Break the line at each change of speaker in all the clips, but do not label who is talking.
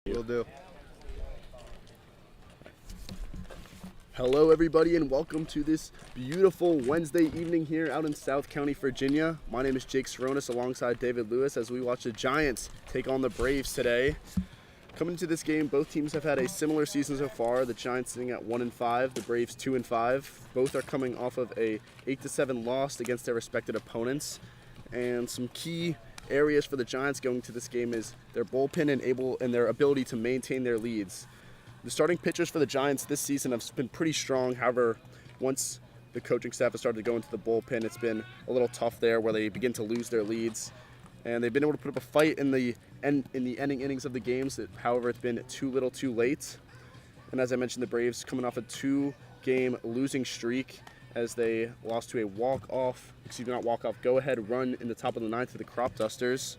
Will do.
Hello everybody and welcome to this beautiful Wednesday evening here out in South County, Virginia. My name is Jake Tsronis alongside David Lewis as we watch the Giants take on the Braves today. Coming into this game, both teams have had a similar season so far. The Giants sitting at 1-5, the Braves 2-5. Both are coming off of a 8-7 loss against their respective opponents. And some key areas for the Giants going to this game is their bullpen and their ability to maintain their leads. The starting pitchers for the Giants this season have been pretty strong. However, once the coaching staff has started to go into the bullpen, it's been a little tough there where they begin to lose their leads. And they've been able to put up a fight in the ending innings of the games. However, it's been too little too late. And as I mentioned, the Braves coming off a 2-game losing streak as they lost to a go-ahead run in the top of the ninth to the Crop Dusters.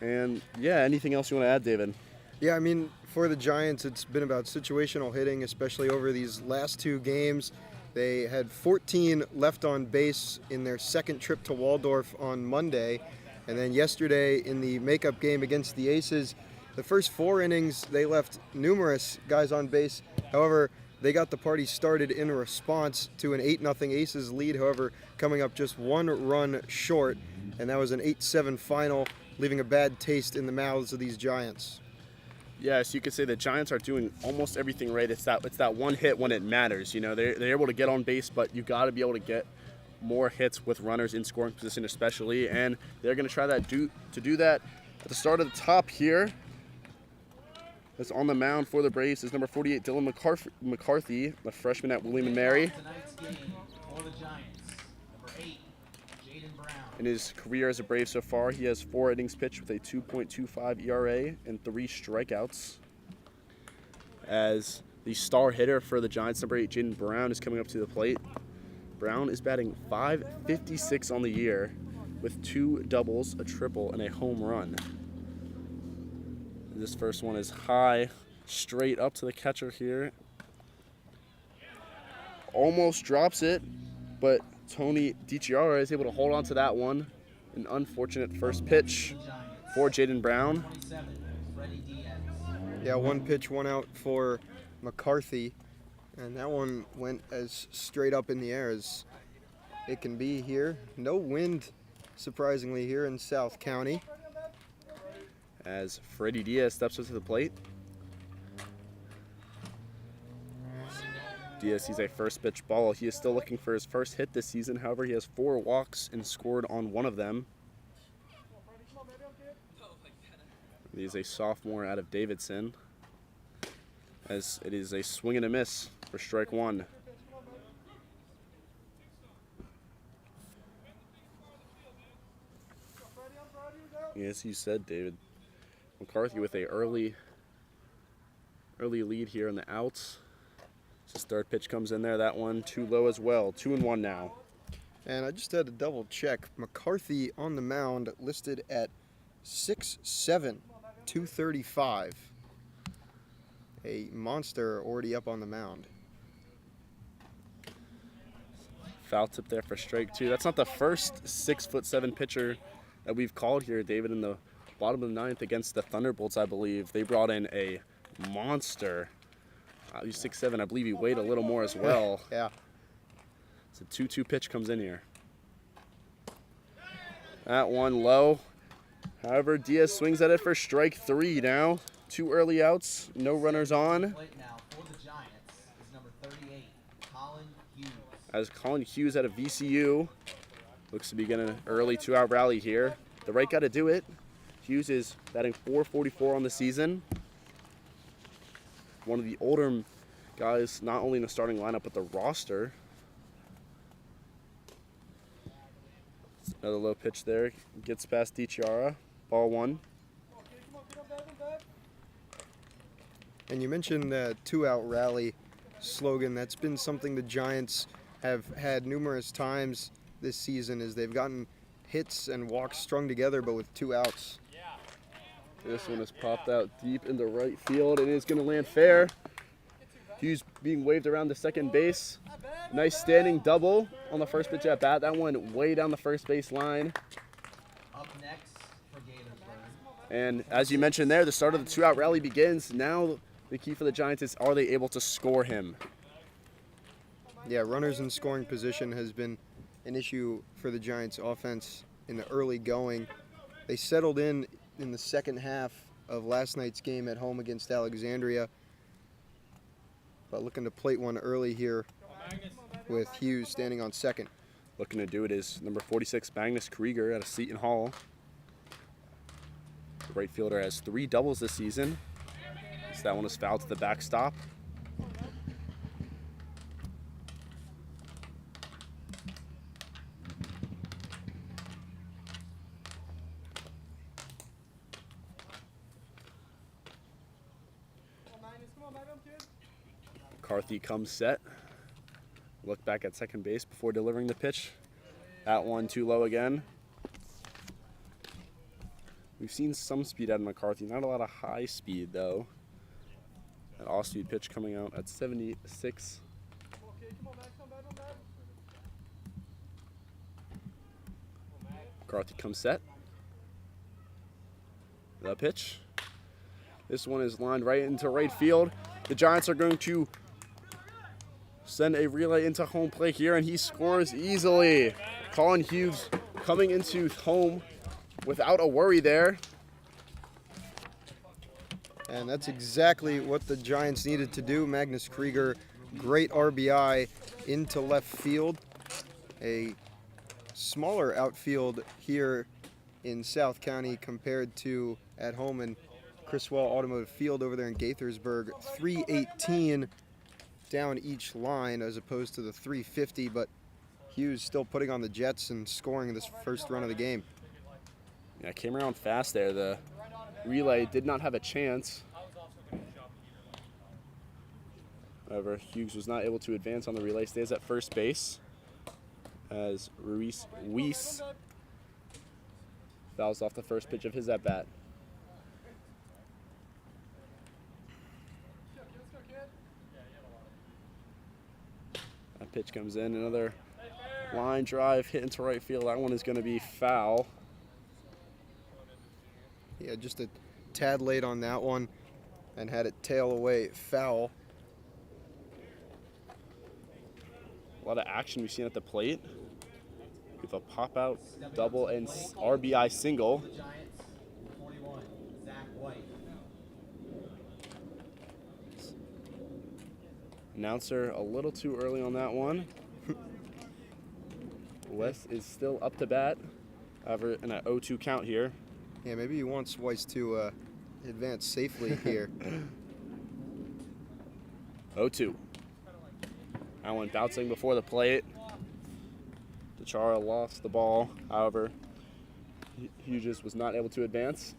And yeah, anything else you want to add, David?
Yeah, I mean, for the Giants, it's been about situational hitting, especially over these last two games. They had 14 left on base in their second trip to Waldorf on Monday. And then yesterday in the makeup game against the Aces, the first 4 innings, they left numerous guys on base. However, they got the party started in response to an 8-0 Aces lead, however, coming up just 1 run short. And that was an 8-7 final, leaving a bad taste in the mouths of these Giants.
Yes, you could say the Giants are doing almost everything right. It's that one hit when it matters. You know, they're able to get on base, but you got to be able to get more hits with runners in scoring position, especially. And they're going to try to do that at the start of the top here. That's on the mound for the Braves is number 48, Dylan McCarthy, the freshman at William & Mary.
Tonight's game for the Giants, number 8, Jaden Brown.
In his career as a Brave so far, he has 4 innings pitched with a 2.25 ERA and 3 strikeouts. As the star hitter for the Giants, number 8, Jaden Brown, is coming up to the plate. Brown is batting .556 on the year with 2 doubles, a triple, and a home run. This first one is high, straight up to the catcher here. Almost drops it, but Tony DiChiara is able to hold on to that one. An unfortunate first pitch for Jaden Brown.
Yeah, 1 pitch, 1 out for McCarthy. And that one went as straight up in the air as it can be here. No wind, surprisingly, here in South County.
As Freddie Diaz steps up to the plate. Diaz sees a first pitch ball. He is still looking for his first hit this season. However, he has 4 walks and scored on 1 of them. He is a sophomore out of Davidson. As it is a swing and a miss for strike 1. Yes, you said, David. McCarthy with a early lead here in the outs. His third pitch comes in there. That one too low as well. 2-1 now.
And I just had to double check. McCarthy on the mound listed at 6'7", 235. A monster already up on the mound.
Foul tip there for strike 2. That's not the first 6'7" pitcher that we've called here, David, in the bottom of the 9th against the Thunderbolts, I believe. They brought in a monster. He's 6'7". I believe he weighed a little more as well.
Yeah.
It's a 2-2 pitch comes in here. That one low. However, Diaz swings at it for strike 3 now. 2 early outs, no runners on.
Now for the Giants is number 38, Colin Hughes.
As Colin Hughes out of VCU looks to be getting an early 2-out rally here. The right guy to do it. Hughes is batting .444 on the season. One of the older guys, not only in the starting lineup, but the roster. Another low pitch there. Gets past DiChiara. Ball 1.
And you mentioned the 2-out rally slogan. That's been something the Giants have had numerous times this season, as they've gotten hits and walks strung together, but with 2 outs.
This one has popped out deep into right field and is going to land fair. Hughes being waved around the second base. Nice standing double on the first pitch at bat. That one way down the first base line.
Up next for Gaithersburg,
And as you mentioned there, the start of the two-out rally begins. Now the key for the Giants is, are they able to score him?
Yeah, runners in scoring position has been an issue for the Giants offense in the early going. They settled in the second half of last night's game at home against Alexandria, but looking to plate one early here with Hughes standing on second.
Looking to do it is number 46, Magnus Krieger out of Seton Hall. The right fielder has 3 doubles this season. So that one is fouled to the backstop. McCarthy comes set. Look back at second base before delivering the pitch. At one, too low again. We've seen some speed out of McCarthy, not a lot of high speed though. An off-speed pitch coming out at 76. McCarthy comes set. The pitch. This one is lined right into right field. The Giants are going to send a relay into home plate here, and he scores easily. Colin Hughes coming into home without a worry there.
And that's exactly what the Giants needed to do. Magnus Krieger, great RBI into left field. A smaller outfield here in South County compared to at home in Criswell Automotive Field over there in Gaithersburg. 318 down each line as opposed to the 350, but Hughes still putting on the Jets and scoring this first run of the game.
Yeah, came around fast there. The relay did not have a chance. However, Hughes was not able to advance on the relay. Stays at first base as Ruiz fouls off the first pitch of his at-bat. That pitch comes in, another line drive hit into right field. That one is going to be foul.
Yeah, just a tad late on that one and had it tail away foul.
A lot of action we've seen at the plate. With a pop-out, double, and RBI single. Announcer a little too early on that one. Wes is still up to bat. However, in an 0-2 count here.
Yeah, maybe he wants Weiss to advance safely here.
0-2. That one bouncing before the plate. DeChara lost the ball. However, Hughes was not able to advance.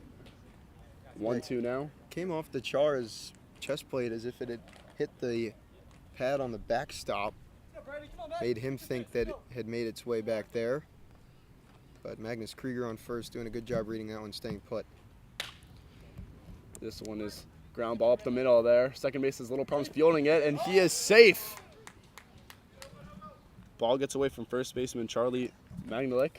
1-2 now.
Came off DeChara's chest plate as if it had hit the pad on the backstop. Made him think that it had made its way back there. But Magnus Krieger on first, doing a good job reading that one, staying put.
This one is ground ball up the middle there. Second base has little problems fielding it, and he is safe. Ball gets away from first baseman Charlie Magnulik.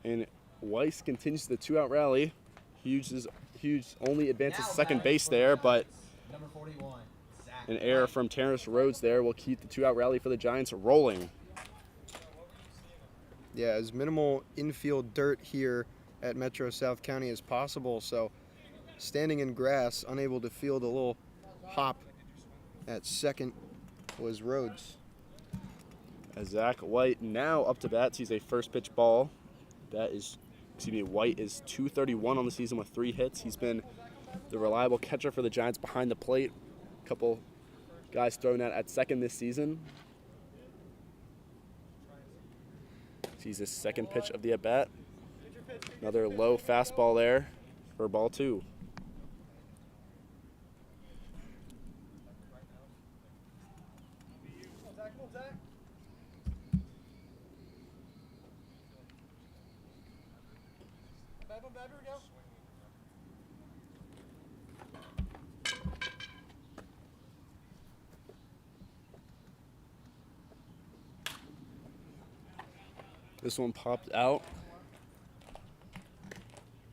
And Weiss continues the 2-out rally. Hughes only advances second base there, but
Number 41,
an error from Terrace Rhodes there will keep the 2-out rally for the Giants rolling.
Yeah, as minimal infield dirt here at Metro South County as possible. So standing in grass, unable to field a little hop at second was Rhodes.
As Zach White now up to bat, sees a first pitch ball. White is .231 on the season with 3 hits. He's been the reliable catcher for the Giants behind the plate. A couple guys thrown out at second this season. Sees his second pitch of the at-bat. Another low fastball there for ball 2. This one popped out.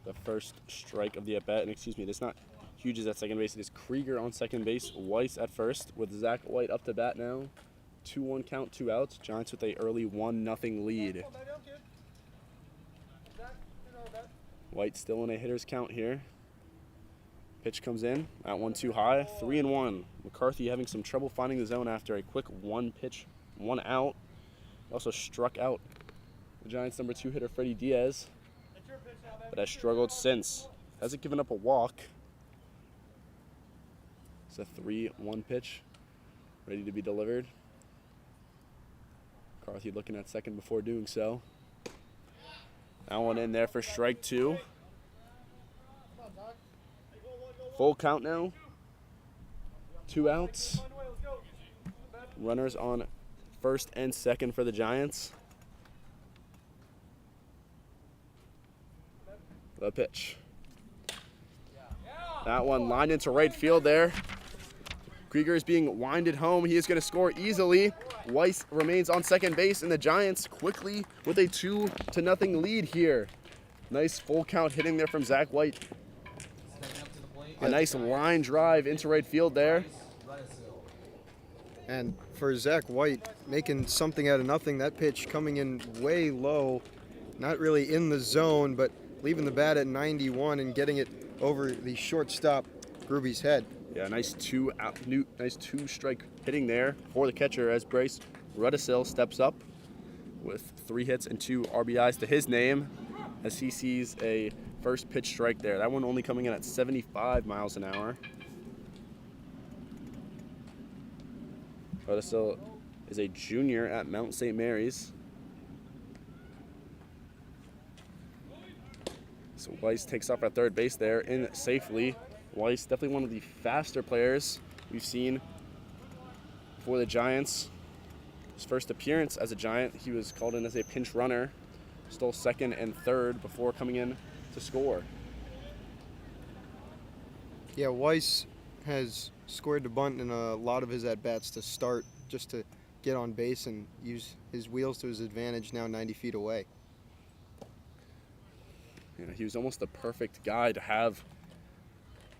The first strike of the at-bat. And excuse me, it's not Hughes at second base. It is Krieger on second base, Weiss at first, with Zach White up to bat now. 2-1 count, 2 outs. Giants with a early 1-0 lead. White still in a hitter's count here. Pitch comes in at 1-2 high, 3-1. McCarthy having some trouble finding the zone after a quick 1 pitch, 1 out. Also struck out the Giants' number 2 hitter, Freddie Diaz, but has struggled since. Hasn't given up a walk. It's a 3-1 pitch, ready to be delivered. McCarthy looking at second before doing so. That one in there for strike 2. Full count now. 2 outs. Runners on first and second for the Giants. The pitch. That one lined into right field there. Krieger is being winded home. He is going to score easily. Weiss remains on second base, and the Giants quickly with a 2-0 lead here. Nice full count hitting there from Zach White. A nice line drive into right field there.
And for Zach White, making something out of nothing, that pitch coming in way low, not really in the zone, but leaving the bat at 91 and getting it over the shortstop Gruby's head.
Yeah, nice two strike hitting there for the catcher as Bryce Rudisil steps up with 3 hits and 2 RBIs to his name as he sees a first pitch strike there. That one only coming in at 75 miles an hour. Rudisil is a junior at Mount St. Mary's. So Weiss takes off at third base there in safely. Weiss definitely one of the faster players we've seen for the Giants. His first appearance as a Giant, he was called in as a pinch runner, stole second and third before coming in to score.
Yeah, Weiss has squared the bunt in a lot of his at-bats to start, just to get on base and use his wheels to his advantage now 90 feet away.
You know, he was almost the perfect guy to have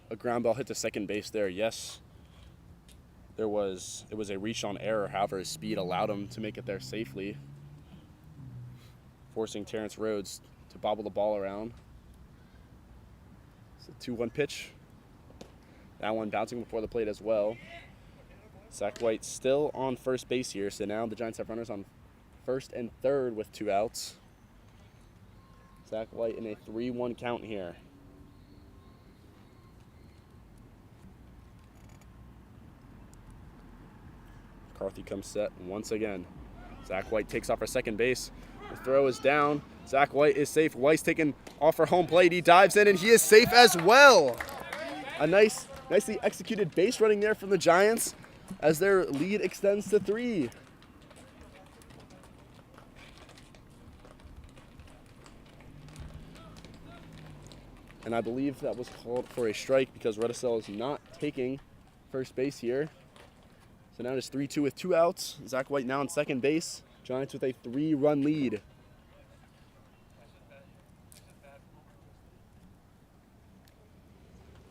a ground ball hit to second base there. Yes, it was a reach on error. However, his speed allowed him to make it there safely, forcing Terrence Rhodes to bobble the ball around. It's a 2-1 pitch. That one bouncing before the plate as well. Zach White still on first base here, so now the Giants have runners on first and third with 2 outs. Zach White in a 3-1 count here. McCarthy comes set once again. Zach White takes off for second base. The throw is down. Zach White is safe. Weiss taken off for home plate. He dives in and he is safe as well. A nicely executed base running there from the Giants as their lead extends to 3. And I believe that was called for a strike because Rudisil is not taking first base here. So now it's 3-2 with 2 outs. Zach White now on second base. Giants with a 3-run lead.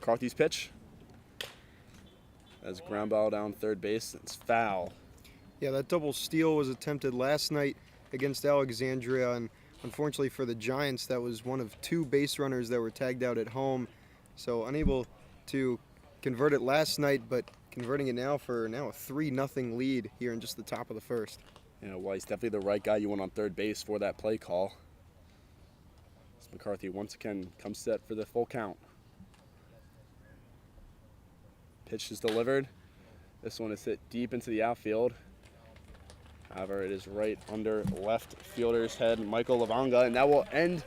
McCarthy's pitch. As ground ball down third base. It's foul.
Yeah, that double steal was attempted last night against Alexandria, and unfortunately for the Giants, that was one of 2 base runners that were tagged out at home. So unable to convert it last night, but converting it now for a 3-0 lead here in just the top of the first.
You know, Weiss definitely the right guy you want on third base for that play call. As McCarthy once again comes set for the full count. Pitch is delivered. This one is hit deep into the outfield. However, it is right under left fielder's head, Michael Lavanga, and that will end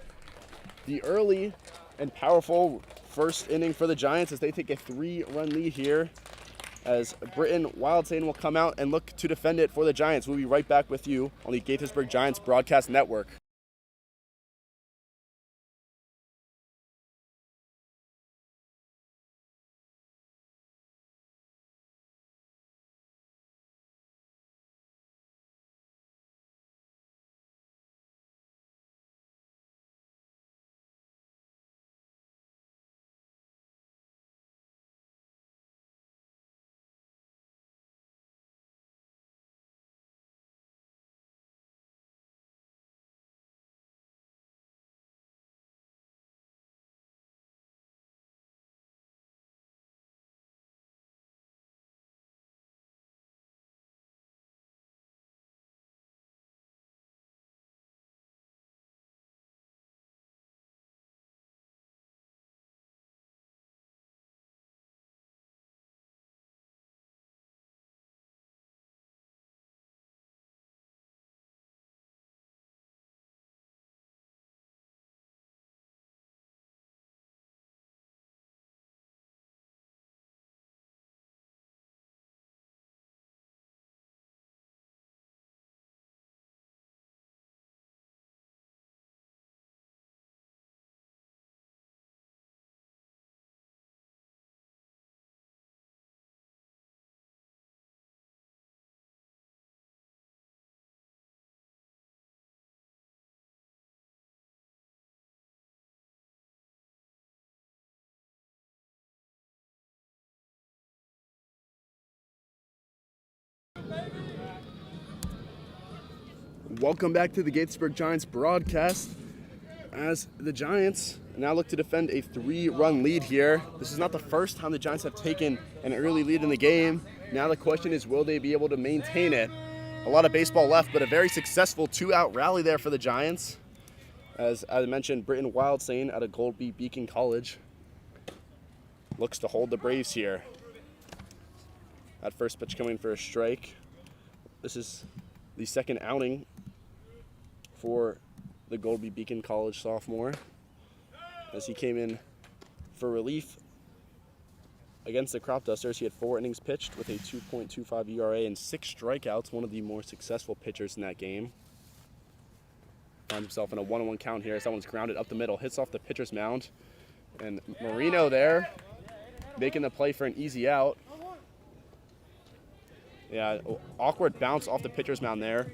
the early and powerful first inning for the Giants as they take a 3-run lead here. As Britton Wildsane will come out and look to defend it for the Giants. We'll be right back with you on the Gaithersburg Giants Broadcast Network. Welcome back to the Gaithersburg Giants broadcast as the Giants now look to defend a 3-run lead here. This is not the first time the Giants have taken an early lead in the game. Now the question is, will they be able to maintain it? A lot of baseball left, but a very successful 2-out rally there for the Giants. As I mentioned, Britton Wildsane out of Goldby Beacon College looks to hold the Braves here. That first pitch coming for a strike. This is the second outing for the Goldby Beacon College sophomore, as he came in for relief against the Crop Dusters. He had 4 innings pitched with a 2.25 ERA and 6 strikeouts, one of the more successful pitchers in that game. Finds himself in a 1-1 count here as that one's grounded up the middle, hits off the pitcher's mound, and Marino there making the play for an easy out. Yeah, awkward bounce off the pitcher's mound there.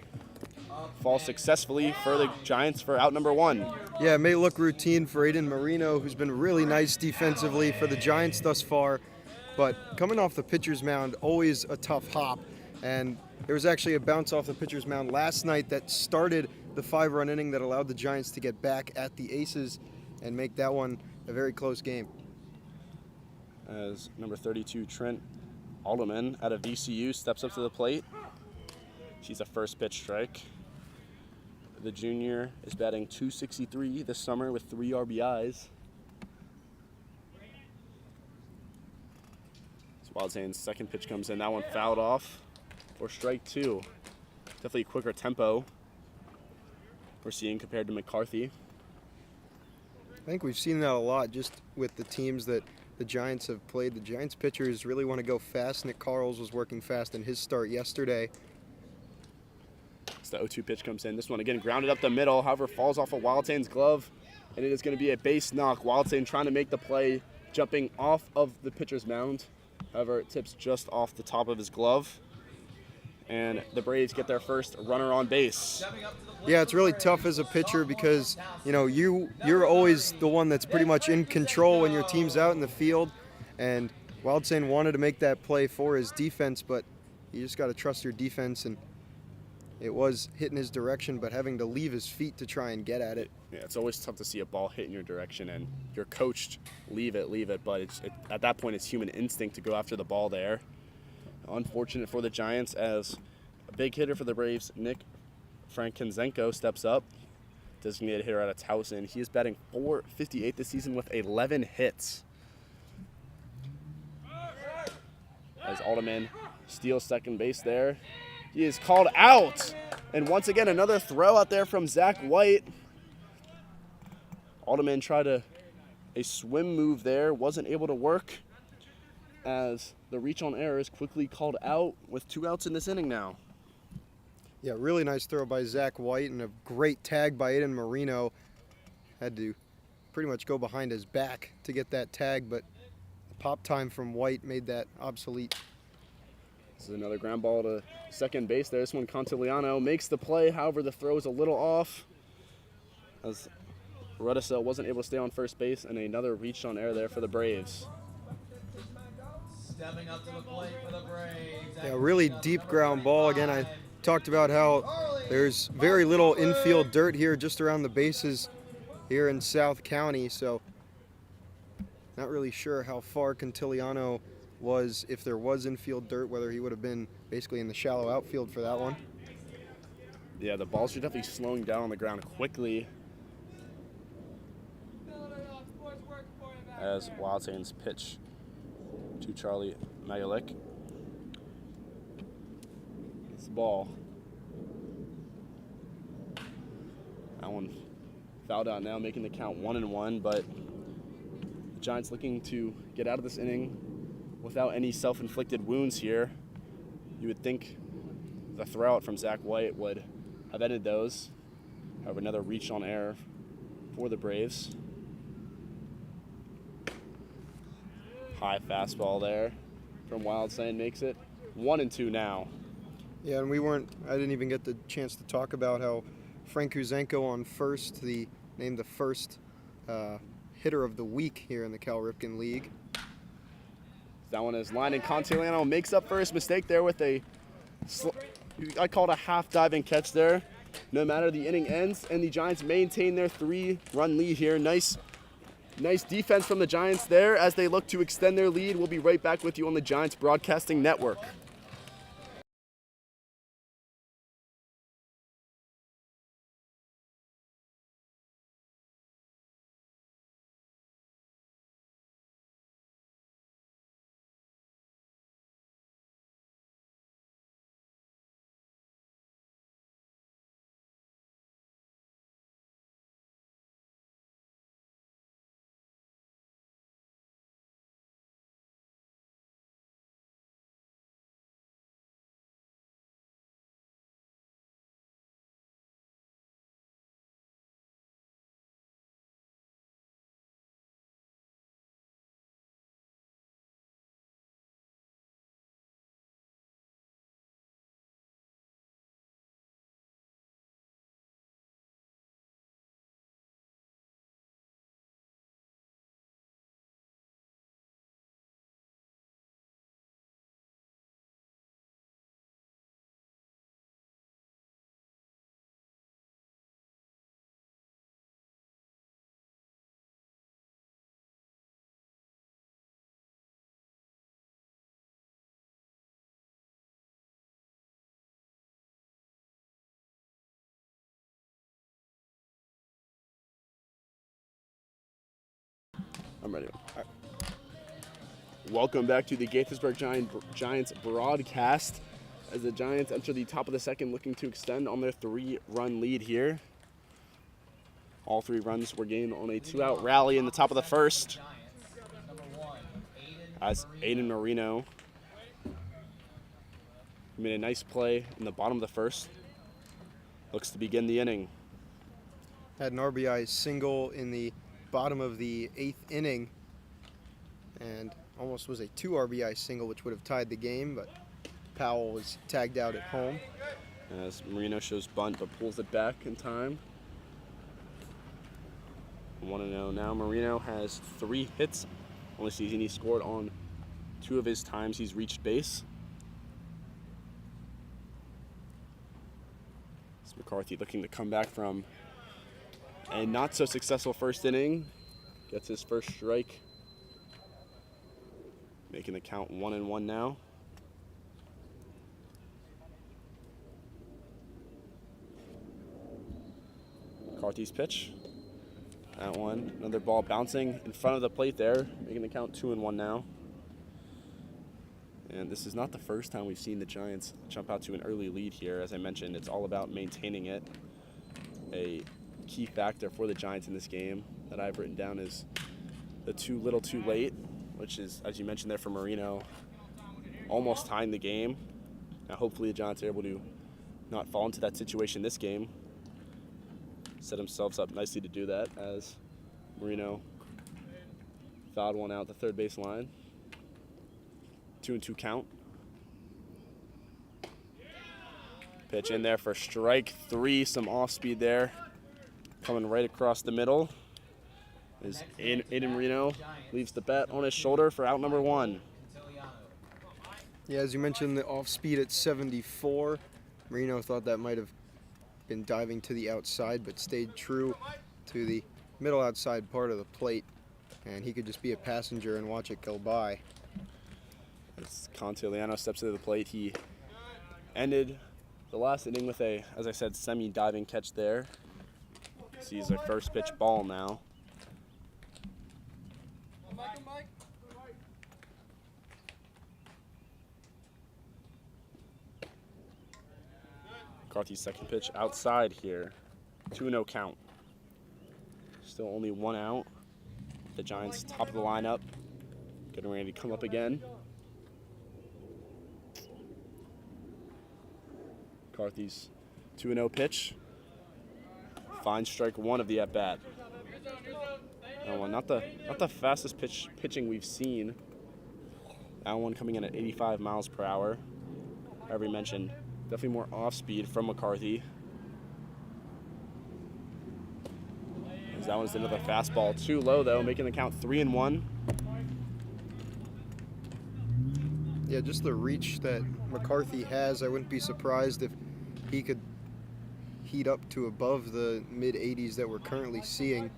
Falls successfully for the Giants for out number 1.
Yeah, it may look routine for Aiden Marino, who's been really nice defensively for the Giants thus far, but coming off the pitcher's mound, always a tough hop. And there was actually a bounce off the pitcher's mound last night that started the 5-run inning that allowed the Giants to get back at the Aces and make that one a very close game.
As number 32, Trent Alderman out of VCU steps up to the plate. She's a first pitch strike. The junior is batting .263 this summer with 3 RBIs. So Wildsane's second pitch comes in. That one fouled off for strike 2. Definitely a quicker tempo we're seeing compared to McCarthy.
I think we've seen that a lot just with the teams that the Giants have played. The Giants pitchers really want to go fast. Nick Carls was working fast in his start yesterday.
The 0-2 pitch comes in. This one again grounded up the middle, however falls off of Wildsane's glove, and it is going to be a base knock. Wildsane trying to make the play, jumping off of the pitcher's mound. However, it tips just off the top of his glove, and the Braves get their first runner on base.
Yeah, it's really tough as a pitcher because, you know, you're always the one that's pretty much in control when your team's out in the field, and Wildsane wanted to make that play for his defense, but you just got to trust your defense, and it was hitting his direction, but having to leave his feet to try and get at it.
Yeah, it's always tough to see a ball hit in your direction, and you're coached, leave it, but at that point it's human instinct to go after the ball there. Unfortunate for the Giants as a big hitter for the Braves, Nick Frankenzenko, steps up. Designated hitter out of Towson. He is batting .458 this season with 11 hits. As Alderman steals second base there. He is called out. And once again, another throw out there from Zach White. Alderman tried a swim move there, wasn't able to work, as the reach on error is quickly called out with 2 outs in this inning now.
Yeah, really nice throw by Zach White and a great tag by Aiden Marino. Had to pretty much go behind his back to get that tag, but the pop time from White made that obsolete.
This is another ground ball to second base there. This one, Contigliano makes the play. However, the throw is a little off, as Rudisell wasn't able to stay on first base, and another reach on air there for the Braves.
Stepping up to the plate for the Braves.
Yeah, really deep ground ball. Again, I talked about how there's very little infield dirt here just around the bases here in South County, so not really sure how far Contigliano was, if there was infield dirt, whether he would have been basically in the shallow outfield for that one.
Yeah, the balls are definitely slowing down on the ground quickly as Wildsane's pitch to Charlie Magalik. It's the ball. That one fouled out now, making the count 1-1, but the Giants looking to get out of this inning without any self-inflicted wounds here. You would think the throw out from Zach White would have ended those. However, another reach on air for the Braves. High fastball there from Wildsane makes it 1-2 now.
Yeah, and I didn't even get the chance to talk about how Frank Kuzenko on first, named the first hitter of the week here in the Cal Ripken League.
That one is lined, and Contigliano makes up for his mistake there with I called a half diving catch there. no matter the inning ends, and the Giants maintain their 3-run lead here. Nice defense from the Giants there as they look to extend their lead. We'll be right back with you on the Giants Broadcasting Network. I'm ready. All right. Welcome back to the Gaithersburg Giants broadcast as the Giants enter the top of the second, looking to extend on their 3-run lead here. All 3 runs were gained on a 2-out rally in the top of the first as Aiden Marino made a nice play in the bottom of the first. Looks to begin the inning.
Had an RBI single in the bottom of the 8th inning and almost was a 2 RBI single, which would have tied the game, but Powell was tagged out at home.
As Marino shows bunt but pulls it back in time. 1-0 now. Marino has 3 hits on the season. He scored on 2 of his times he's reached base. It's McCarthy looking to come back from a not so successful first inning. Gets his first strike. Making the count 1-1 now. McCarthy's pitch. That one, another ball bouncing in front of the plate there, making the count 2-1 now. And this is not the first time we've seen the Giants jump out to an early lead here. As I mentioned, it's all about maintaining it. A key factor for the Giants in this game that I've written down is the too little too late, which is, as you mentioned there for Marino, almost tying the game. Now hopefully the Giants are able to not fall into that situation this game. Set themselves up nicely to do that as Marino fouled one out the third base line. 2-2 count. Pitch in there for strike 3, some off speed there. Coming right across the middle is Aiden Marino. Leaves the bat on his shoulder for out number 1.
Yeah, as you mentioned, the off speed at 74. Marino thought that might have been diving to the outside, but stayed true to the middle outside part of the plate, and he could just be a passenger and watch it go by.
As Contigliano steps to the plate, he ended the last inning with a, as I said, semi-diving catch there. Sees a first pitch ball now. McCarthy's second pitch outside here. 2-0 count. Still only 1 out. The Giants top of the lineup. Getting ready to come up again. McCarthy's 2-0 pitch. Finds strike 1 of the at-bat. Not the fastest pitching we've seen. That one coming in at 85 miles per hour. However, you mentioned, definitely more off-speed from McCarthy. As that one's another fastball. Too low, though, making the count 3-1.
Yeah, just the reach that McCarthy has. I wouldn't be surprised if he could heat up to above the mid 80s that we're currently seeing.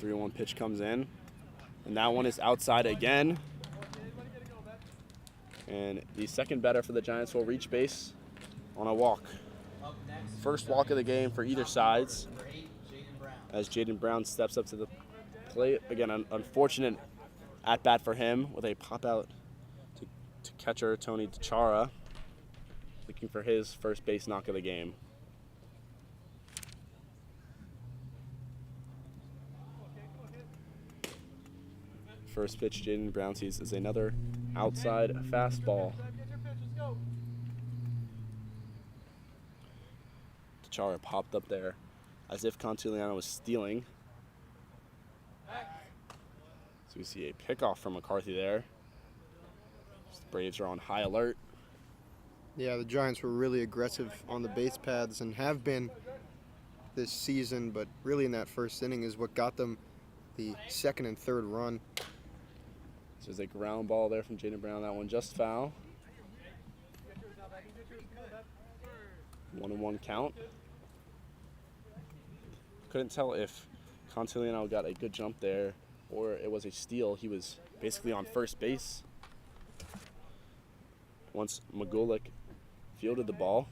3-1 pitch comes in, and that one is outside again. And the second batter for the Giants will reach base on a walk.
Up next,
First walk of the game for either sides
number 8, Jaden Brown.
as Jaden Brown steps up to the plate. Again, an unfortunate at-bat for him with a pop-out to catcher Tony DeChara, looking for his first base knock of the game. First pitch Jaden Brown sees is another outside fastball. DeChara popped up there as if Contuliano was stealing. So we see a pickoff from McCarthy there. The Braves are on high alert.
Yeah, the Giants were really aggressive on the base paths and have been this season, but really in that first inning is what got them the second and third run.
So there's a ground ball there from Jaden Brown. That one just foul. 1-1 count. Couldn't tell if Contuliano got a good jump there or it was a steal. He was basically on first base once Magulik fielded the ball.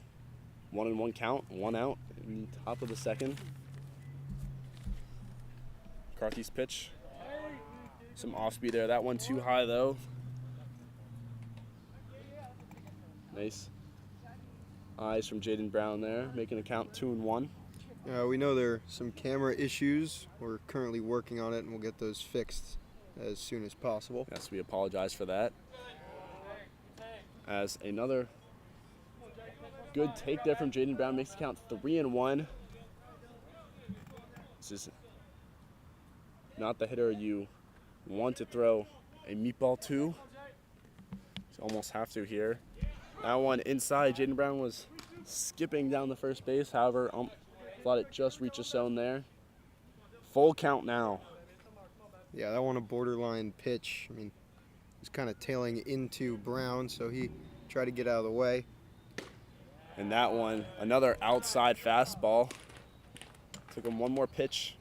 1-1 count, 1 out in the top of the second. McCarthy's pitch. Some off speed there. That one too high though. Nice eyes from Jaden Brown there, making a count 2-1.
We know there are some camera issues. We're currently working on it, and we'll get those fixed as soon as possible.
Yes, we apologize for that. As another good take there from Jaden Brown makes the count 3-1. This is not the hitter you want to throw a meatball to. You almost have to here. That one inside. Jaden Brown was skipping down the first base. However, thought it just reached a zone there. Full count now.
Yeah, that one a borderline pitch. I mean, he's kind of tailing into Brown, so he tried to get out of the way.
And that one, another outside fastball. Took him one more pitch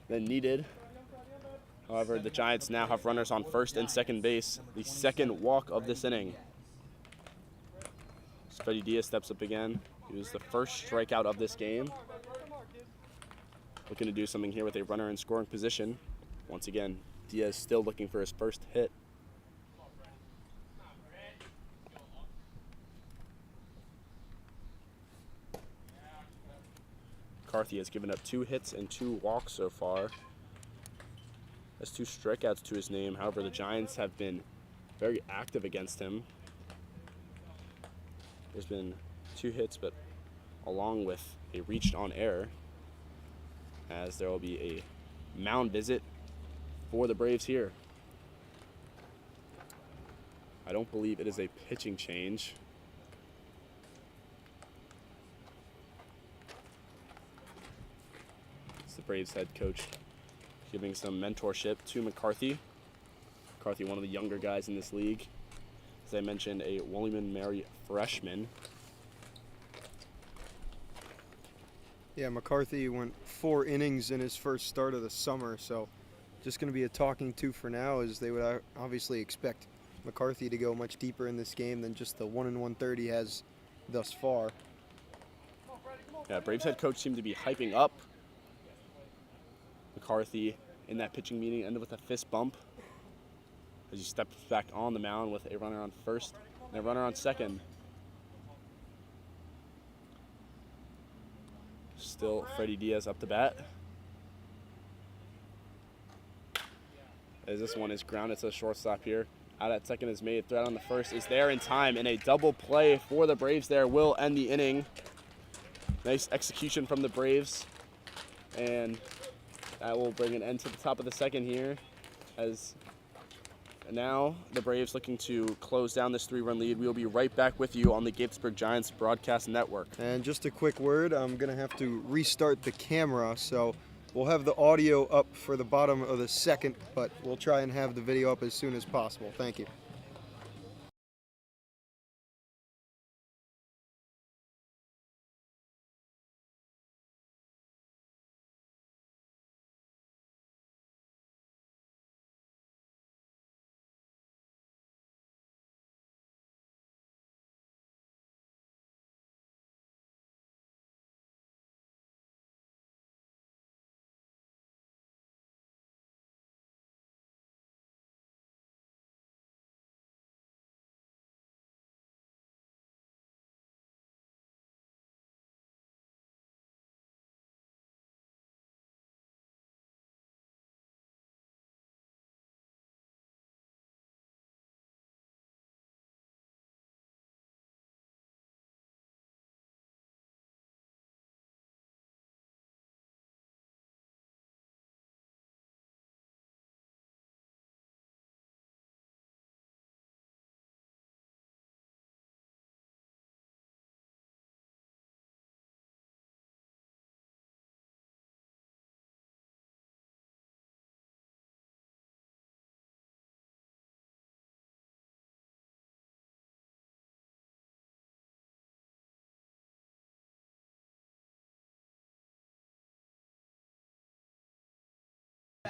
than needed. However, the Giants now have runners on first and second base. The second walk of this inning. Freddie Diaz steps up again. He was the first strikeout of this game. Looking to do something here with a runner in scoring position. Once again, Diaz still looking for his first hit. McCarthy has given up 2 hits and 2 walks so far. Has 2 strikeouts to his name. However, the Giants have been very active against him. There's been 2 hits, but along with a reached on error, as there will be a mound visit for the Braves here. I don't believe it is a pitching change. It's the Braves head coach giving some mentorship to McCarthy. McCarthy, one of the younger guys in this league. As I mentioned, a William & Mary freshman.
Yeah, McCarthy went 4 innings in his first start of the summer, so just going to be a talking to for now, as they would obviously expect McCarthy to go much deeper in this game than just the 1 1/3 he has thus far.
Yeah, Braves head coach seemed to be hyping up McCarthy in that pitching meeting, ended with a fist bump as he steps back on the mound with a runner on first and a runner on second. Still Freddie Diaz up to bat. As this one is grounded to the shortstop here. Out at second is made. Threat on the first is there in time, and a double play for the Braves there will end the inning. Nice execution from the Braves, and that will bring an end to the top of the second here, as now the Braves looking to close down this 3-run lead. We'll be right back with you on the Gaithersburg Giants Broadcast Network.
And just a quick word, I'm going to have to restart the camera, so we'll have the audio up for the bottom of the second, but we'll try and have the video up as soon as possible. Thank you.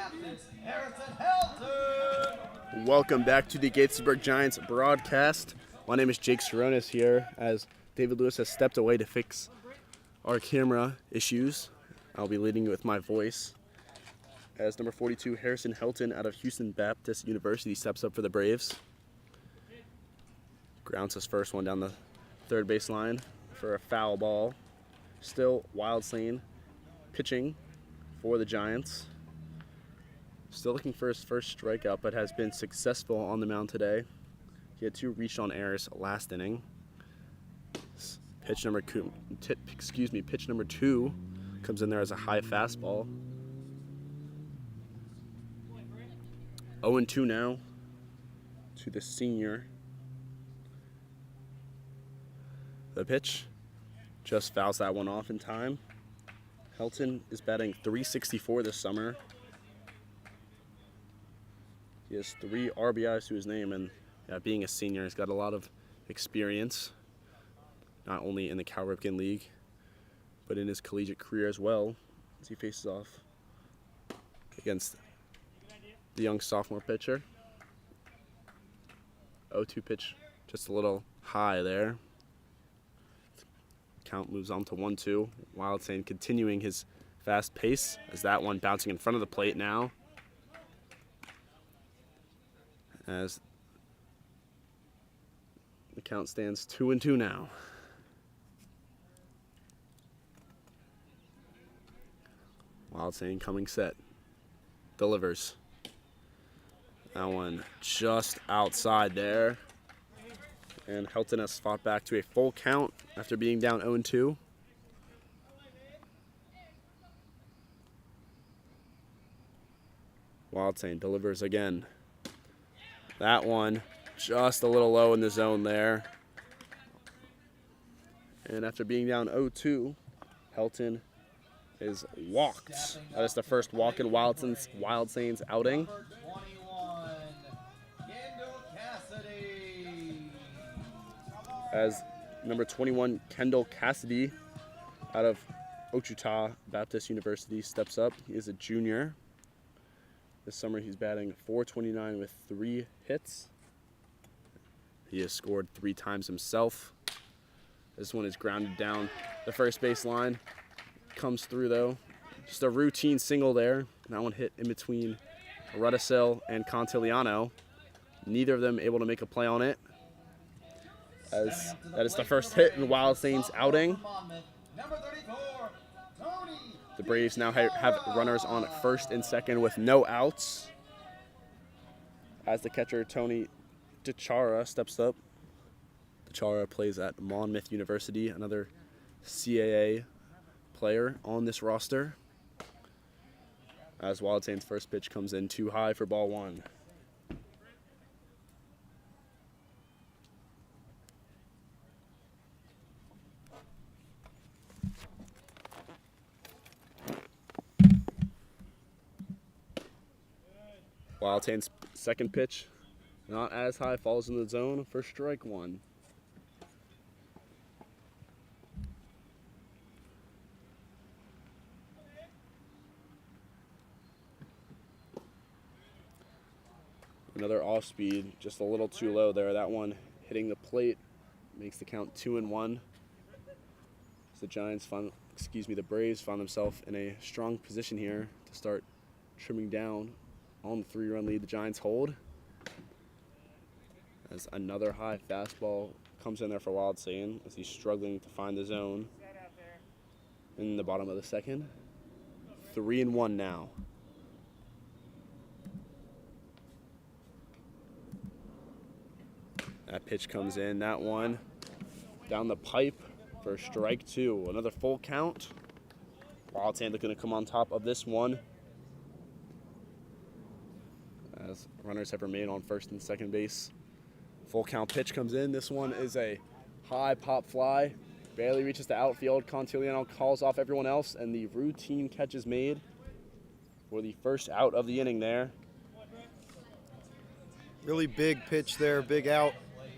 Baptist, Harrison Helton.
Welcome back to the Gaithersburg Giants broadcast. My name is Jake Tsronis here, as David Lewis has stepped away to fix our camera issues. I'll be leading with my voice as number 42, Harrison Helton out of Houston Baptist University, steps up for the Braves. Grounds his first one down the third baseline for a foul ball. Still Wildslane pitching for the Giants. Still looking for his first strikeout, but has been successful on the mound today. He had 2 reach-on errors last inning. Pitch number 2 comes in there as a high fastball. 0-2 now to the senior. The pitch just fouls that one off in time. Helton is batting .364 this summer. He has 3 RBIs to his name, and being a senior, he's got a lot of experience, not only in the Cal Ripken League, but in his collegiate career as well, as he faces off against the young sophomore pitcher. 0-2 pitch, just a little high there. Count moves on to 1-2. Wildslane continuing his fast pace, as that one bouncing in front of the plate now. As the count stands 2-2 now. Wildslane coming set. Delivers. That one just outside there. And Helton has fought back to a full count after being down 0-2. Wildslane delivers again. That one just a little low in the zone there. And after being down 0-2, Helton is walked. That is the first walk in Wildslane's outing.
Number 21, Kendall Cassidy.
As number 21, Kendall Cassidy out of Ouachita Baptist University steps up. He is a junior. This summer he's batting .429 with 3 hits. He has scored 3 times himself. This one is grounded down the first base line. Comes through though. Just a routine single there. That one hit in between Rudisill and Contigliano. Neither of them able to make a play on it, as that is the first hit in Wildslane's outing.
Number 34, Tony.
The Braves now have runners on first and second with no outs, as the catcher Tony DeChara steps up. DeChara plays at Monmouth University, another CAA player on this roster. As Wildslane's first pitch comes in too high for ball 1. Wildslane's second pitch, not as high, falls in the zone for strike 1. Another off speed, just a little too low there. That one hitting the plate makes the count 2-1. As the Braves find themselves in a strong position here to start trimming down on the 3-run lead the Giants hold. As another high fastball comes in there for Wildslane, as he's struggling to find the zone in the bottom of the second. 3-1 now. That pitch comes in, that one down the pipe for strike 2. Another full count. Wildslane looking to come on top of this one, as runners have remained on first and second base. Full count pitch comes in. This one is a high pop fly. Barely reaches the outfield. Contigliano calls off everyone else, and the routine catch is made for the first out of the inning there.
Really big pitch there, big out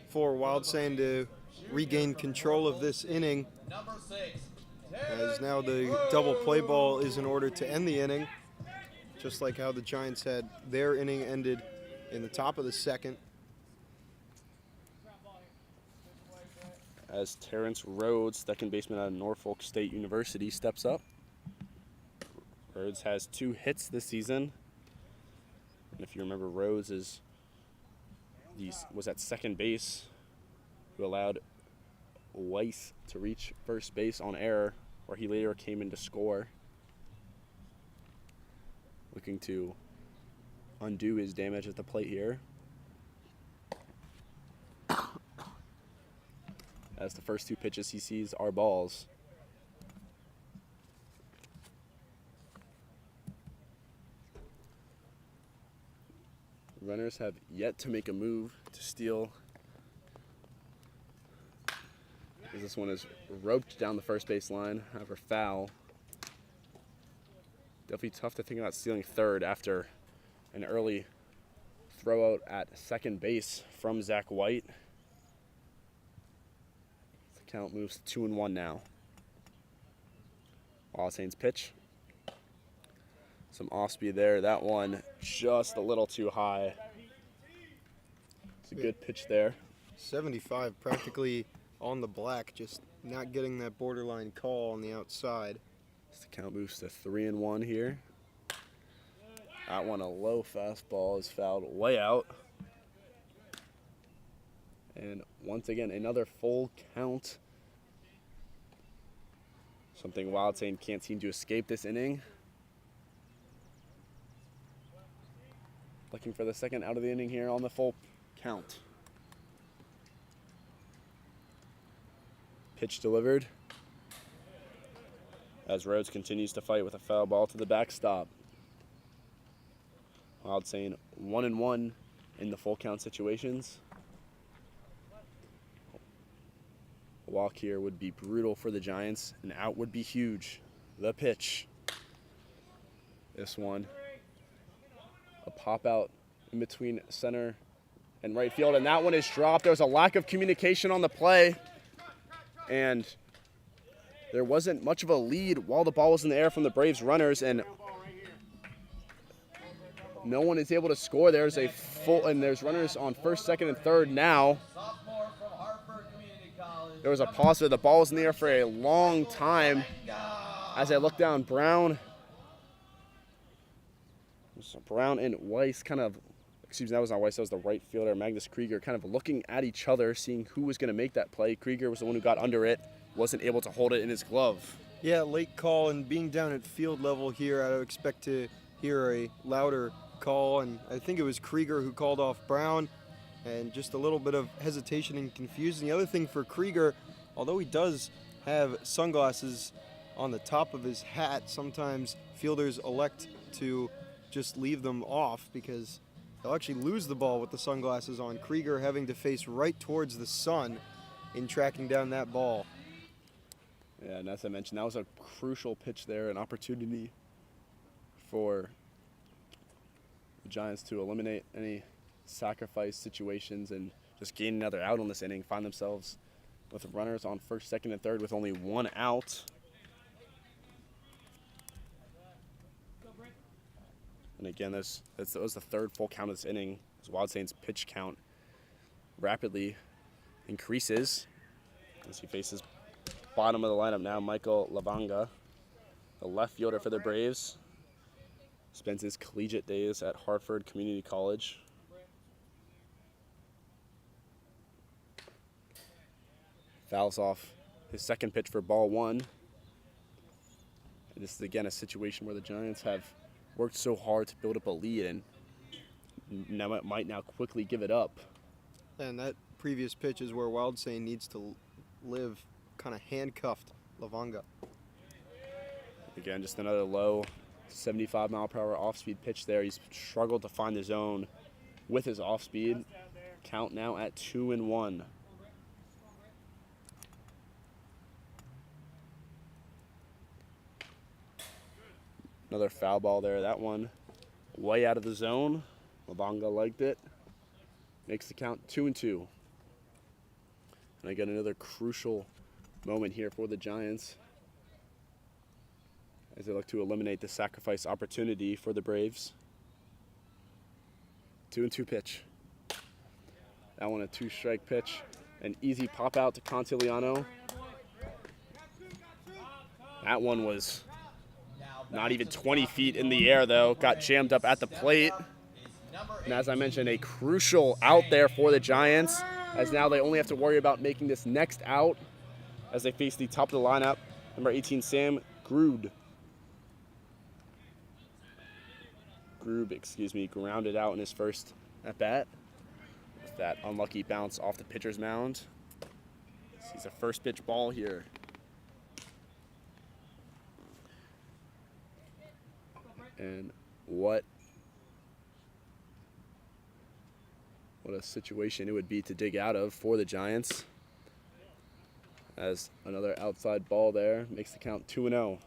for Wildslane to regain control of this inning,
Number 6,
as now the double play ball is in order to end the inning. just like how the Giants had their inning ended in the top of the second.
As Terrence Rhodes, second baseman out of Norfolk State University, steps up. Rhodes has 2 hits this season. And if you remember, Rhodes was at second base, who allowed Weiss to reach first base on error, where he later came in to score. Looking to undo his damage at the plate here. As the first 2 pitches he sees are balls. Runners have yet to make a move to steal. This one is roped down the first base line, however foul. Definitely tough to think about stealing third after an early throw out at second base from Zach White. The count moves to 2-1 now. Wildsain's pitch. Some off speed there. That one just a little too high. It's a good pitch there.
75 practically on the black, just not getting that borderline call on the outside.
The count moves to 3-1 here. That one, a low fastball, is fouled way out. And once again, another full count. Something Wildsain can't seem to escape this inning. Looking for the second out of the inning here on the full count. Pitch delivered. As Rhodes continues to fight with a foul ball to the backstop. Wildsain 1-1 in the full count situations. A walk here would be brutal for the Giants. An out would be huge. The pitch. This one. A pop out in between center and right field, and that one is dropped. There was a lack of communication on the play, and there wasn't much of a lead while the ball was in the air from the Braves runners, and no one is able to score. There's there's runners on first, second, and third now. There was a pause there. The ball was in the air for a long time. As I look down, Brown and Weiss that was not Weiss, that was the right fielder, Magnus Krieger, kind of looking at each other, seeing who was going to make that play. Krieger was the one who got under it, wasn't able to hold it in his glove.
Yeah, late call, and being down at field level here, I would expect to hear a louder call, and I think it was Krieger who called off Brown, and just a little bit of hesitation and confusion. The other thing for Krieger, although he does have sunglasses on the top of his hat, sometimes fielders elect to just leave them off because they'll actually lose the ball with the sunglasses on. Krieger having to face right towards the sun in tracking down that ball.
Yeah, and as I mentioned, that was a crucial pitch there, an opportunity for the Giants to eliminate any sacrifice situations and just gain another out on this inning, find themselves with runners on first, second, and third with only 1 out. And again, that was the third full count of this inning. As Wildsain's pitch count rapidly increases as he faces bottom of the lineup now, Michael Lavanga, the left fielder for the Braves. Spends his collegiate days at Hartford Community College. Fouls off his second pitch for ball 1. And this is again a situation where the Giants have worked so hard to build up a lead and might now quickly give it up.
And that previous pitch is where Wildsain needs to live, kind of handcuffed Lavanga.
Again, just another low 75-mile-per-hour off-speed pitch there. He's struggled to find the zone with his off-speed. Count now at 2-1. Another foul ball there. That one way out of the zone. Lavanga liked it. Makes the count 2-2. And again, another crucial moment here for the Giants. as they look to eliminate the sacrifice opportunity for the Braves. 2-2 pitch. That one a 2-strike pitch. An easy pop out to Contigliano. That one was not even 20 feet in the air though. Got jammed up at the plate. And as I mentioned, a crucial out there for the Giants, as now they only have to worry about making this next out as they face the top of the lineup, number 18, Sam Grube. Grounded out in his first at bat with that unlucky bounce off the pitcher's mound. Sees a first pitch ball here. And what a situation it would be to dig out of for the Giants, as another outside ball there makes the count 2-0.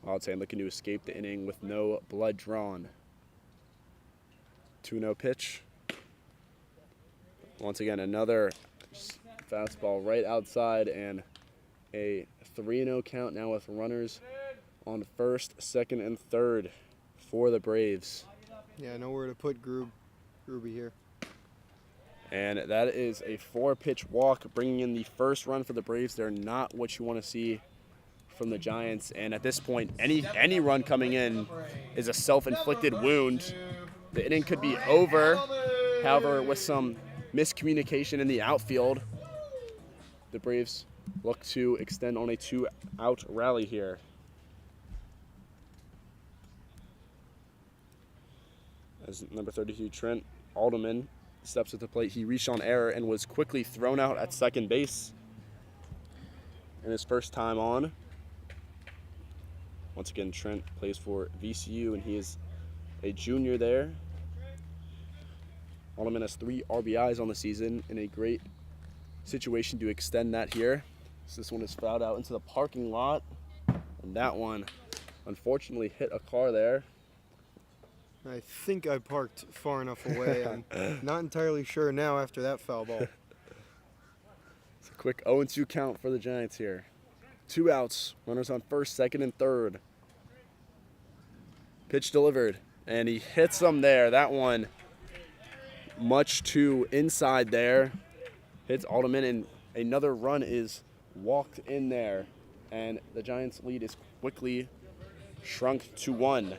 Wildcat looking to escape the inning with no blood drawn. 2-0 pitch. Once again, another fastball right outside, and a 3-0 count now with runners on first, second, and third for the Braves.
Yeah, nowhere to put Gruby here.
And that is a 4-pitch walk, bringing in the first run for the Braves. They're not what you want to see from the Giants, and at this point, any run coming in is a self-inflicted wound. The inning could be over. However, with some miscommunication in the outfield, the Braves look to extend on a 2-out rally here. As number 32, Trent Alderman, steps at the plate, he reached on error and was quickly thrown out at second base in his first time on. Once again, Trent plays for VCU, and he is a junior there. Alderman has 3 RBIs on the season, in a great situation to extend that here. So this one is fouled out into the parking lot, and that one unfortunately hit a car there.
I think I parked far enough away. I'm not entirely sure now after that foul ball.
It's a quick 0-2 count for the Giants here. 2 outs, runners on first, second, and third. Pitch delivered, and he hits them there. That one much too inside there. Hits Alderman, and another run is walked in there. And the Giants' lead is quickly shrunk to 1.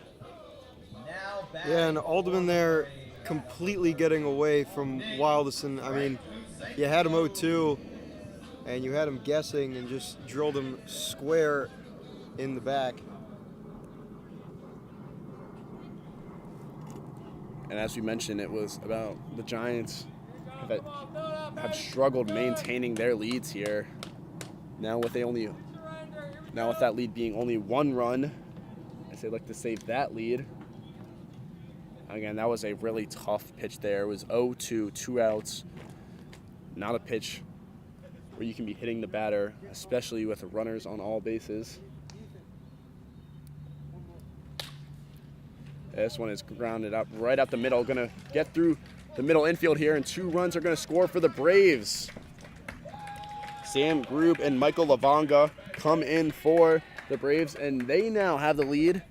Yeah, and Alderman there completely getting away from Wildison. I mean, you had him 0-2, and you had him guessing and just drilled him square in the back.
And as we mentioned, it was about the Giants have struggled maintaining their leads here. Now with that lead being only 1 run, as they look to save that lead. Again, that was a really tough pitch there. It was 0-2, 2 outs. Not a pitch where you can be hitting the batter, especially with runners on all bases. This one is grounded up right up the middle. Gonna get through the middle infield here, and 2 runs are gonna score for the Braves. Sam Grube and Michael Lavonga come in for the Braves, and they now have the lead.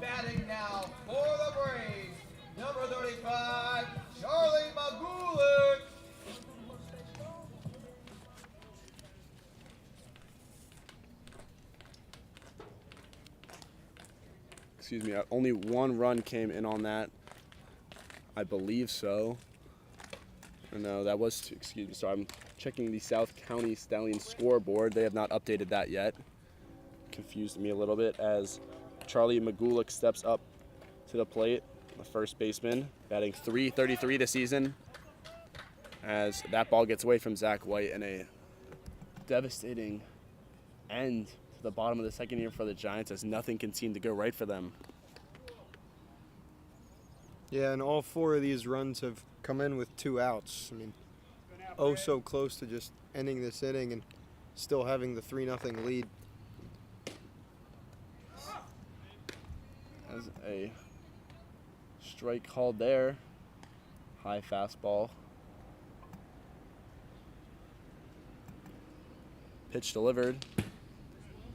Batting now for the Braves, number 35, Charlie Magulik.
Excuse me, only 1 run came in on that. I believe so. No, that was 2. Excuse me. So I'm checking the South County Stallions scoreboard. They have not updated that yet. Confused me a little bit as Charlie Magulik steps up to the plate, the first baseman, batting .333 this season, as that ball gets away from Zach White, and a devastating end to the bottom of the second inning for the Giants, as nothing can seem to go right for them.
Yeah, and all 4 of these runs have come in with 2 outs. I mean, so close to just ending this inning and still having the 3-0 lead.
As a strike called there, high fastball Pitch delivered.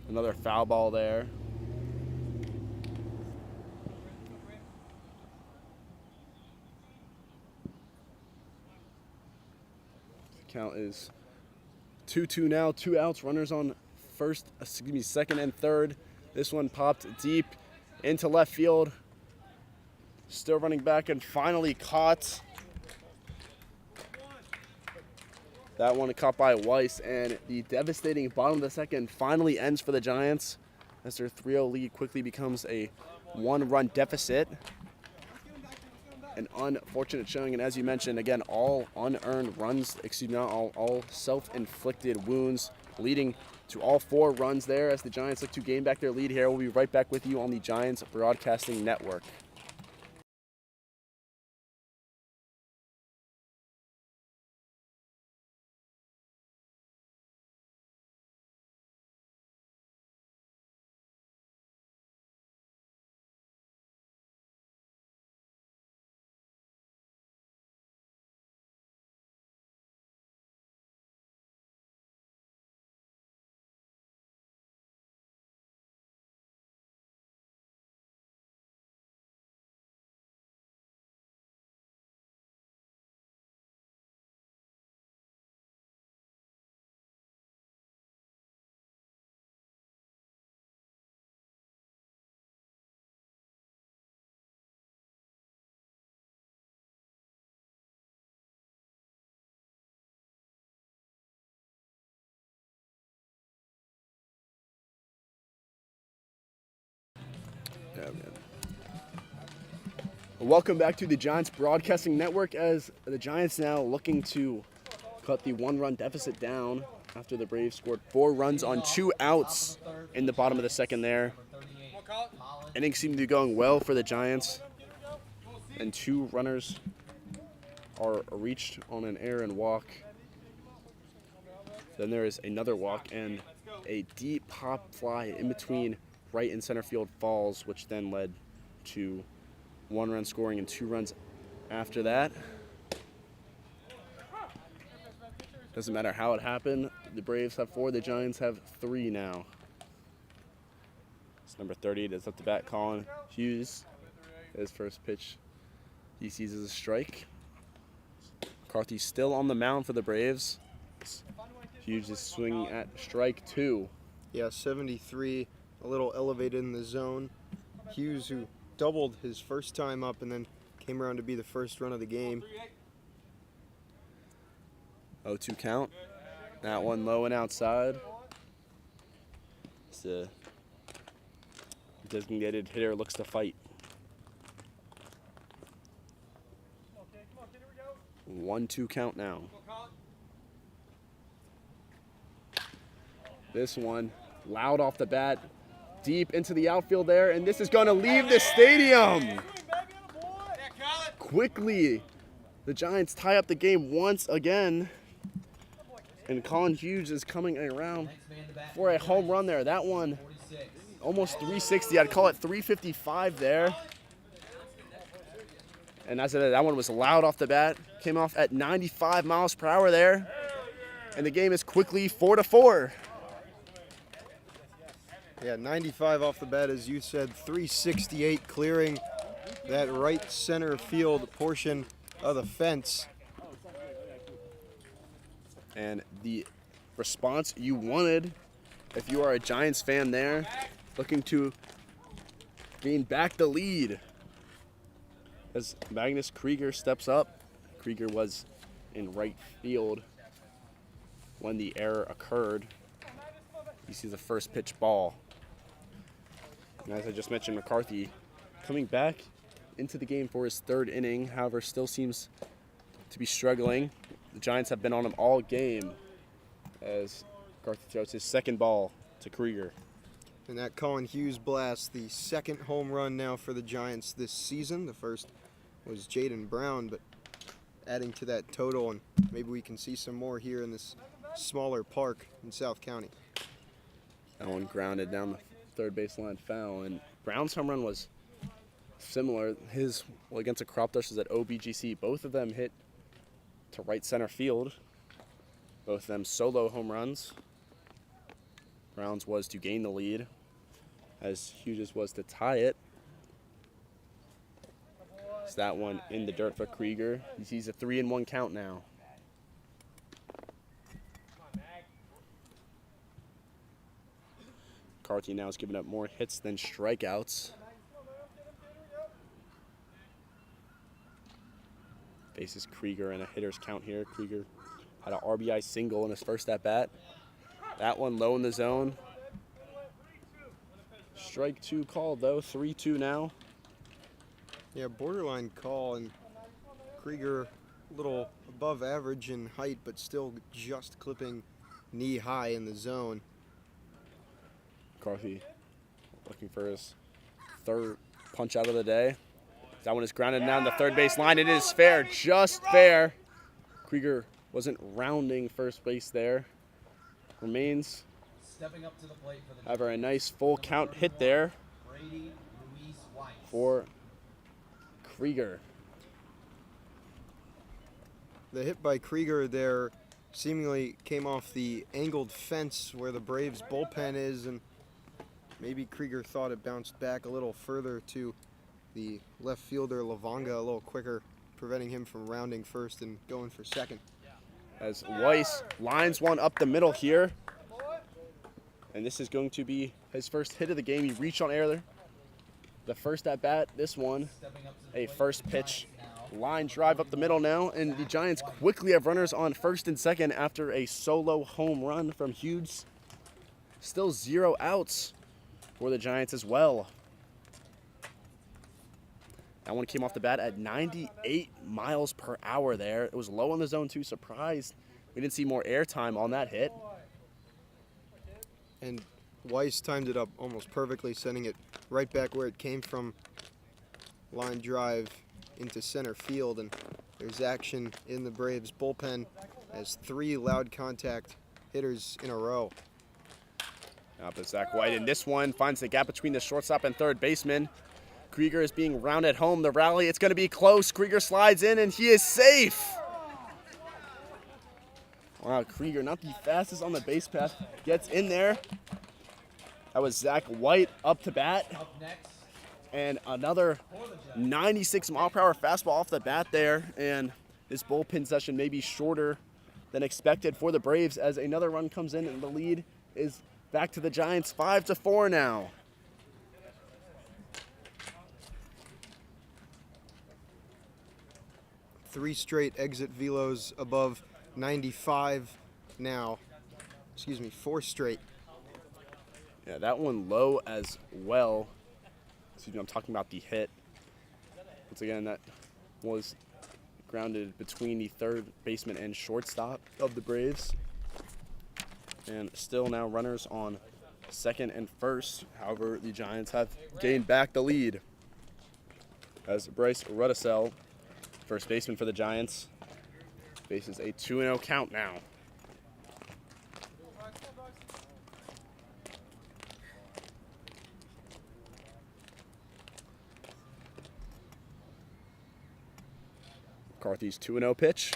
Another foul ball there. Count is 2-2 now. 2 outs. Runners on second and third. This one popped deep into left field. Still running back and finally caught. That one caught by Weiss, and the devastating bottom of the second finally ends for the Giants as their 3-0 lead quickly becomes a 1-run deficit. An unfortunate showing, and as you mentioned, again, all unearned runs, all self-inflicted wounds, leading to all 4 runs there as the Giants look to gain back their lead here. We'll be right back with you on the Giants Broadcasting Network. Yeah, man. Welcome back to the Giants Broadcasting Network as the Giants now looking to cut the 1-run deficit down after the Braves scored 4 runs on 2 outs in the bottom of the second there. Innings seem to be going well for the Giants, and 2 runners are reached on an error and walk. Then there is another walk and a deep pop fly in between right and center field falls, which then led to 1 run scoring and 2 runs after that. Doesn't matter how it happened. The Braves have 4, the Giants have 3 now. It's number 30 that's up to bat, Colin Hughes. His first pitch he sees as a strike. McCarthy's still on the mound for the Braves. Hughes is swinging at strike 2.
Yeah, 73, a little elevated in the zone. Hughes, who doubled his first time up and then came around to be the first run of the game.
0-2 count. That one low and outside. The designated hitter looks to fight. 1-2 count now. This one loud off the bat, deep into the outfield there, and this is going to leave the stadium. Quickly, the Giants tie up the game once again, and Colin Hughes is coming around for a home run there. That one, almost 360. I'd call it 355 there. And as I said, that one was loud off the bat. Came off at 95 miles per hour there, and the game is quickly 4-4.
Yeah, 95 off the bat, as you said, 368 clearing that right center field portion of the fence.
And the response you wanted, if you are a Giants fan there, looking to gain back the lead. As Magnus Krieger steps up. Krieger was in right field when the error occurred. You see the first pitch ball. And as I just mentioned, McCarthy coming back into the game for his 3rd inning, however, still seems to be struggling. The Giants have been on him all game as McCarthy throws his 2nd ball to Krieger.
And that Colin Hughes blast, the 2nd home run now for the Giants this season. The first was Jaden Brown, but adding to that total, and maybe we can see some more here in this smaller park in South County.
That one grounded down the 3rd baseline foul, and Brown's home run was similar. His against the Crop Dusters at OBGC, both of them hit to right center field. Both of them solo home runs. Browns was to gain the lead, as Hughes was to tie it. It's that one in the dirt for Krieger. He sees a 3-1 count now. McCarthy now is giving up more hits than strikeouts. Faces Krieger in a hitter's count here. Krieger had an RBI single in his first at bat. That one low in the zone. Strike 2 called though, 3-2 now.
Yeah, borderline call, and Krieger a little above average in height, but still just clipping knee high in the zone.
McCarthy looking for his third punch out of the day. That one is grounded down the third base line. It is fair, just fair. Krieger wasn't rounding first base there. Remains.
Stepping up to the plate for the
However, a nice full count hit there
Brady Luis Weiss.
for Krieger.
The hit by Krieger there seemingly came off the angled fence where the Braves bullpen is, and maybe Krieger thought it bounced back a little further to the left fielder Lavanga a little quicker, preventing him from rounding first and going for second.
As Weiss lines one up the middle here. And this is going to be his first hit of the game. He reached on air there. The first at bat, this one, a first pitch line drive up the middle now. And the Giants quickly have runners on first and second after a solo home run from Hughes. Still 0 outs for the Giants as well. That one came off the bat at 98 miles per hour there. It was low in the zone too. Surprised we didn't see more airtime on that hit.
And Weiss timed it up almost perfectly, sending it right back where it came from. Line drive into center field, and there's action in the Braves bullpen as 3 loud contact hitters in a row.
Now but Zach White in this one finds the gap between the shortstop and third baseman. Krieger is being rounded home. The rally, it's going to be close. Krieger slides in, and he is safe. Wow, Krieger, not the fastest on the base path, gets in there. That was Zach White up to bat.
Up next,
And another 96-mile-per-hour fastball off the bat there. And this bullpen session may be shorter than expected for the Braves as another run comes in, and the lead is back to the Giants, 5-4 now.
Three straight exit velos above 95 now. Excuse me, 4 straight.
Yeah, that one low as well. Excuse me, I'm talking about the hit. Once again, that was grounded between the third baseman and shortstop of the Braves. And still now runners on second and first. However, the Giants have gained back the lead. As Bryce Rudisell, first baseman for the Giants, faces a 2-0 count now. McCarthy's 2-0 pitch.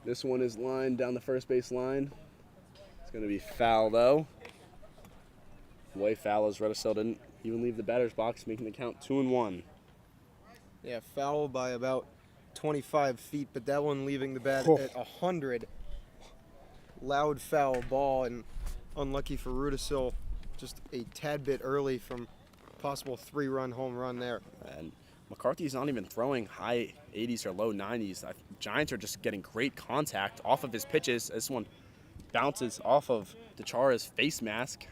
This one is lined down the first base line. It's going to be foul though. Way foul as Rudisell didn't even leave the batter's box, making the count 2-1.
Yeah, foul by about 25 feet, but that one leaving the bat at 100. Loud foul ball, and unlucky for Rudisell, just a tad bit early from possible 3-run home run there.
And McCarthy's not even throwing high 80s or low 90s. Giants are just getting great contact off of his pitches. This one bounces off of DeChara's face mask.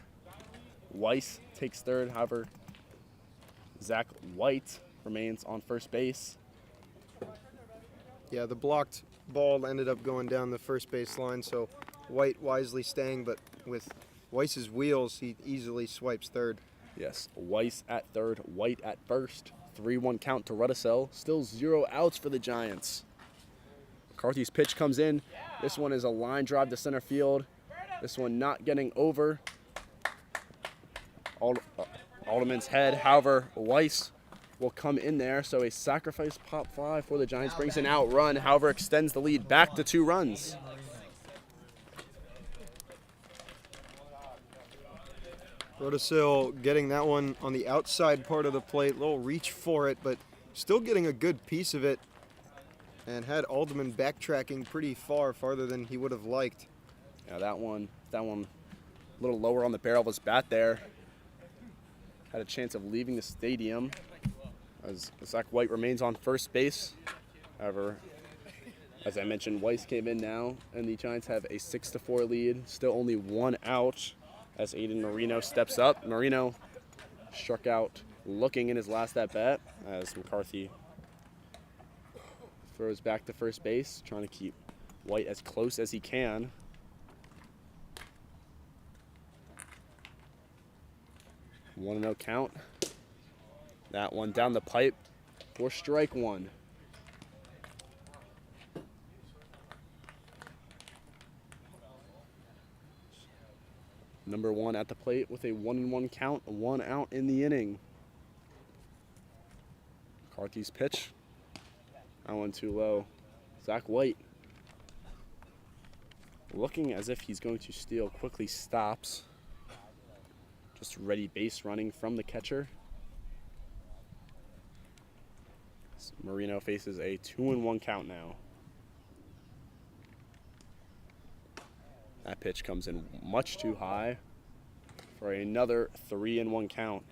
Weiss takes third, however, Zach White remains on first base.
Yeah, the blocked ball ended up going down the first base line, so White wisely staying, but with Weiss's wheels, he easily swipes third.
Yes, Weiss at third, White at first. 3-1 count to Rudisell. Still 0 outs for the Giants. McCarthy's pitch comes in. This one is a line drive to center field. This one not getting over Alderman's head. However, Weiss will come in there, so a sacrifice pop fly for the Giants brings an out run. However, extends the lead back to 2 runs.
Rotosil getting that one on the outside part of the plate. Little reach for it, but still getting a good piece of it. And had Alderman backtracking pretty far, farther than he would have liked.
Yeah, that one a little lower on the barrel of his bat there. Had a chance of leaving the stadium as Zach White remains on first base. However, as I mentioned, Weiss came in now, and the Giants have a 6-4 lead. Still only one out as Aiden Marino steps up. Marino struck out looking in his last at-bat as McCarthy throws back to first base, trying to keep White as close as he can. One and 0 count. That one down the pipe for strike one. Number one at the plate with a 1-1 count, 1 out in the inning. McCarthy's pitch. That one too low. Zach White looking as if he's going to steal, quickly stops. Just ready base running from the catcher. Marino faces a 2-1 count now. That pitch comes in much too high for another 3-1 count.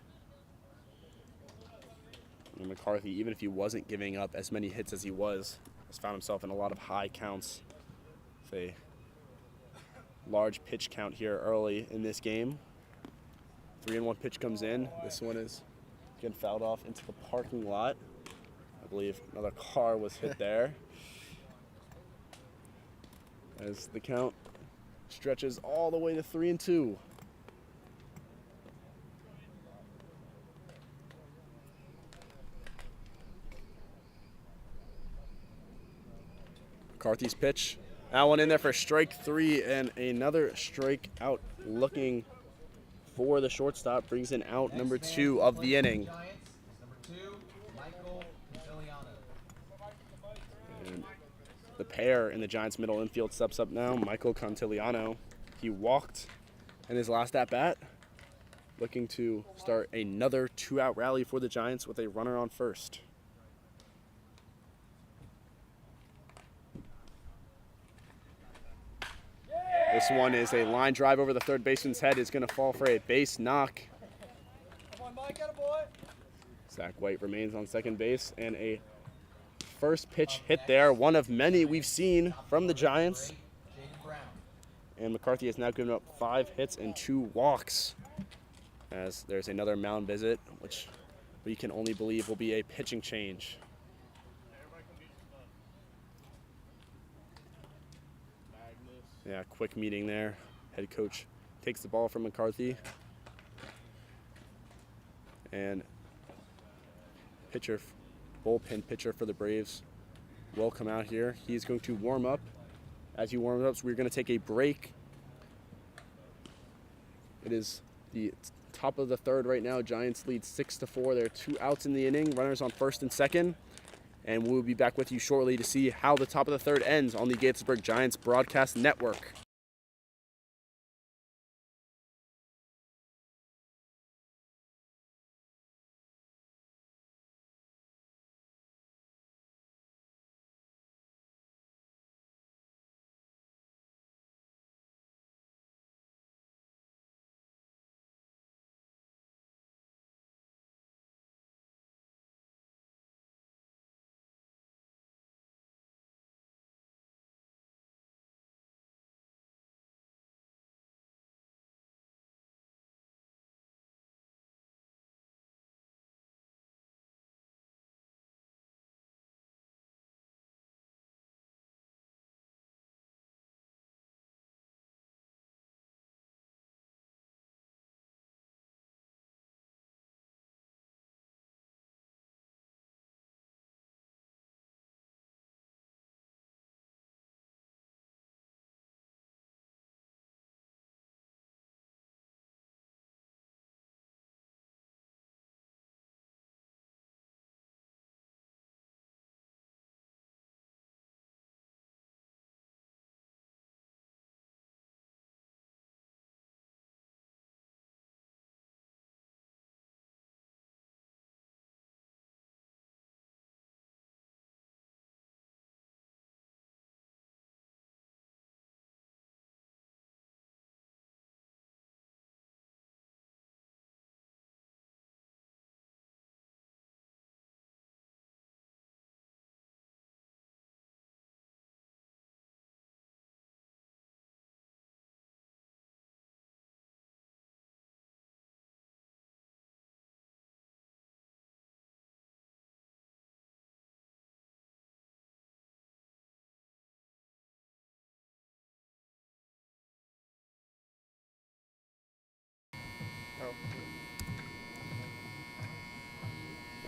And McCarthy, even if he wasn't giving up as many hits as he was, has found himself in a lot of high counts. With a large pitch count here early in this game. 3-1 pitch comes in. This one is getting fouled off into the parking lot. I believe another car was hit there. As the count stretches all the way to 3-2. McCarthy's pitch. That one in there for strike 3 and another strike out looking for the shortstop. Brings in out number 2 of the inning. And the pair in the Giants' middle infield steps up now. Michael Contigliano. He walked in his last at-bat, looking to start another 2-out rally for the Giants with a runner on first. This one is a line drive over the third baseman's head. It's going to fall for a base knock.
Come on, Mike, get a boy.
Zach White remains on second base, and a first pitch hit there, one of many we've seen from the Giants. And McCarthy has now given up 5 hits and 2 walks, as there's another mound visit, which we can only believe will be a pitching change. Yeah, quick meeting there. Head coach takes the ball from McCarthy. And pitcher, bullpen pitcher for the Braves will come out here. He's going to warm up. As he warms up, so we're going to take a break. It is the top of the third right now. Giants lead 6-4. There are 2 outs in the inning. Runners on first and second. And we'll be back with you shortly to see how the top of the third ends on the Gaithersburg Giants broadcast network.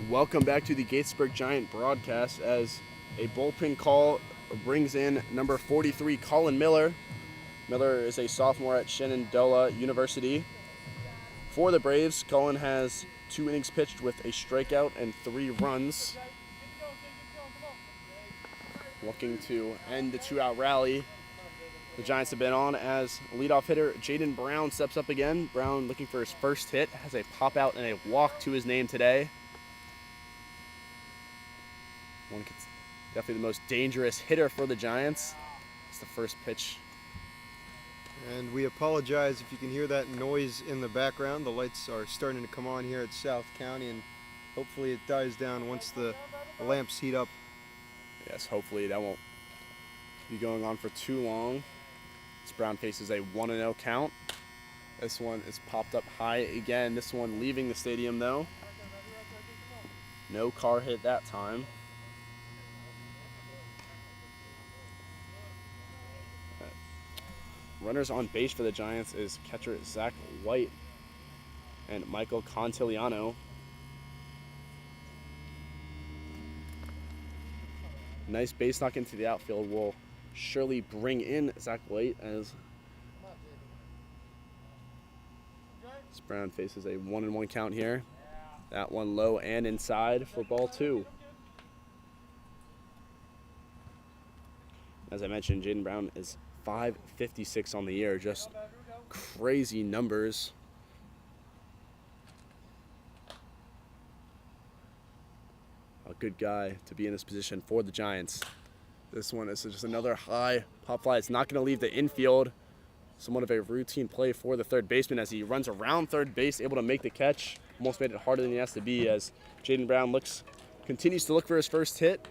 Welcome back to the Gaithersburg Giant broadcast as a bullpen call brings in number 43, Colin Miller. Miller is a sophomore at Shenandoah University. For the Braves, Colin has 2 innings pitched with a strikeout and 3 runs. Looking to end the 2-out rally the Giants have been on as leadoff hitter Jaden Brown steps up again. Brown looking for his first hit, has a pop out and a walk to his name today. Definitely the most dangerous hitter for the Giants. It's the first pitch.
And we apologize if you can hear that noise in the background. The lights are starting to come on here at South County, and hopefully it dies down once the lamps heat up.
Yes, hopefully that won't be going on for too long. This Brown faces a 1-0 count. This one is popped up high again. This one leaving the stadium though. No car hit that time. Runners on base for the Giants is catcher Zach White and Michael Contigliano. Nice base knock into the outfield will surely bring in Zach White as Brown faces a 1-1 count here. That one low and inside for ball 2. As I mentioned, Jaden Brown is .556 on the year, just crazy numbers. A good guy to be in this position for the Giants. This one is just another high pop fly. It's not going to leave the infield. Somewhat of a routine play for the third baseman as he runs around third base, able to make the catch. Almost made it harder than he has to be as Jaden Brown continues to look for his first hit.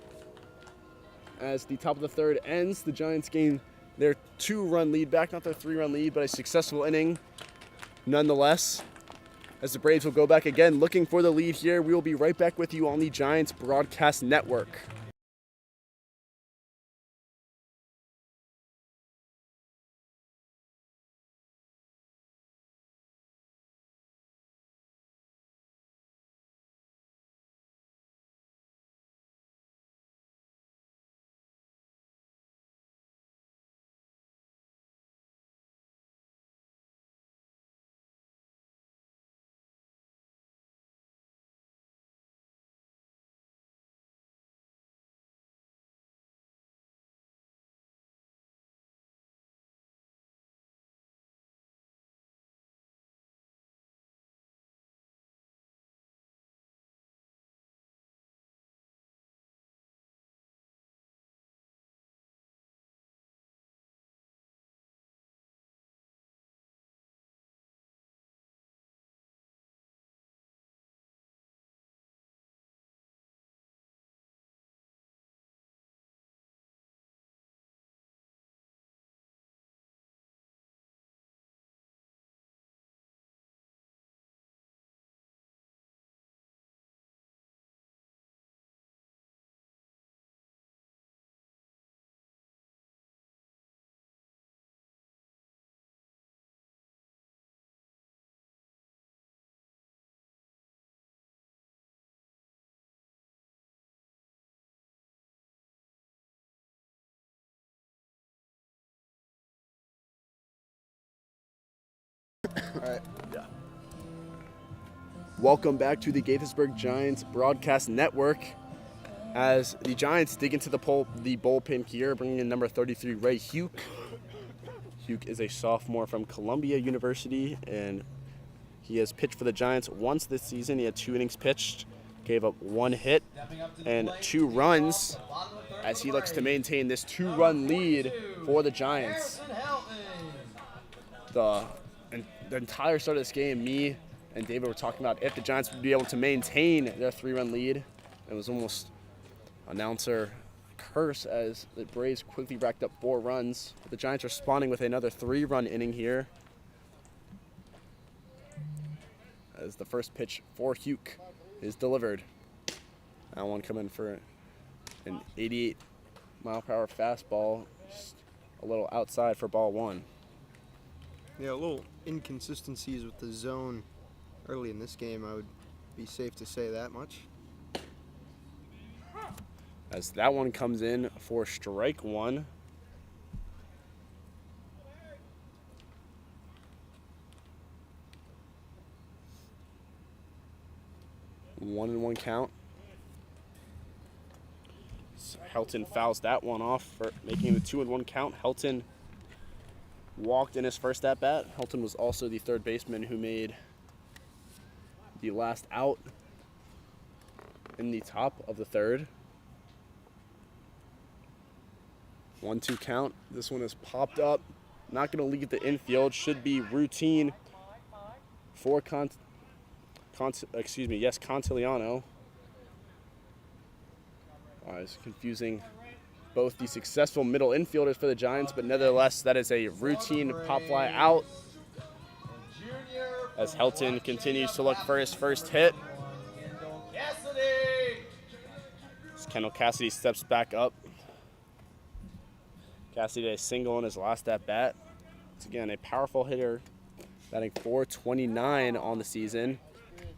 As the top of the third ends, the Giants gain their 2-run lead back, not their 3-run lead, but a successful inning nonetheless. As the Braves will go back again looking for the lead here. We will be right back with you on the Giants Broadcast Network.
All right.
Yeah. Welcome back to the Gaithersburg Giants Broadcast Network. As the Giants dig into the bullpen here, bringing in number 33, Ray Huke. Huke is a sophomore from Columbia University, and he has pitched for the Giants once this season. He had 2 innings pitched, gave up 1 hit and 2 runs as he looks to maintain this 2-run lead for the Giants. The entire start of this game, me and David were talking about if the Giants would be able to maintain their 3-run lead. It was almost announcer curse as the Braves quickly racked up 4 runs. The Giants responding with another 3-run inning here. As the first pitch for Huke is delivered. That one coming for an 88-mile-per-hour fastball, just a little outside for ball 1.
Yeah, a little inconsistencies with the zone early in this game, I would be safe to say that much.
as that one comes in for strike one. One and one count. So Helton fouls that one off for making it a 2-1 count. Helton walked in his first at bat. Helton was also the third baseman who made the last out in the top of the third. 1-2 count. This one has popped up. Not going to leave the infield. Should be routine for Cantillano. It's confusing both the successful middle infielders for the Giants, but nevertheless, that is a routine pop fly out as Helton continues to look for his first hit. As Kendall Cassidy steps back up. Cassidy a single in his last at bat. It's again a powerful hitter, batting .429 on the season.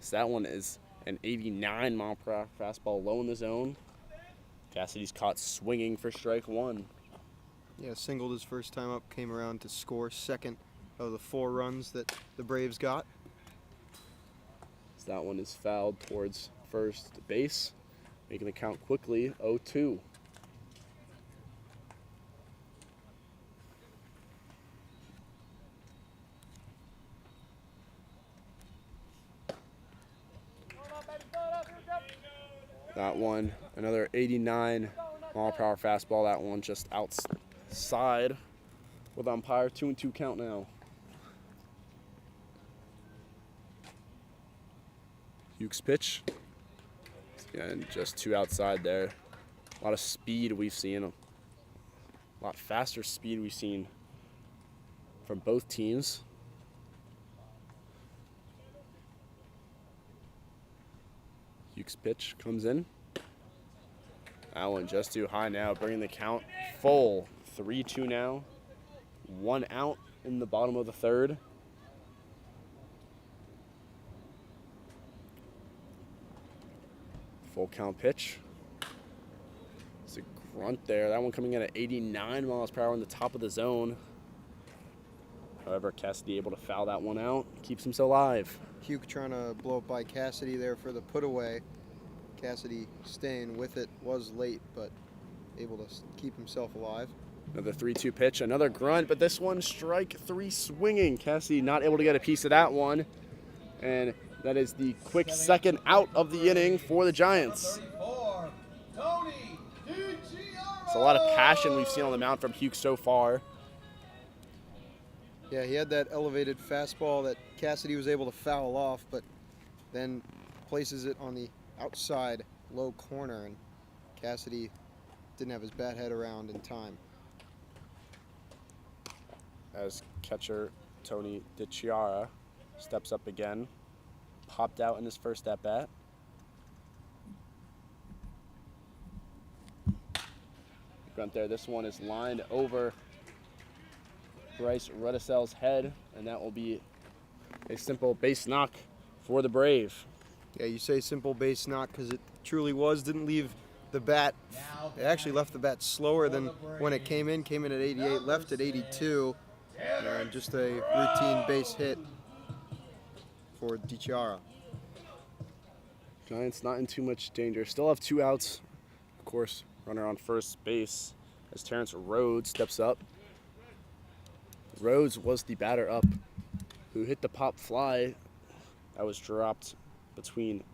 So that one is an 89 mile per hour fastball low in the zone. Cassidy's caught swinging for strike one.
Yeah, singled his first time up, came around to score second of the 4 runs that the Braves got.
So that one is fouled towards first base, making the count quickly 0-2. That one, another 89 mile per hour fastball. That one just outside with umpire. 2-2 count now. Hughes pitch. Again, just 2 outside there. A lot of speed we've seen. A lot faster speed we've seen from both teams. Hughes pitch comes in. That one just too high now, bringing the count full. 3-2 now. 1 out in the bottom of the third. Full count pitch. It's a grunt there. That one coming in at 89 miles per hour in the top of the zone. However, Cassidy able to foul that one out. Keeps him so alive.
Hugh trying to blow up by Cassidy there for the put away. Cassidy staying with it, was late, but able to keep himself alive.
Another 3-2 pitch, another grunt, but this one strike 3 swinging. Cassidy not able to get a piece of that one. And that is the quick second out of the inning for the Giants. It's a lot of passion we've seen on the mound from Hughes so far.
Yeah, he had that elevated fastball that Cassidy was able to foul off, but then places it on the outside low corner, and Cassidy didn't have his bat head around in time.
As catcher Tony DiChiara steps up again, popped out in his first at bat. Grunt there. This one is lined over Bryce Rudicel's head, and that will be a simple base knock for the Brave.
Yeah, you say simple base knock because it truly was. Didn't leave the bat. It actually left the bat slower than when it came in. Came in at 88, left at 82. And just a routine base hit for DiChiara.
Giants not in too much danger. Still have 2 outs. Of course, runner on first base as Terrence Rhodes steps up. Rhodes was the batter up who hit the pop fly that was dropped between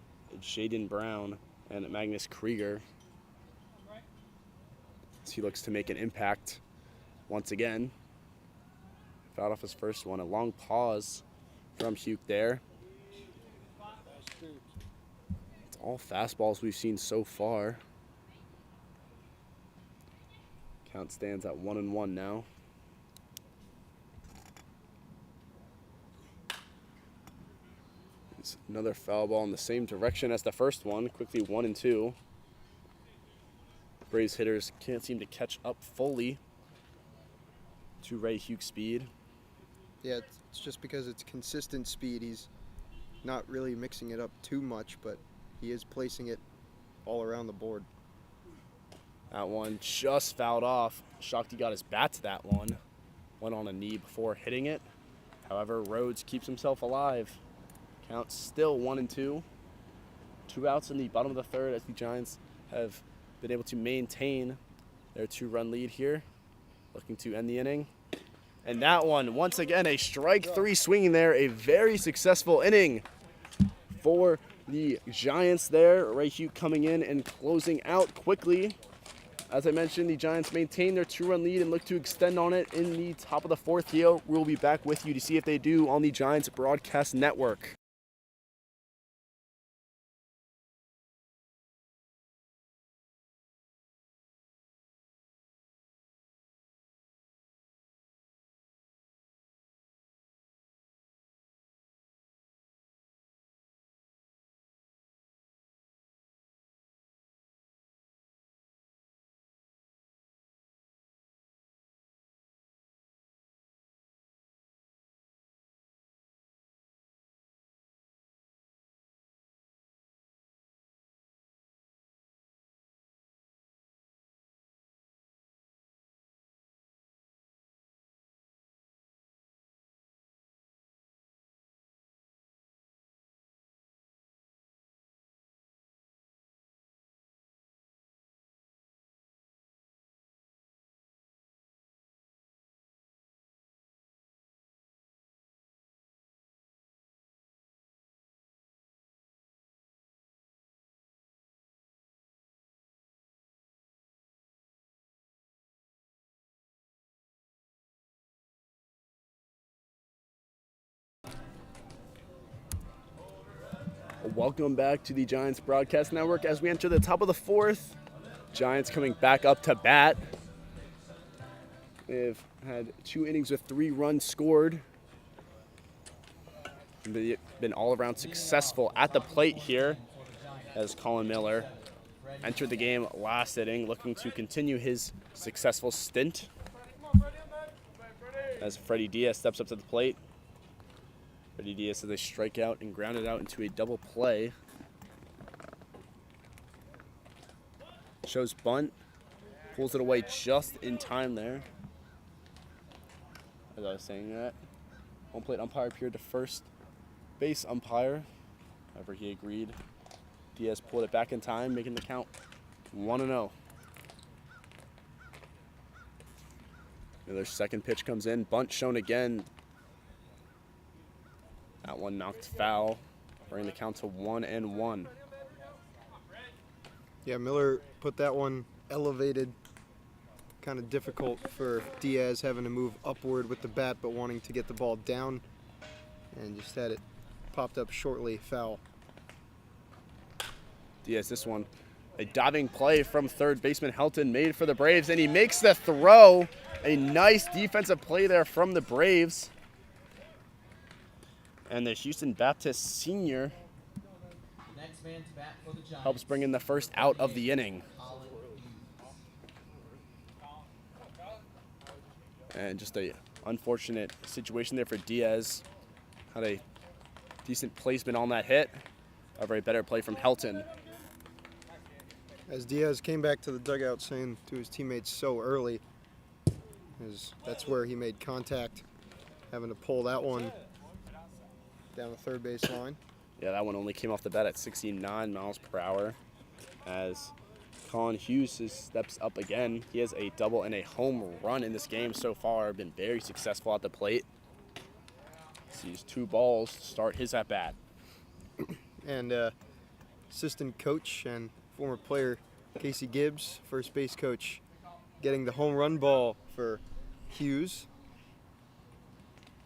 Jaden Brown and Magnus Krieger. As he looks to make an impact once again. Fouled off his first one. A long pause from Hugh there. It's all fastballs we've seen so far. Count stands at 1-1 now. It's another foul ball in the same direction as the first one. Quickly 1-2. Braves hitters can't seem to catch up fully to Ray Hughes' speed.
Yeah, it's just because it's consistent speed. He's not really mixing it up too much, but he is placing it all around the board.
That one just fouled off. Shocked he got his bat to that one. Went on a knee before hitting it. However, Rhodes keeps himself alive. Count still 1-2. 2 outs in the bottom of the third as the Giants have been able to maintain their 2-run lead here. Looking to end the inning. And that one, once again, a strike 3 swinging there. A very successful inning for the Giants there. Rayhute coming in and closing out quickly. As I mentioned, the Giants maintain their 2-run lead and look to extend on it in the top of the 4th here. We'll be back with you to see if they do on the Giants Broadcast Network. Welcome back to the Giants Broadcast Network as we enter the top of the 4th. Giants coming back up to bat. They've had 2 innings with 3 runs scored. They've been all around successful at the plate here as Colin Miller entered the game last inning looking to continue his successful stint. As Freddie Diaz steps up to the plate. Freddie Diaz has a strikeout and grounded out into a double play. Shows bunt, pulls it away just in time there. As I was saying that, home plate umpire appeared to first base umpire. However, he agreed. Diaz pulled it back in time, making the count 1-0. Their second pitch comes in, bunt shown again. That one knocked foul, bringing the count to 1-1.
Yeah, Miller put that one elevated. Kind of difficult for Diaz having to move upward with the bat, but wanting to get the ball down. And just had it popped up shortly, foul.
Diaz, this one, a diving play from third baseman Helton made for the Braves, and he makes the throw. A nice defensive play there from the Braves. And the Houston Baptist senior
Next man to bat for the Giants.
helps bring in the first out of the inning. And just a unfortunate situation there for Diaz. Had a decent placement on that hit. A very better play from Helton.
As Diaz came back to the dugout saying to his teammates so early, as that's where he made contact, having to pull that one down the third base line.
Yeah, that one only came off the bat at 69 miles per hour. As Colin Hughes steps up again. He has a double and a home run in this game so far. Been very successful at the plate. Sees 2 balls to start his at-bat.
And assistant coach and former player Casey Gibbs, first base coach, getting the home run ball for Hughes.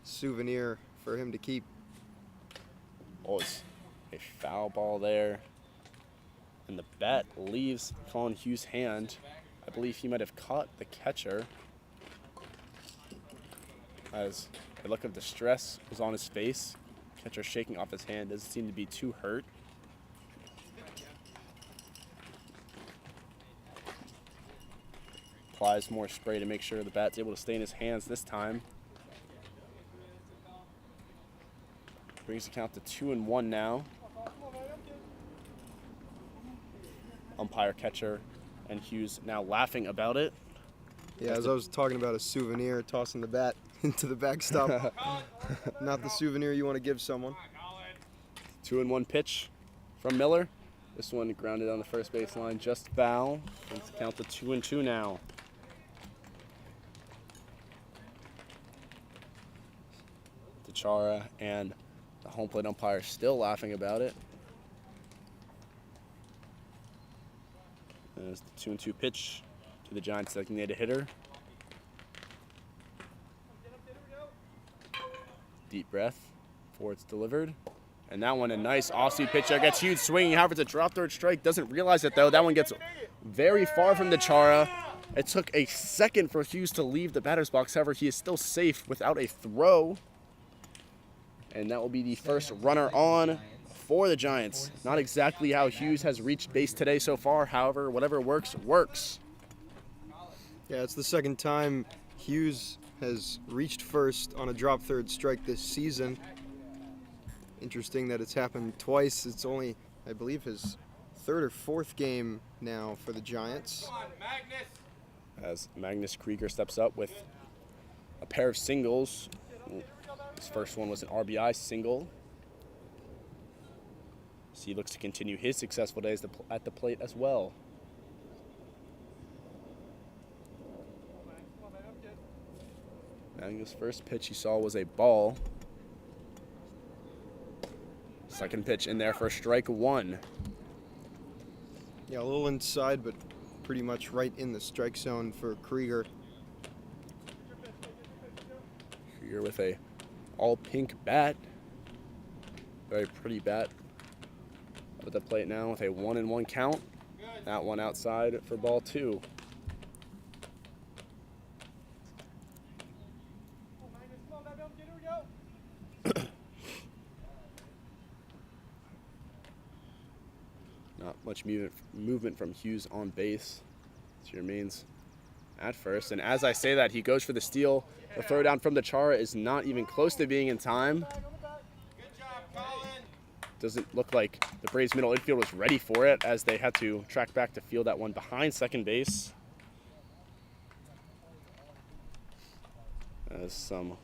Souvenir for him to keep.
Oh, it's a foul ball there. And the bat leaves Colin Hughes' hand. I believe he might have caught the catcher. As a look of distress was on his face. Catcher shaking off his hand. Doesn't seem to be too hurt. Applies more spray to make sure the bat's able to stay in his hands this time. Brings the count to 2-1 now. Umpire catcher And Hughes now laughing about it.
Yeah, as I was talking about a souvenir, tossing the bat into the backstop. Not the souvenir you want to give someone.
2-1 pitch from Miller. This one grounded on the first baseline, just foul. Let's count to 2-2 now. Chara and the home plate umpire still laughing about it. There's the 2-2 pitch to the Giants' designated hitter. Deep breath before it's delivered. And that one, a nice off-speed pitch there. Gets Hughes swinging. However, it's a drop third strike. Doesn't realize it, though. That one gets very far from the Chara. It took a second for Hughes to leave the batter's box. However, he is still safe without a throw. And that will be the first runner on for the Giants. Not exactly how Hughes has reached base today so far. However, whatever works, works.
Yeah, it's the second time Hughes has reached first on a drop third strike this season. Interesting that it's happened twice. It's only, I believe, his third or fourth game now for the Giants.
As Magnus Krieger steps up with a pair of singles. His first one was an RBI single. So he looks to continue his successful days at the plate as well. Magnus' first pitch he saw was a ball. Second pitch in there for strike one.
Yeah, a little inside, but pretty much right in the strike zone for Krieger.
Krieger with a all pink bat. Very pretty bat. Up at the plate now with a 1-1 count. That one outside for ball two. Not much movement from Hughes on base. He remains at first. And as I say that, he goes for the steal. The throw down from the Chara is not even close to being in time. Doesn't look like the Braves middle infield was ready for it, as they had to track back to field that one behind second base. As some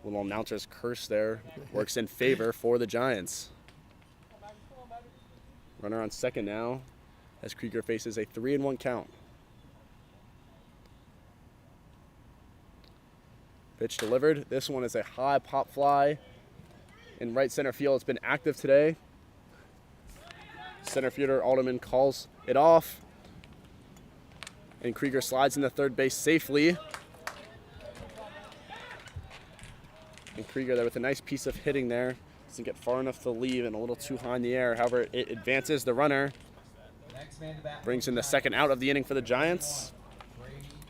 little announcer's curse there works in favor for the Giants. Runner on second now as Krieger faces a 3-1 count. Pitch delivered. This one is a high pop fly in right center field. It's been active today. Center fielder Alderman calls it off. And Krieger slides into third base safely. And Krieger there with a nice piece of hitting there. Doesn't get far enough to leave and a little too high in the air. However, it advances the runner. Brings in the second out of the inning for the Giants.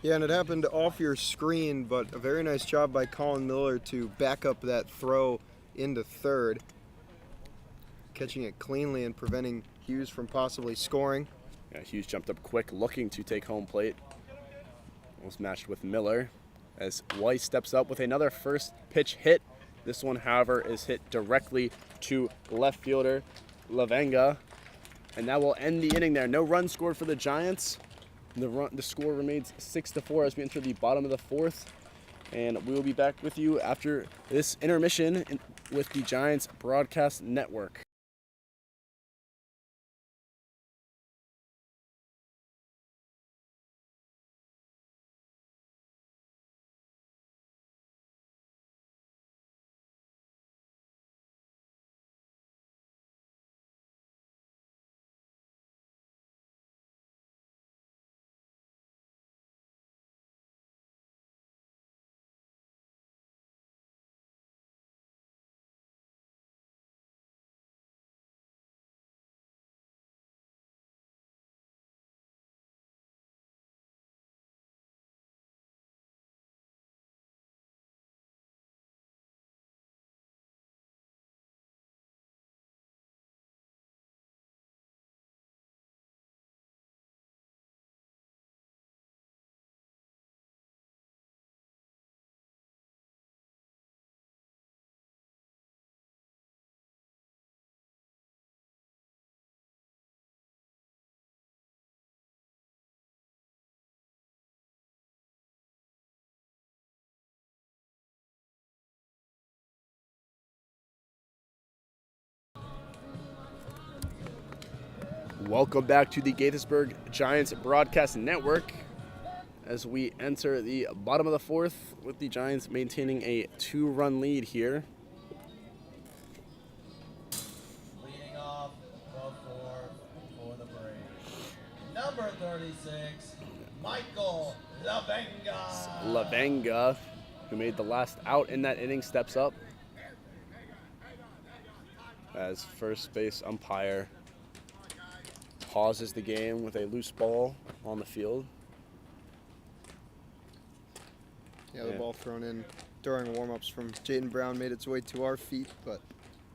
Yeah, and it happened off your screen, but a very nice job by Colin Miller to back up that throw into third. Catching it cleanly and preventing Hughes from possibly scoring.
Yeah, Hughes jumped up quick, looking to take home plate. Almost matched with Miller as Weiss steps up with another first pitch hit. This one, however, is hit directly to left fielder Lavenga. And that will end the inning there. No run scored for the Giants. The score remains 6-4 as we enter the bottom of the fourth. And we will be back with you after this intermission with the Giants Broadcast Network. Welcome back to the Gaithersburg Giants Broadcast Network as we enter the bottom of the fourth with the Giants maintaining a 2-run lead here.
Leading off the fourth for the Braves. Number 36, Michael Lavenga.
Lavenga, who made the last out in that inning, steps up as first base umpire pauses the game with a loose ball on the field.
Yeah, the ball thrown in during warm-ups from Jaden Brown made its way to our feet, but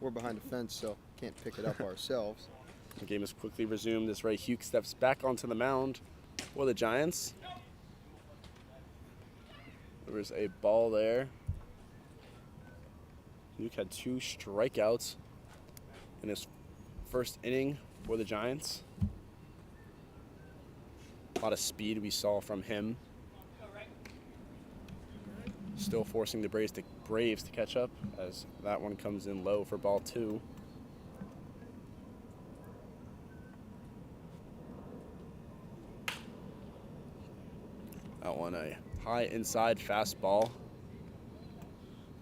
we're behind a fence, so can't pick it up ourselves.
The game is quickly resumed as Ray Hughes steps back onto the mound for the Giants. There was a ball there. Hughes had 2 strikeouts in his first inning for the Giants. A lot of speed we saw from him. Still forcing the Braves to catch up as that one comes in low for ball 2. That one a high inside fastball.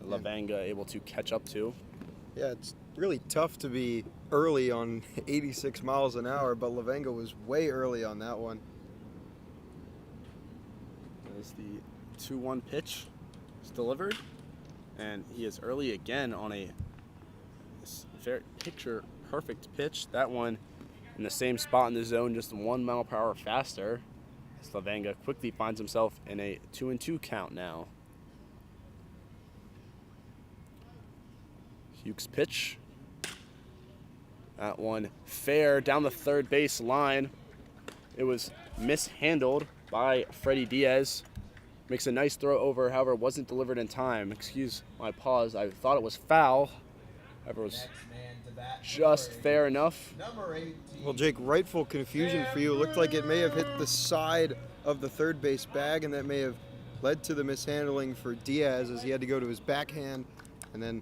Lavenga able to catch up to.
Yeah, it's really tough to be early on 86 miles an hour, but Lavenga was way early on that one.
There's the 2-1 pitch. It's delivered, and he is early again on a very picture-perfect pitch. That one in the same spot in the zone, just 1 mile per hour faster. Lavenga quickly finds himself in a 2-2 count now. Hughes' pitch. That one fair down the third base line. It was mishandled by Freddie Diaz. Makes a nice throw over, however, wasn't delivered in time. Excuse my pause. I thought it was foul. However, it was just fair enough.
Well, Jake, rightful confusion for you. It looked like it may have hit the side of the third base bag, and that may have led to the mishandling for Diaz as he had to go to his backhand and then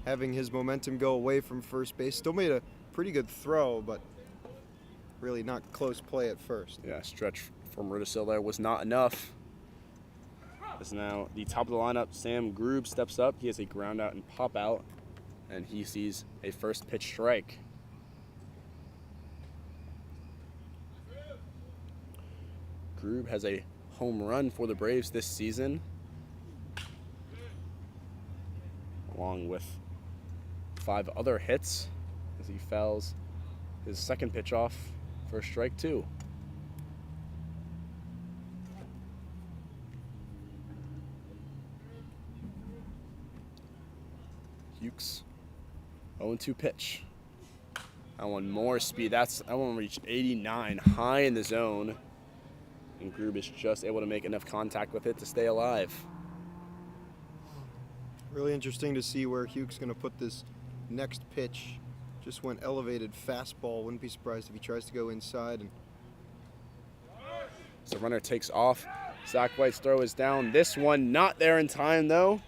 having his momentum go away from first base. Still made a pretty good throw, but really not close play at first.
Yeah, stretch from Rudisil there was not enough. As now the top of the lineup, Sam Grube steps up. He has a ground out and pop out, and he sees a first pitch strike. Grube has a home run for the Braves this season, along with 5 other hits as he fouls his second pitch off for strike 2. Hughes, 0-2 pitch. That one more speed. That one reached 89 high in the zone. And Grube is just able to make enough contact with it to stay alive.
Really interesting to see where Hughes going to put this next pitch. Just went elevated fastball. Wouldn't be surprised if he tries to go inside. And
so runner takes off. Zach White's throw is down. This one not there in time though.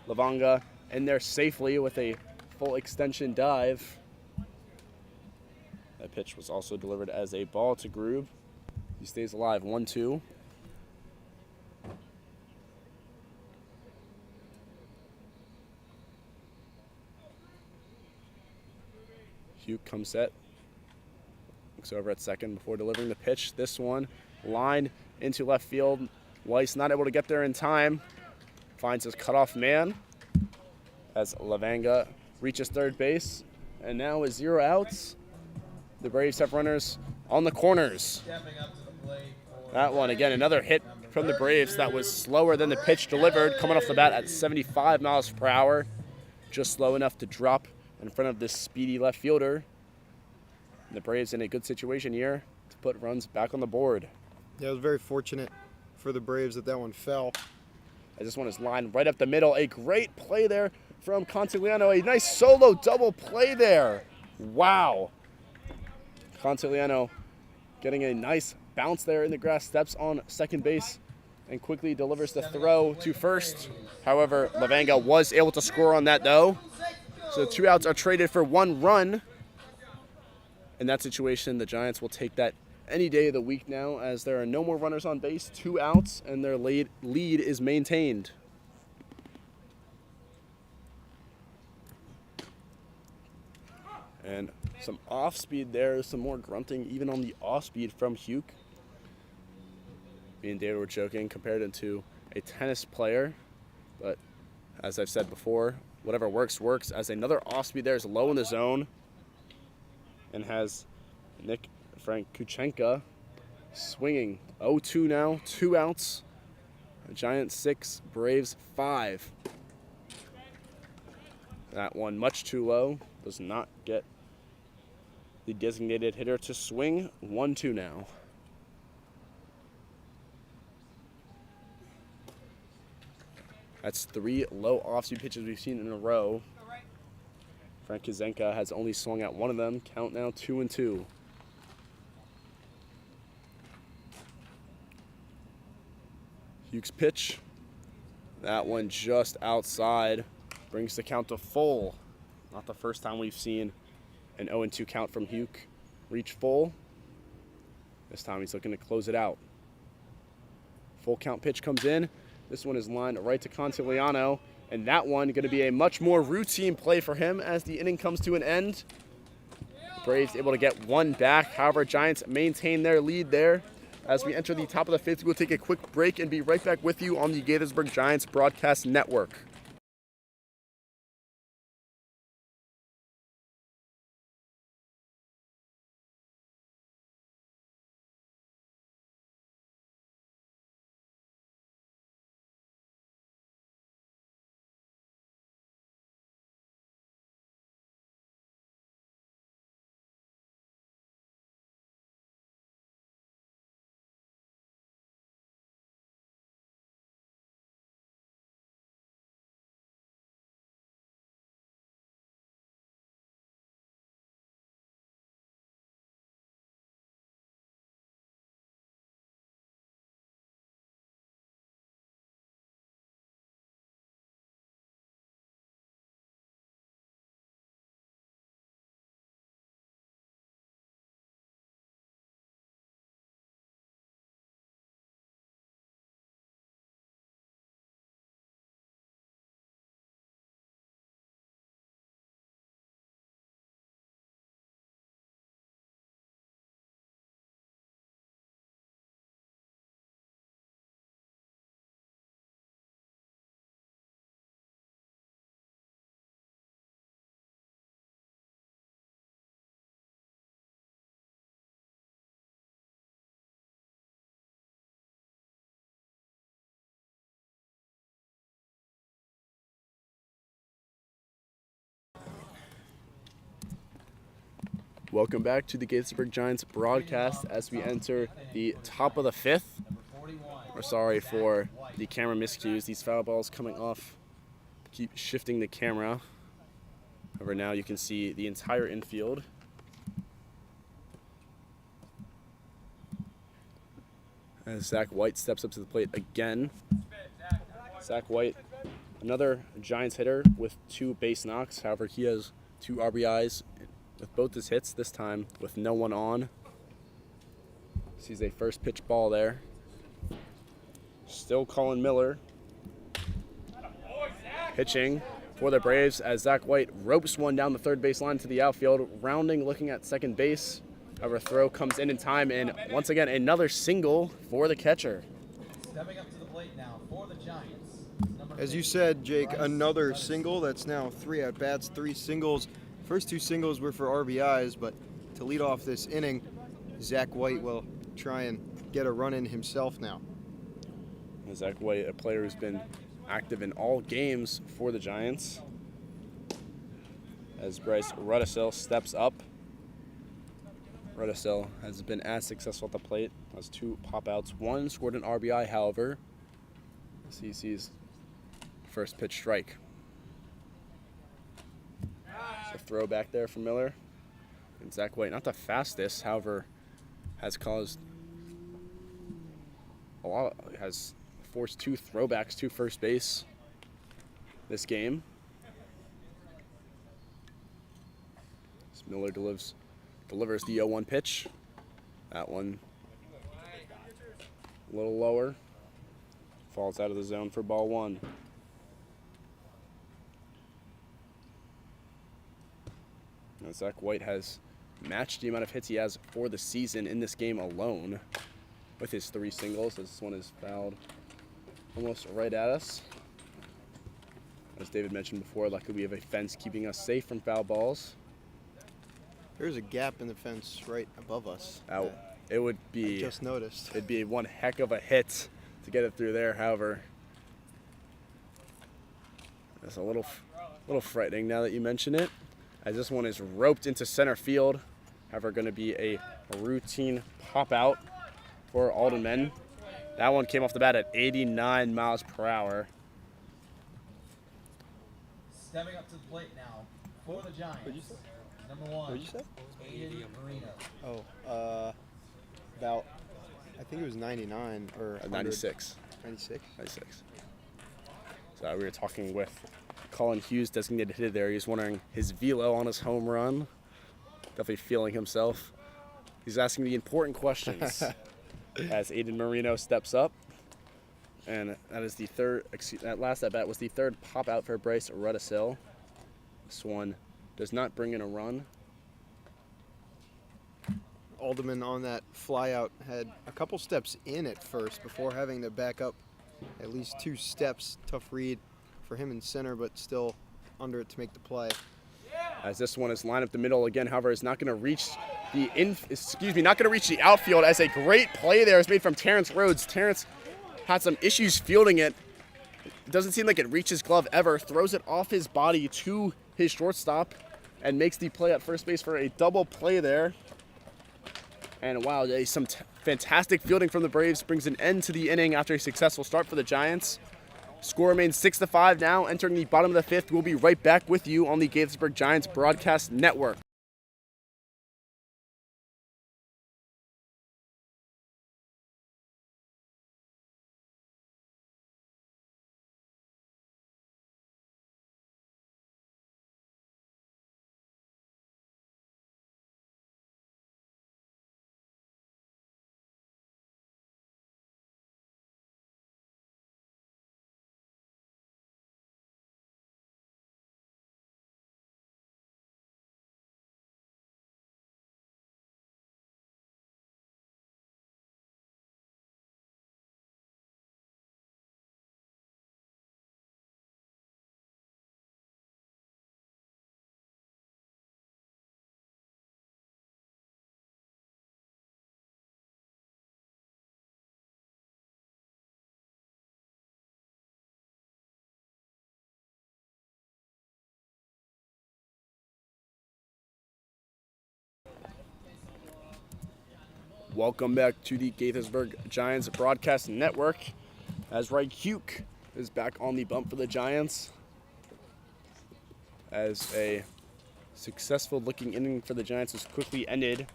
Lavenga in there safely with a full extension dive. That pitch was also delivered as a ball to Grube. He stays alive, 1-2. Hugh comes set. Looks over at second before delivering the pitch. This one lined into left field. Weiss not able to get there in time. Finds his cutoff man as Lavenga reaches third base. And now with 0 outs, the Braves have runners on the corners. That one, again, another hit from the Braves that was slower than the pitch delivered, coming off the bat at 75 miles per hour. Just slow enough to drop in front of this speedy left fielder. And the Braves in a good situation here to put runs back on the board.
yeah, it was very fortunate for the Braves that one fell.
As this one is lined right up the middle. A great play there from Contigliano. A nice solo double play there. Wow. Contigliano getting a nice bounce there in the grass, steps on second base and quickly delivers the throw to first. However, Lavenga was able to score on that though. So 2 outs are traded for 1 run. in that situation, the Giants will take that any day of the week now, as there are no more runners on base, 2 outs, and their lead is maintained. And some off speed there, some more grunting even on the off speed from Hugh. Me and David were joking, compared him to a tennis player, but as I've said before, whatever works, works, as another off speed there is low in the zone and has Nick Frankuchenka swinging. 0-2 now, 2 outs. Giants 6, Braves 5. That one much too low, does not get the designated hitter to swing. 1-2 now. That's 3 low off-speed pitches we've seen in a row. Frank Kazenka has only swung at one of them. Count now 2-2. Hughes' pitch. That one just outside. Brings the count to full. Not the first time we've seen an 0-2 count from Hughes reach full. This time he's looking to close it out. Full count pitch comes in. This one is lined right to Contigliano, and that one going to be a much more routine play for him as the inning comes to an end. Braves able to get one back. However, Giants maintain their lead there. As we enter the top of the 5th, we'll take a quick break and be right back with you on the Gaithersburg Giants Broadcast Network. Welcome back to the Gaithersburg Giants broadcast as we enter the top of the 5th. We're sorry for the camera miscues. These foul balls coming off keep shifting the camera. However, now you can see the entire infield. As Zach White steps up to the plate again. Zach White, another Giants hitter with 2 base knocks. However, he has 2 RBIs with both his hits, this time with no one on. Sees a first pitch ball there. Still Colin Miller pitching for the Braves as Zach White ropes one down the third base line to the outfield, rounding, looking at second base. However, throw comes in time, and once again, another single for the catcher.
Stepping up to the plate now for the Giants.
As you said, Jake, another single. That's now 3 at-bats, 3 singles. First 2 singles were for RBIs, but to lead off this inning, Zach White will try and get a run in himself now.
Zach White, a player who's been active in all games for the Giants. As Bryce Rudisil steps up. Rudisil has been as successful at the plate, has 2 pop-outs, 1 scored an RBI, however, as he sees first pitch strike. So throw back there for Miller. And Zach White, not the fastest, however, has caused a lot, has forced 2 throwbacks to first base this game. As Miller delivers delivers the 0-1 pitch. That one a little lower. Falls out of the zone for ball 1. Now Zach White has matched the amount of hits he has for the season in this game alone with his 3 singles. This one is fouled almost right at us. As David mentioned before, luckily we have a fence keeping us safe from foul balls.
There's a gap in the fence right above us.
It would be.
I just noticed.
It'd be one heck of a hit to get it through there. However, it's a little frightening now that you mention it, as this one is roped into center field. However, going to be a routine pop out for Alden Men. That one came off the bat at 89 miles per hour.
Stepping up to the plate now for the Giants.
What'd you say?
Number 1.
What'd you say?
Aiden Marino.
Oh, about, I think it was 99 or 100.
96.
96?
96. So we were talking with Colin Hughes, designated hitter there. He's wondering his velo on his home run. Definitely feeling himself. He's asking the important questions as Aiden Marino steps up. And that is the third, that last at bat was the 3rd pop out for Bryce Rudisil. This one does not bring in a run.
Alderman on that flyout had a couple steps in at first before having to back up at least 2 steps. Tough read for him in center, but still under it to make the play.
As this one is lined up the middle again, however, is not going to reach the outfield. As a great play there is made from Terrence Rhodes. Terrence had some issues fielding it. It doesn't seem like it reaches glove ever. Throws it off his body to his shortstop and makes the play at first base for a double play there. And wow, some fantastic fielding from the Braves brings an end to the inning after a successful start for the Giants. Score remains 6-5 now, entering the bottom of the 5th. We'll be right back with you on the Gaithersburg Giants Broadcast Network. Welcome back to the Gaithersburg Giants Broadcast Network, as Ray Hugh is back on the bump for the Giants, as a successful looking inning for the Giants was quickly ended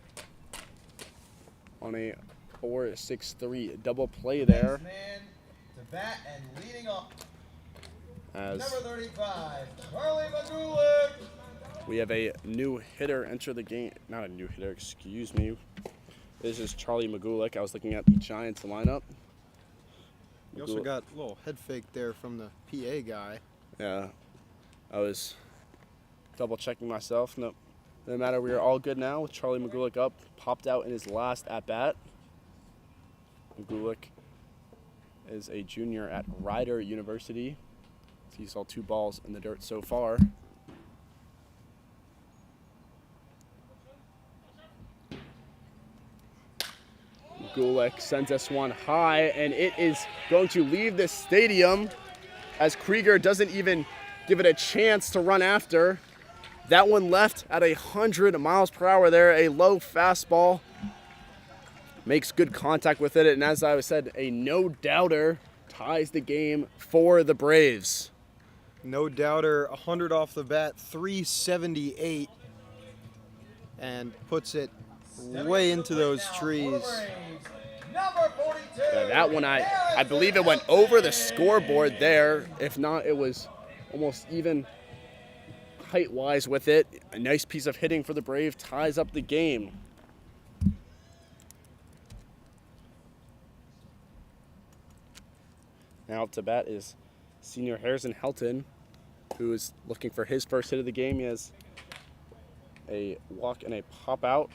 on a 4-6-3 double play there.
Next man to bat and leading up,
As
number 35, Charlie Magulik.
we have a new hitter enter the game. Not a new hitter, excuse me. This is Charlie Magulik. I was looking at the Giants lineup.
You also got a little head fake there from the PA guy.
Yeah, I was double checking myself. Nope. No matter, we are all good now with Charlie Magulik up. Popped out in his last at bat. Magulik is a junior at Rider University. He saw 2 balls in the dirt so far. Magulik sends us one high, and it is going to leave the stadium as Krieger doesn't even give it a chance to run after. That one left at 100 miles per hour there, a low fastball. Makes good contact with it, and as I said, a no-doubter ties the game for the Braves.
No doubter, 100 off the bat, 378, and puts it way into those trees.
Number 42.
Yeah, that one, I believe it went over the scoreboard there. If not, it was almost even height-wise with it. A nice piece of hitting for the Brave ties up the game. Now up to bat is senior Harrison Helton, who is looking for his first hit of the game. He has a walk and a pop out.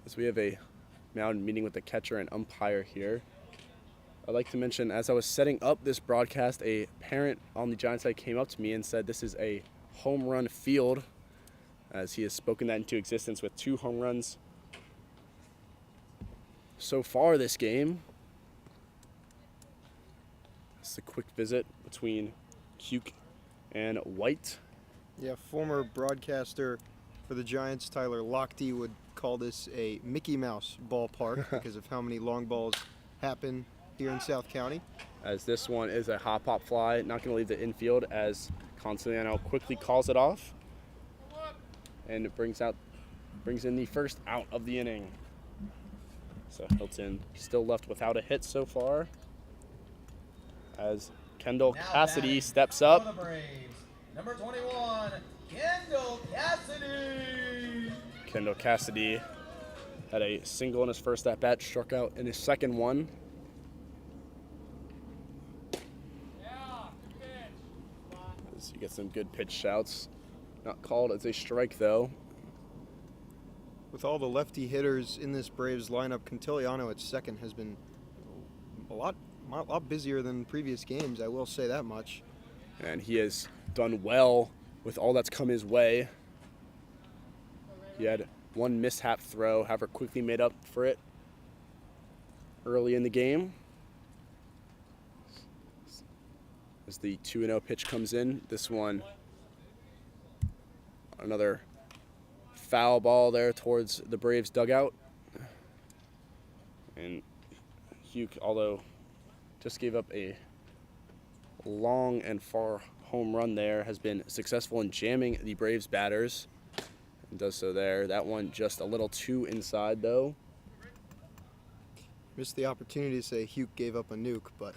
As we have a mound meeting with the catcher and umpire here. I'd like to mention, as I was setting up this broadcast, a parent on the Giants side came up to me and said this is a home run field, as he has spoken that into existence with 2 home runs so far this game. It's a quick visit between Hugh and White.
Yeah, former broadcaster for the Giants, Tyler Lochte, would call this a Mickey Mouse ballpark because of how many long balls happen here in South County.
As this one is a hot pop fly, not going to leave the infield, as Constantino quickly calls it off and it brings in the first out of the inning. So Hilton still left without a hit so far, as Kendall
Now
Cassidy
batting
steps
for
up.
the Braves, number 21, Kendall Cassidy.
Kendall Cassidy had a single in his first at bat, struck out in his second one. As you get some good pitch shouts. Not called as a strike though.
With all the lefty hitters in this Braves lineup, Cantillano at second has been a lot busier than previous games, I will say that much.
And he has done well with all that's come his way. He had one mishap throw, however quickly made up for it early in the game. As the 2-0 pitch comes in, this one, another foul ball there towards the Braves dugout. And Hugh, although just gave up a long and far home run there, has been successful in jamming the Braves batters. And does so there. That one just a little too inside though.
Missed the opportunity to say Hugh gave up a nuke, but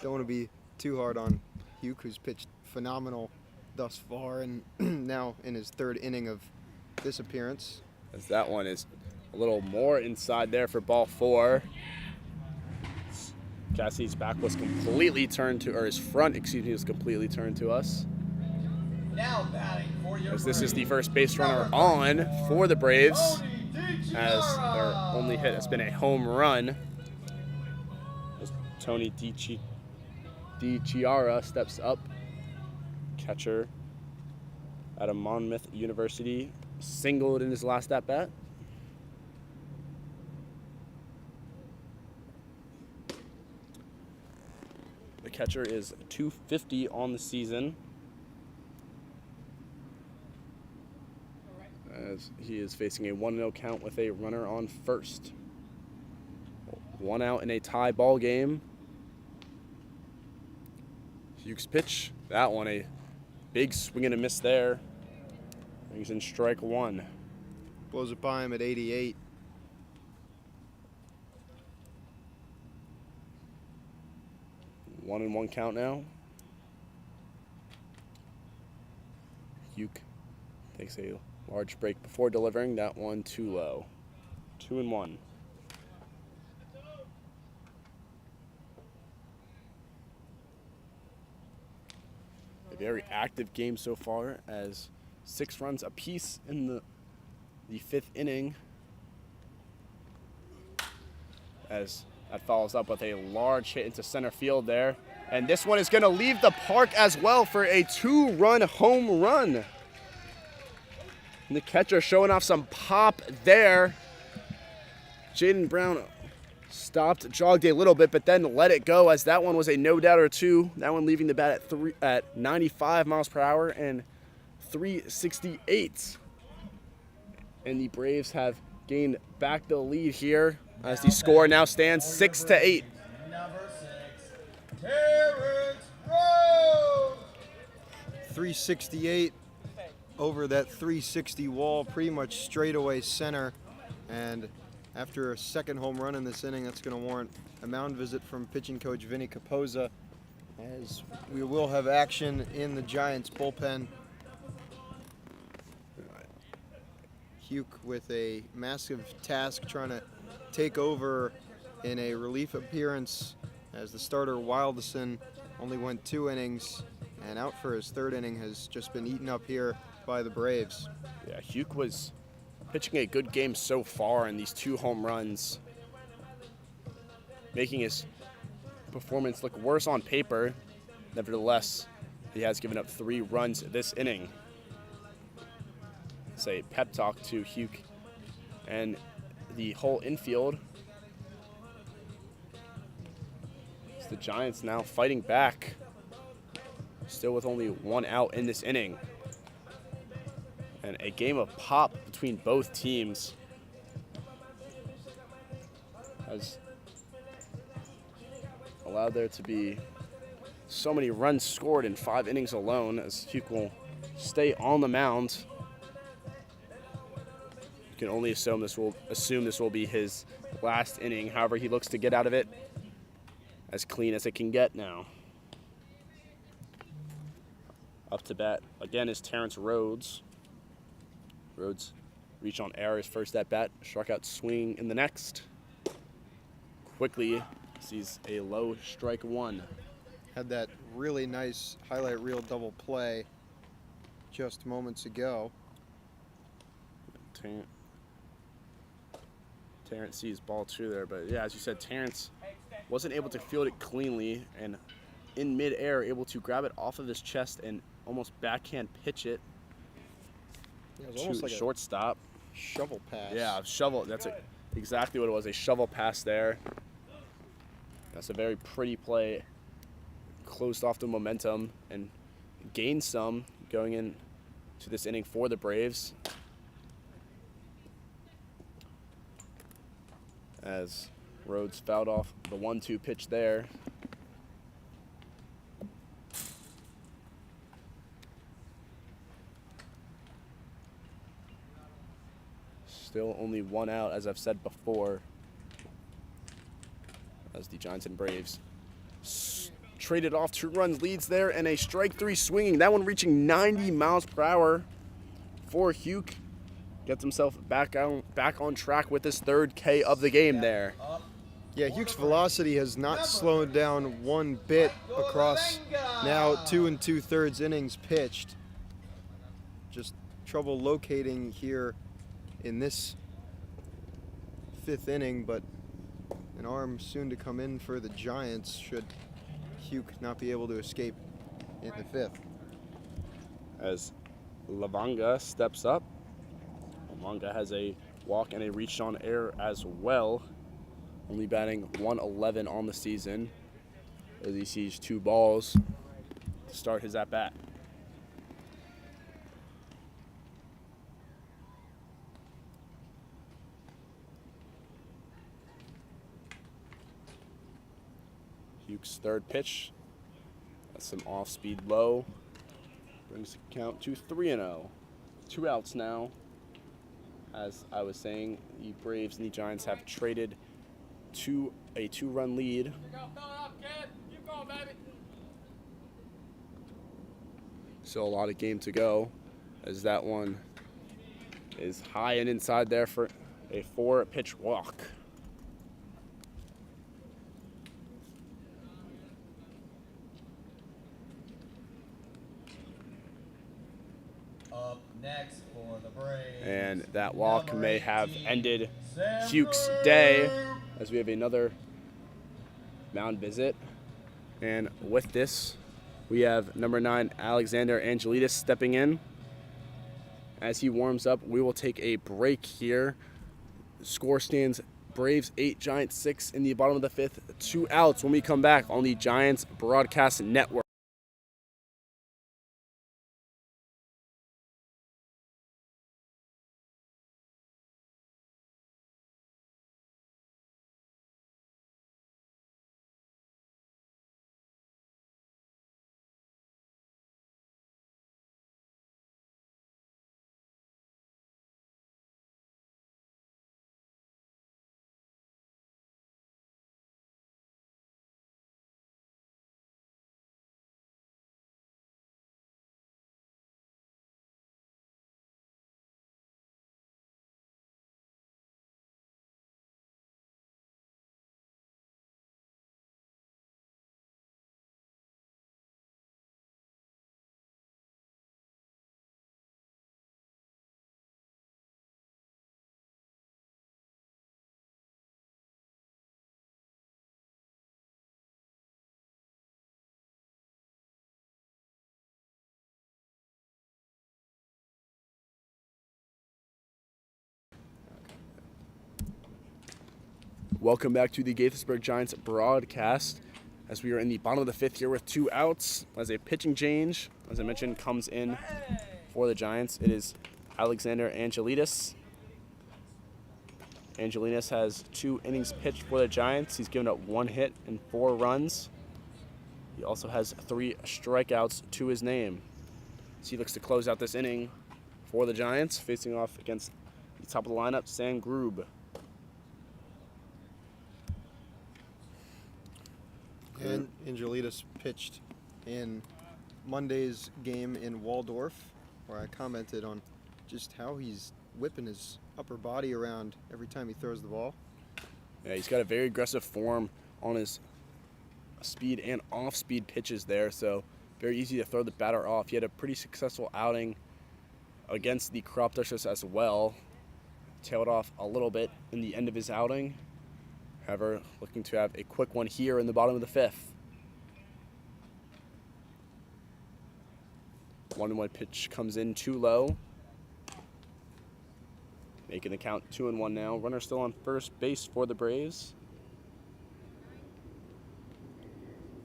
don't want to be too hard on Hugh, who's pitched phenomenal thus far and now in his 3rd inning of this appearance.
As that one is a little more inside there for ball 4. Cassidy's back was completely turned to, or his front, excuse me, was completely turned to us.
Now batting for your
As this is the
Braves,
first base runner
number
on for the Braves,
Tony
as their
DiChiara.
only hit has been a home run. As Tony DiChiara steps up, catcher out of Monmouth University, singled in his last at bat. The catcher is .250 on the season, as he is facing a 1-0 count with a runner on first. 1 out in a tie ball game. Hughes' pitch, that one a big swing and a miss there. He's in strike 1.
Blows it by him at 88.
One and 1 count now. Hugh takes a large break before delivering. That one too low. 2 and 1. A very active game so far, as 6 runs apiece in the 5th inning. As that follows up with a large hit into center field there. And this one is going to leave the park as well for a 2-run home run. And the catcher showing off some pop there. Jaden Brown stopped, jogged a little bit, but then let it go, as that one was a no-doubter too. That one leaving the bat at 95 miles per hour and 368. And the Braves have gained back the lead here, as the score now stands 6-8.
Number 6, Terrence Rose.
368 over that 360 wall, pretty much straightaway center, and After a second home run in this inning, that's going to warrant a mound visit from pitching coach Vinny Capozza, as we will have action in the Giants bullpen. Hugh with a massive task trying to take over in a relief appearance, as the starter Wildison only went 2 innings and out for his 3rd inning has just been eaten up here by the Braves.
Yeah, Hugh was pitching a good game so far in these 2 home runs, making his performance look worse on paper. Nevertheless, he has given up 3 runs this inning. It's a pep talk to Hugh and the whole infield. It's the Giants now fighting back, still with only 1 out in this inning. And a game of pop between both teams has allowed there to be so many runs scored in 5 innings alone, as Hugh will stay on the mound. You can only assume this will be his last inning. However, he looks to get out of it as clean as it can get now. Up to bat again is Terrence Rhodes. Rhodes reached on air his first at bat, struck out swinging in the next. Quickly sees a low strike 1.
Had that really nice highlight reel double play just moments ago.
Terrence sees ball 2 there, but yeah, as you said, Terrence wasn't able to field it cleanly, and in midair able to grab it off of his chest and almost backhand pitch it.
Yeah, it was almost like
shortstop.
a shovel pass.
Yeah, shovel. That's exactly what it was, a shovel pass there. That's a very pretty play. Closed off the momentum and gained some going in to this inning for the Braves. As Rhodes fouled off the 1-2 pitch there. Still only 1 out, as I've said before, as the Giants and Braves traded off 2 runs leads there, and a strike 3 swinging. That one reaching 90 miles per hour for Hugh. Gets himself back on track with his 3rd K of the game there.
Yeah, Hugh's velocity has not slowed down one bit across now 2 2/3 innings pitched. Just trouble locating here in this 5th inning, but an arm soon to come in for the Giants should Hugh not be able to escape in the 5th.
As Lavanga steps up. Lavanga has a walk and a reach on air as well. Only batting .111 on the season, as he sees 2 balls to start his at-bat. Hugh's 3rd pitch. That's some off-speed low. Brings the count to 3-0. 2 outs now. As I was saying, the Braves and the Giants have traded to a 2-run lead. Still a lot of game to go, as that one is high and inside there for a 4-pitch walk.
Up next for the Braves.
And that walk may have ended Hugh's day, as we have another mound visit. And with this, we have number 9, Alexander Angelides, stepping in. As he warms up, we will take a break here. Score stands Braves 8, Giants 6 in the bottom of the 5th. 2 outs when we come back on the Giants Broadcast Network. Welcome back to the Gaithersburg Giants broadcast as we are in the bottom of the fifth here with 2 outs as a pitching change, as I mentioned, comes in for the Giants. It is Alexander Angelidis. Angelidis has 2 innings pitched for the Giants. He's given up 1 hit and 4 runs. He also has 3 strikeouts to his name. So he looks to close out this inning for the Giants, facing off against the top of the lineup, Sam Grube.
And Angelidis pitched in Monday's game in Waldorf, where I commented on just how he's whipping his upper body around every time he throws the ball.
Yeah, he's got a very aggressive form on his speed and off-speed pitches there, so very easy to throw the batter off. He had a pretty successful outing against the Crop Dusters as well. Tailed off a little bit in the end of his outing. However, looking to have a quick one here in the bottom of the fifth. 1-1 pitch comes in too low. Making the count 2-1 now. Runner still on first base for the Braves.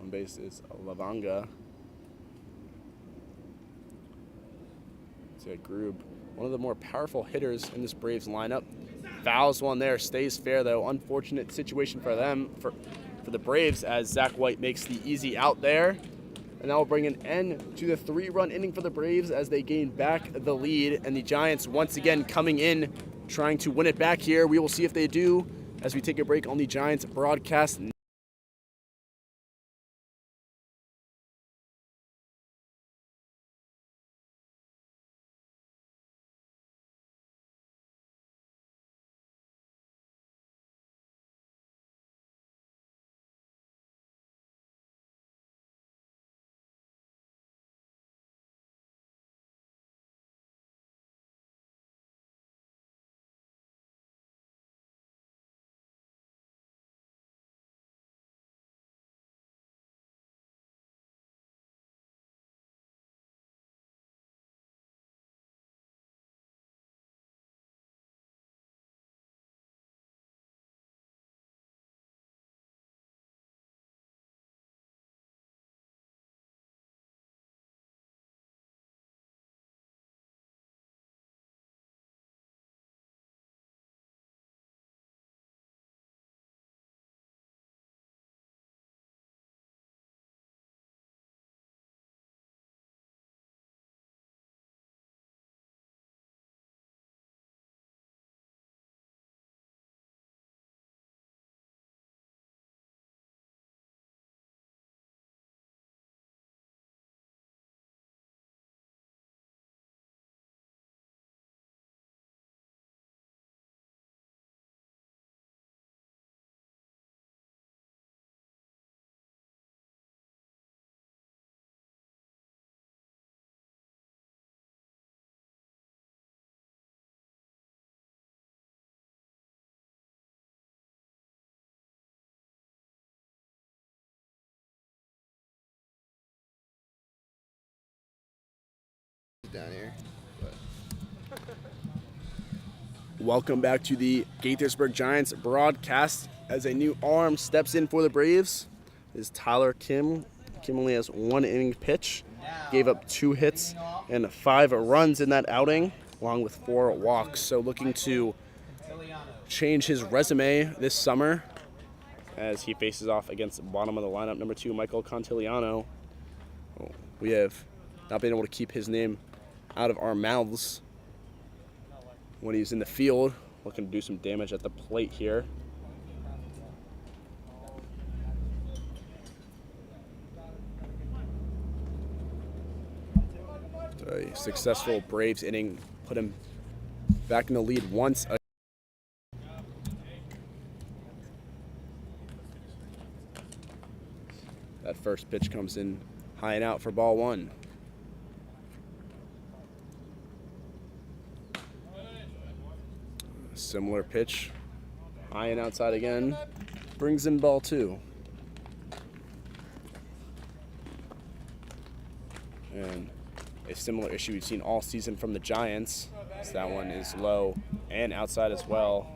On base is Lavanga. Grube, one of the more powerful hitters in this Braves lineup. Fouls one there, stays fair though. Unfortunate situation for them, for the Braves, as Zach White makes the easy out there. And that will bring an end to the 3-run inning for the Braves as they gain back the lead. And the Giants once again coming in, trying to win it back here. We will see if they do as we take a break on the Giants broadcast.
Down here.
Welcome back to the Gaithersburg Giants broadcast as a new arm steps in for the Braves. This is Tyler Kim. Kim only has 1 inning pitch. Gave up 2 hits and 5 runs in that outing, along with 4 walks. So looking to change his resume this summer as he faces off against the bottom of the lineup, number 2, Michael Contigliano. We have not been able to keep his name out of our mouths when he's in the field, looking to do some damage at the plate here. So a successful Braves inning put him back in the lead once again. That first pitch comes in high and out for ball 1. Similar pitch, high and outside again, brings in ball 2. And a similar issue we've seen all season from the Giants. So that one is low and outside as well.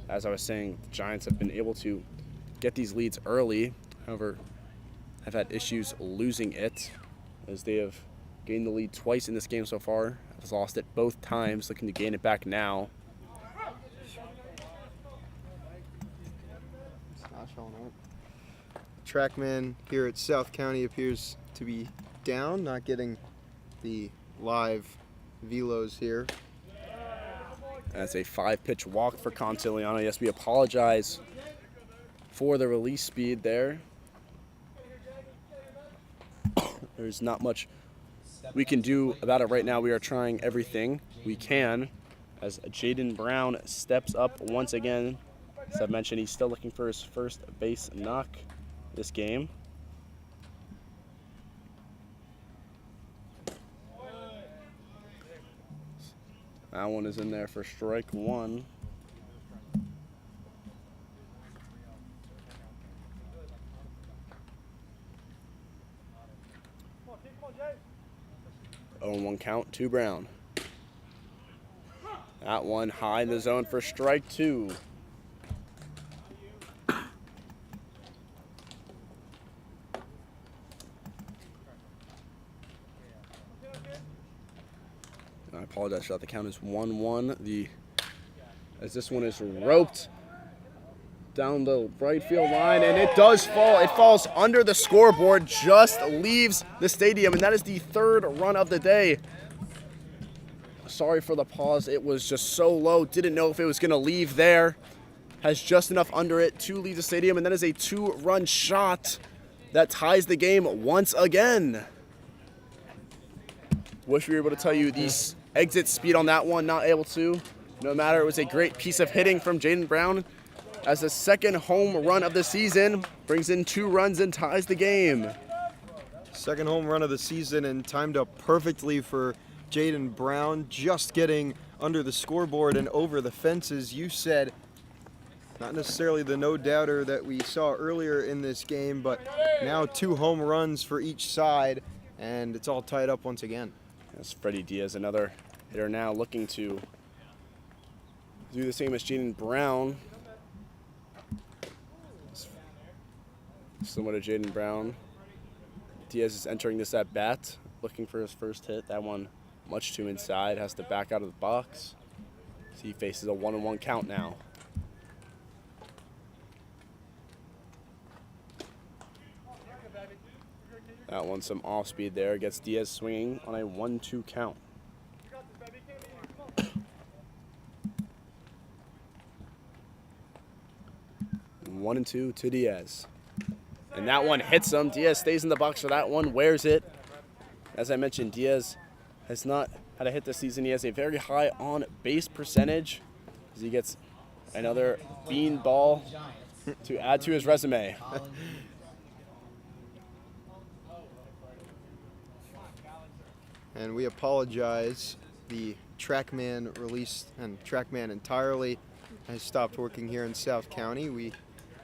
as I was saying, the Giants have been able to get these leads early. However, have had issues losing it, as they have gained the lead twice in this game so far. Have lost it both times, looking to gain it back now.
It's not showing up. Trackman here at South County appears to be down, not getting the live velos here.
That's a 5-pitch walk for Contiliano. Yes, we apologize for the release speed there. There's not much we can do about it right now. We are trying everything we can as Jaden Brown steps up once again. As I mentioned, he's still looking for his first base knock this game. That one is in there for strike one. Oh, 1 count to Brown. That one high in the zone for strike two. I apologize for that. The count is 1-1. As this one is roped down the right field line, and it does fall. It falls under the scoreboard, just leaves the stadium, and that is the 3rd run of the day. Sorry for the pause. It was just so low. Didn't know if it was going to leave there. Has just enough under it to leave the stadium, and that is a 2-run shot that ties the game once again. Wish we were able to tell you the exit speed on that one. Not able to. No matter, it was a great piece of hitting from Jaden Brown, as the 2nd home run of the season brings in 2 runs and ties the game.
2nd home run of the season, and timed up perfectly for Jaden Brown, just getting under the scoreboard and over the fences. You said not necessarily the no-doubter that we saw earlier in this game, but now 2 home runs for each side, and it's all tied up once again.
That's Freddie Diaz, another hitter now looking to do the same as Jaden Brown. Similar to Jaden Brown, Diaz is entering this at bat, looking for his first hit. That one much too inside, has to back out of the box. So he faces a 1-1 count now. That one some off speed there, gets Diaz swinging on a 1-2 count. 1-2 to Diaz. And that one hits him. Diaz stays in the box for that one, wears it. As I mentioned, Diaz has not had a hit this season. He has a very high on-base percentage, as he gets another bean ball to add to his resume.
And we apologize. The TrackMan released, and TrackMan entirely has stopped working here in South County. We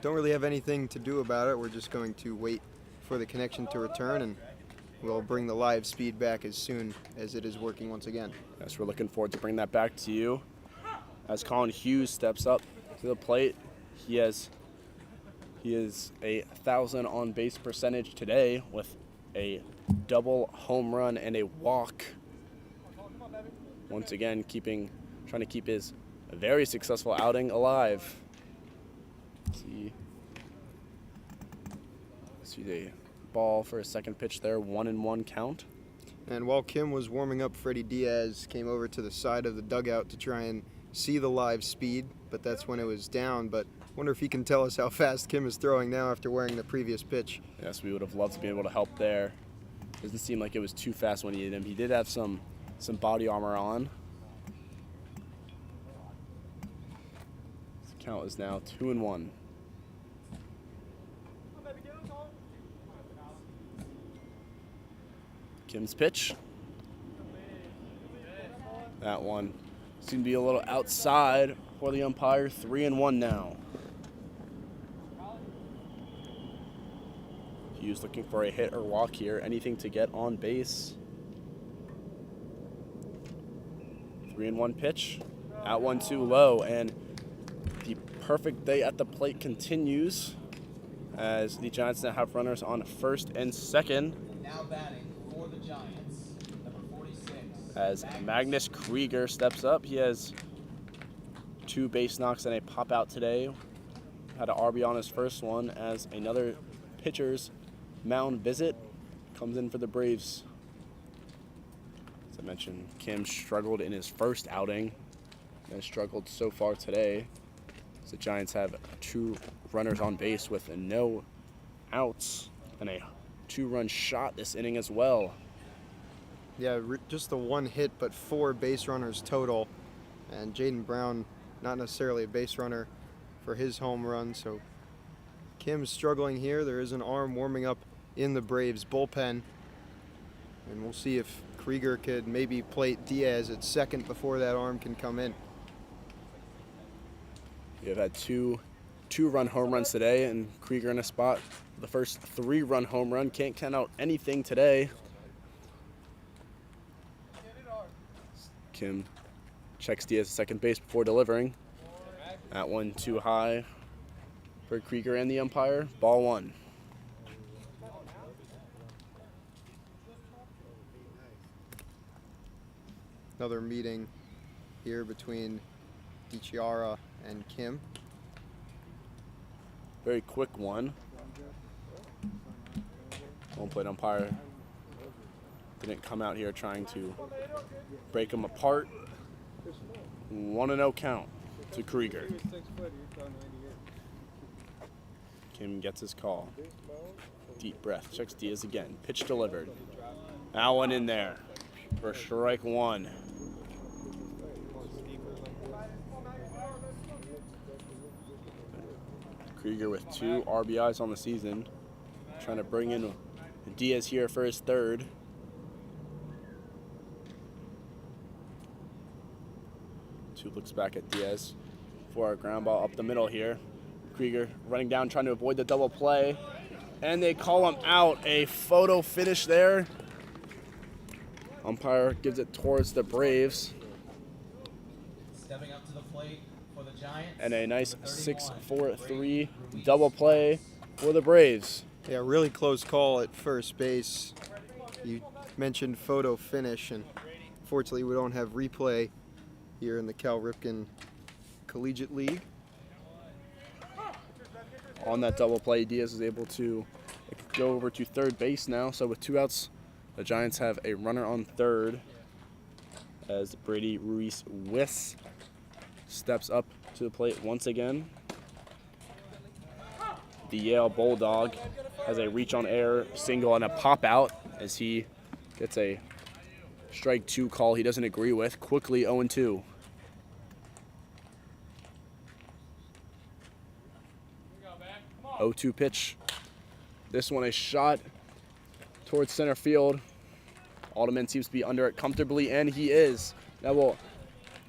don't really have anything to do about it. We're just going to wait for the connection to return, and we'll bring the live speed back as soon as it is working once again.
Yes, we're looking forward to bring that back to you. As Colin Hughes steps up to the plate, he is a 1,000 on base percentage today with a double home run and a walk. Once again, trying to keep his very successful outing alive. See the ball for a 2nd pitch there, 1-1 count.
And while Kim was warming up, Freddie Diaz came over to the side of the dugout to try and see the live speed, but that's when it was down. But I wonder if he can tell us how fast Kim is throwing now after wearing the previous pitch.
Yes, we would have loved to be able to help there. Doesn't seem like it was too fast when he hit him. He did have some body armor on. The count is now 2-1. Kim's pitch. That one seemed to be a little outside for the umpire. 3-1 now. Hughes looking for a hit or walk here. Anything to get on base. 3-1 pitch. That one too low, and the perfect day at the plate continues as the Giants now have runners on first and second.
Now batting for the Giants, number 46.
As Magnus Krieger steps up. He has 2 base knocks and a pop out today. Had an RB on his first one as another pitcher's mound visit comes in for the Braves. As I mentioned, Kim struggled in his first outing and struggled so far today. So the Giants have 2 runners on base with no outs and a 2-run shot this inning as well.
Yeah, just the 1 hit, but 4 base runners total. And Jaden Brown, not necessarily a base runner for his home run. So Kim's struggling here. There is an arm warming up in the Braves bullpen. And we'll see if Krieger could maybe plate Diaz at second before that arm can come in.
You've had 2-run home runs today, and Krieger in a spot. The first 3-run home run. Can't count out anything today. Kim checks Diaz at second base before delivering. That one too high for Krieger and the umpire. Ball 1.
Another meeting here between Ichiara and Kim.
Very quick one. Home plate umpire didn't come out here trying to break them apart. 1-0 count to Krieger. Kim gets his call. Deep breath. Checks Diaz again. Pitch delivered. That one in there for strike 1. Krieger with 2 RBIs on the season. Trying to bring in Diaz here for his 3rd. Two looks back at Diaz for a ground ball up the middle here. Krieger running down, trying to avoid the double play. And they call him out. A photo finish there. Umpire gives it towards the Braves.
Stepping up to the plate for the Giants.
And a nice 6-4-3 double play for the Braves.
Yeah, really close call at first base. You mentioned photo finish, and fortunately we don't have replay here in the Cal Ripken Collegiate League.
On that double play, Diaz is able to go over to third base now. So with 2 outs, the Giants have a runner on third as Brady Ruiz-Wiss steps up to the plate once again. The Yale Bulldog has a reach on air single and a pop out as he gets a strike 2 call he doesn't agree with. Quickly 0-2. Oh, 0-2 pitch. This one a shot towards center field. Alderman seems to be under it comfortably, and he is. That will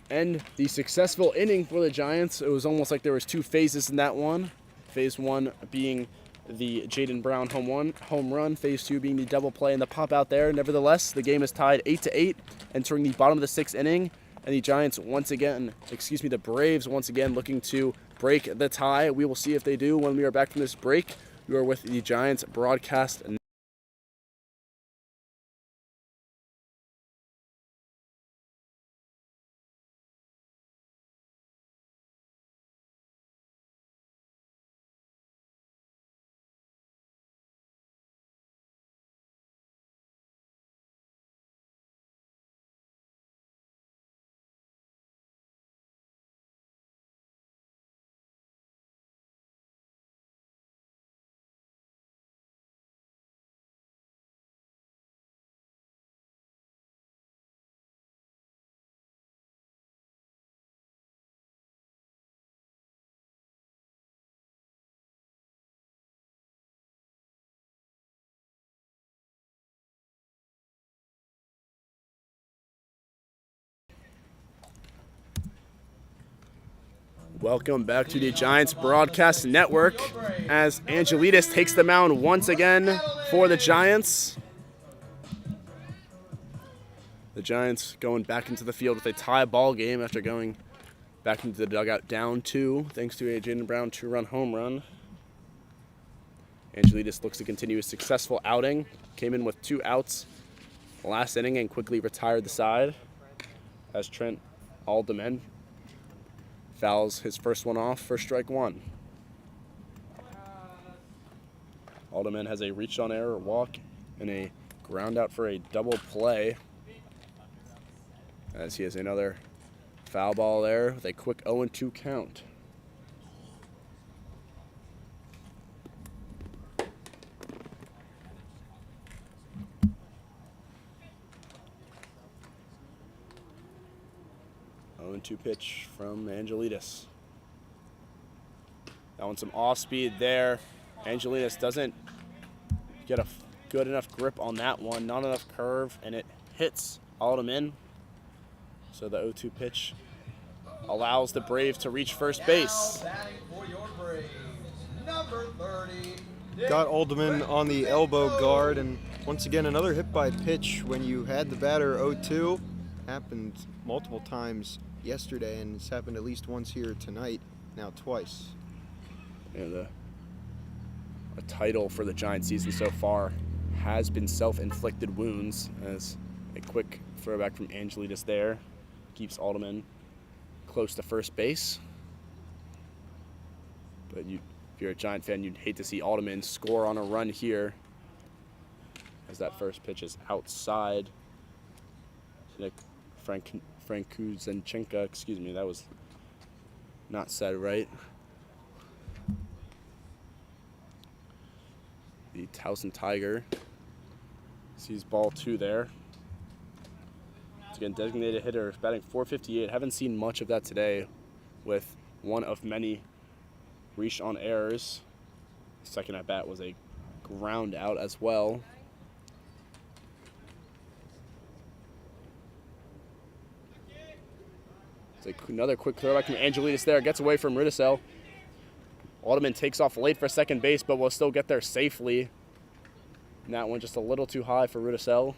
end the successful inning for the Giants. It was almost like there was 2 phases in that one. Phase 1 being the Jaden Brown home run. Phase 2 being the double play and the pop out there. Nevertheless, the game is tied 8-8, entering the bottom of the 6th inning. And the Giants the Braves once again looking to break the tie. We will see if they do when we are back from this break. You are with the Giants broadcast. Welcome back to the Giants Broadcast Network as Angelidis takes the mound once again for the Giants. The Giants going back into the field with a tie ball game after going Back into the dugout, down 2, thanks to a Jaden Brown 2-run home run. Angelides looks to continue his successful outing. Came in with 2 outs last inning and quickly retired the side as Trent Alderman fouls his first one off for strike 1. Alderman has a reach on error walk and a ground out for a double play, as he has another foul ball there with a quick 0-2 count. Two pitch from Angelides. That one's some off speed there. Angelides doesn't get a good enough grip on that one, not enough curve, and it hits Alderman. So the 0-2 pitch allows the Braves to reach first base.
Got Alderman on the elbow guard, and once again another hit by pitch when you had the batter 0-2. Happened multiple times yesterday, and it's happened at least once here tonight, now twice.
Yeah, a title for the Giants season so far has been self-inflicted wounds, as a quick throwback from Angelides there keeps Alderman close to first base. But if you're a Giant fan, you'd hate to see Alderman score on a run here, as that first pitch is outside. Frank Kuzenchenka, excuse me, that was not said right. The Towson Tiger sees ball 2 there. It's again designated hitter, batting .458. Haven't seen much of that today, with one of many reach on errors. Second at bat was a ground out as well. It's another quick throwback from Angelides there. Gets away from Rudisell. Alderman takes off late for second base, but will still get there safely. And that one just a little too high for Rudisell.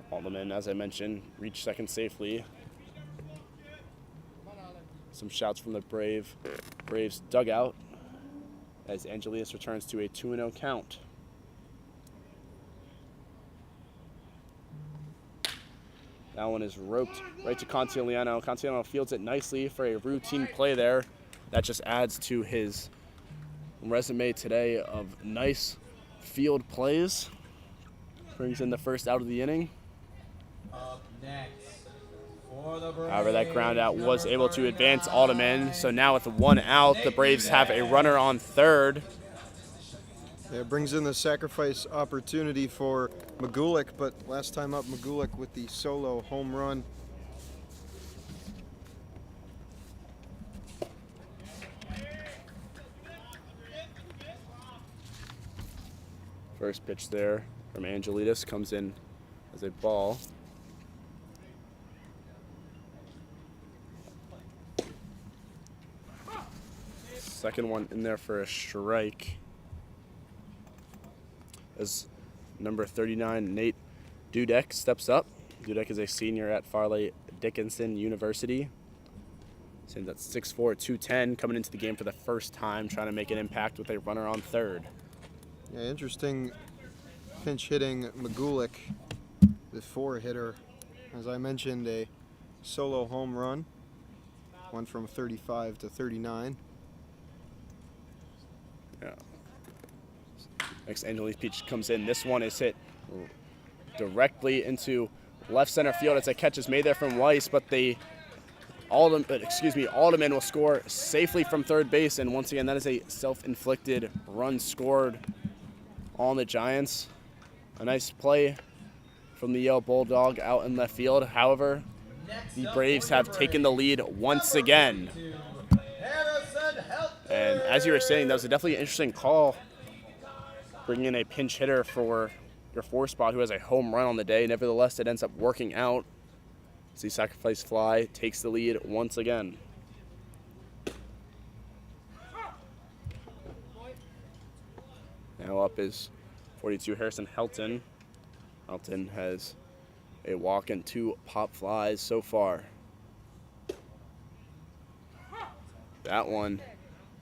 Alderman, as I mentioned, reached second safely. Some shouts from the Braves dugout as Angelides returns to a 2-0 count. That one is roped right to Contigliano. Contigliano fields it nicely for a routine play there. That just adds to his resume today of nice field plays. Brings in the first out of the inning.
Up next for the Braves,
However, that ground out was able to advance Alderman. So now with 1 out, the Braves have a runner on third.
Yeah, it brings in the sacrifice opportunity for Magulik, but last time up, Magulik with the solo home run.
First pitch there from Angelides comes in as a ball. Second one in there for a strike. As number 39, Nate Dudek, steps up. Dudek is a senior at Farley Dickinson University. Same, that's 6'4", 210, coming into the game for the first time, trying to make an impact with a runner on third.
Yeah, interesting pinch hitting Magulik, the 4-hitter. As I mentioned, a solo home run. Went from 35 to 39.
Yeah. Next Angelides pitch comes in. This one is hit directly into left center field. It's a catch is made there from Weiss, but Alderman will score safely from third base, and once again that is a self-inflicted run scored on the Giants. A nice play from the Yale Bulldog out in left field. However, the Braves have taken the lead once again. And as you were saying, that was definitely an interesting call. Bringing in a pinch hitter for your 4 spot who has a home run on the day. Nevertheless, it ends up working out. So the sacrifice fly takes the lead once again. Now up is 42 Harrison Helton. Helton has a walk and 2 pop flies so far. That one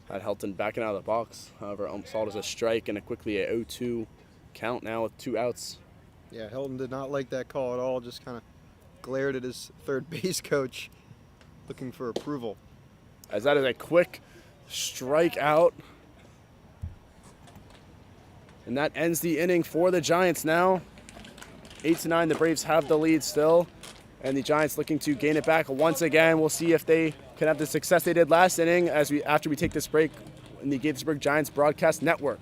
had Helton backing out of the box. However, saw it as a strike and quickly a 0-2 count now with 2 outs.
Yeah, Hilton did not like that call at all, just kind of glared at his third base coach looking for approval.
As that is a quick strikeout. And that ends the inning for the Giants now. 8-9, the Braves have the lead still. And the Giants looking to gain it back once again. We'll see if they can have the success they did last inning after we take this break in the Gaithersburg Giants Broadcast Network.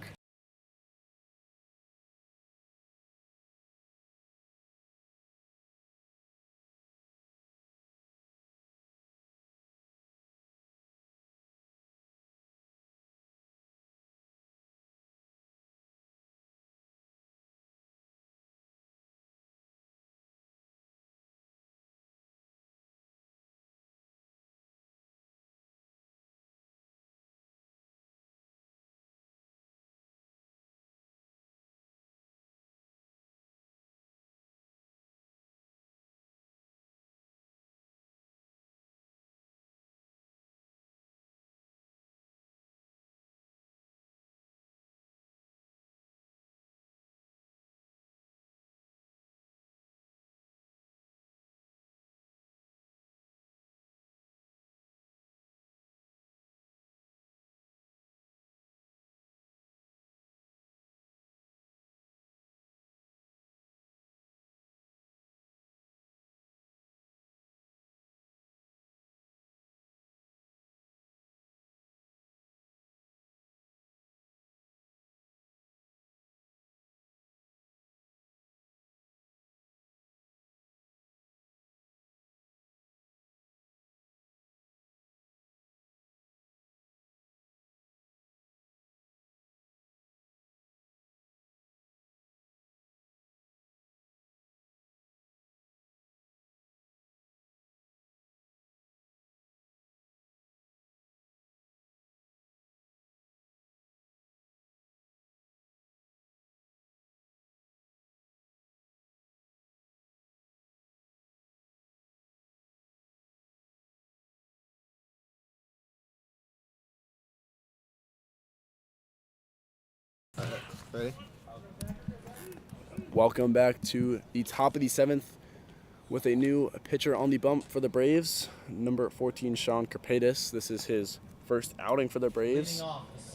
Ready?
Welcome back to the top of the 7th with a new pitcher on the bump for the Braves. Number 14, Sean Karpaitis. This is his first outing for the Braves.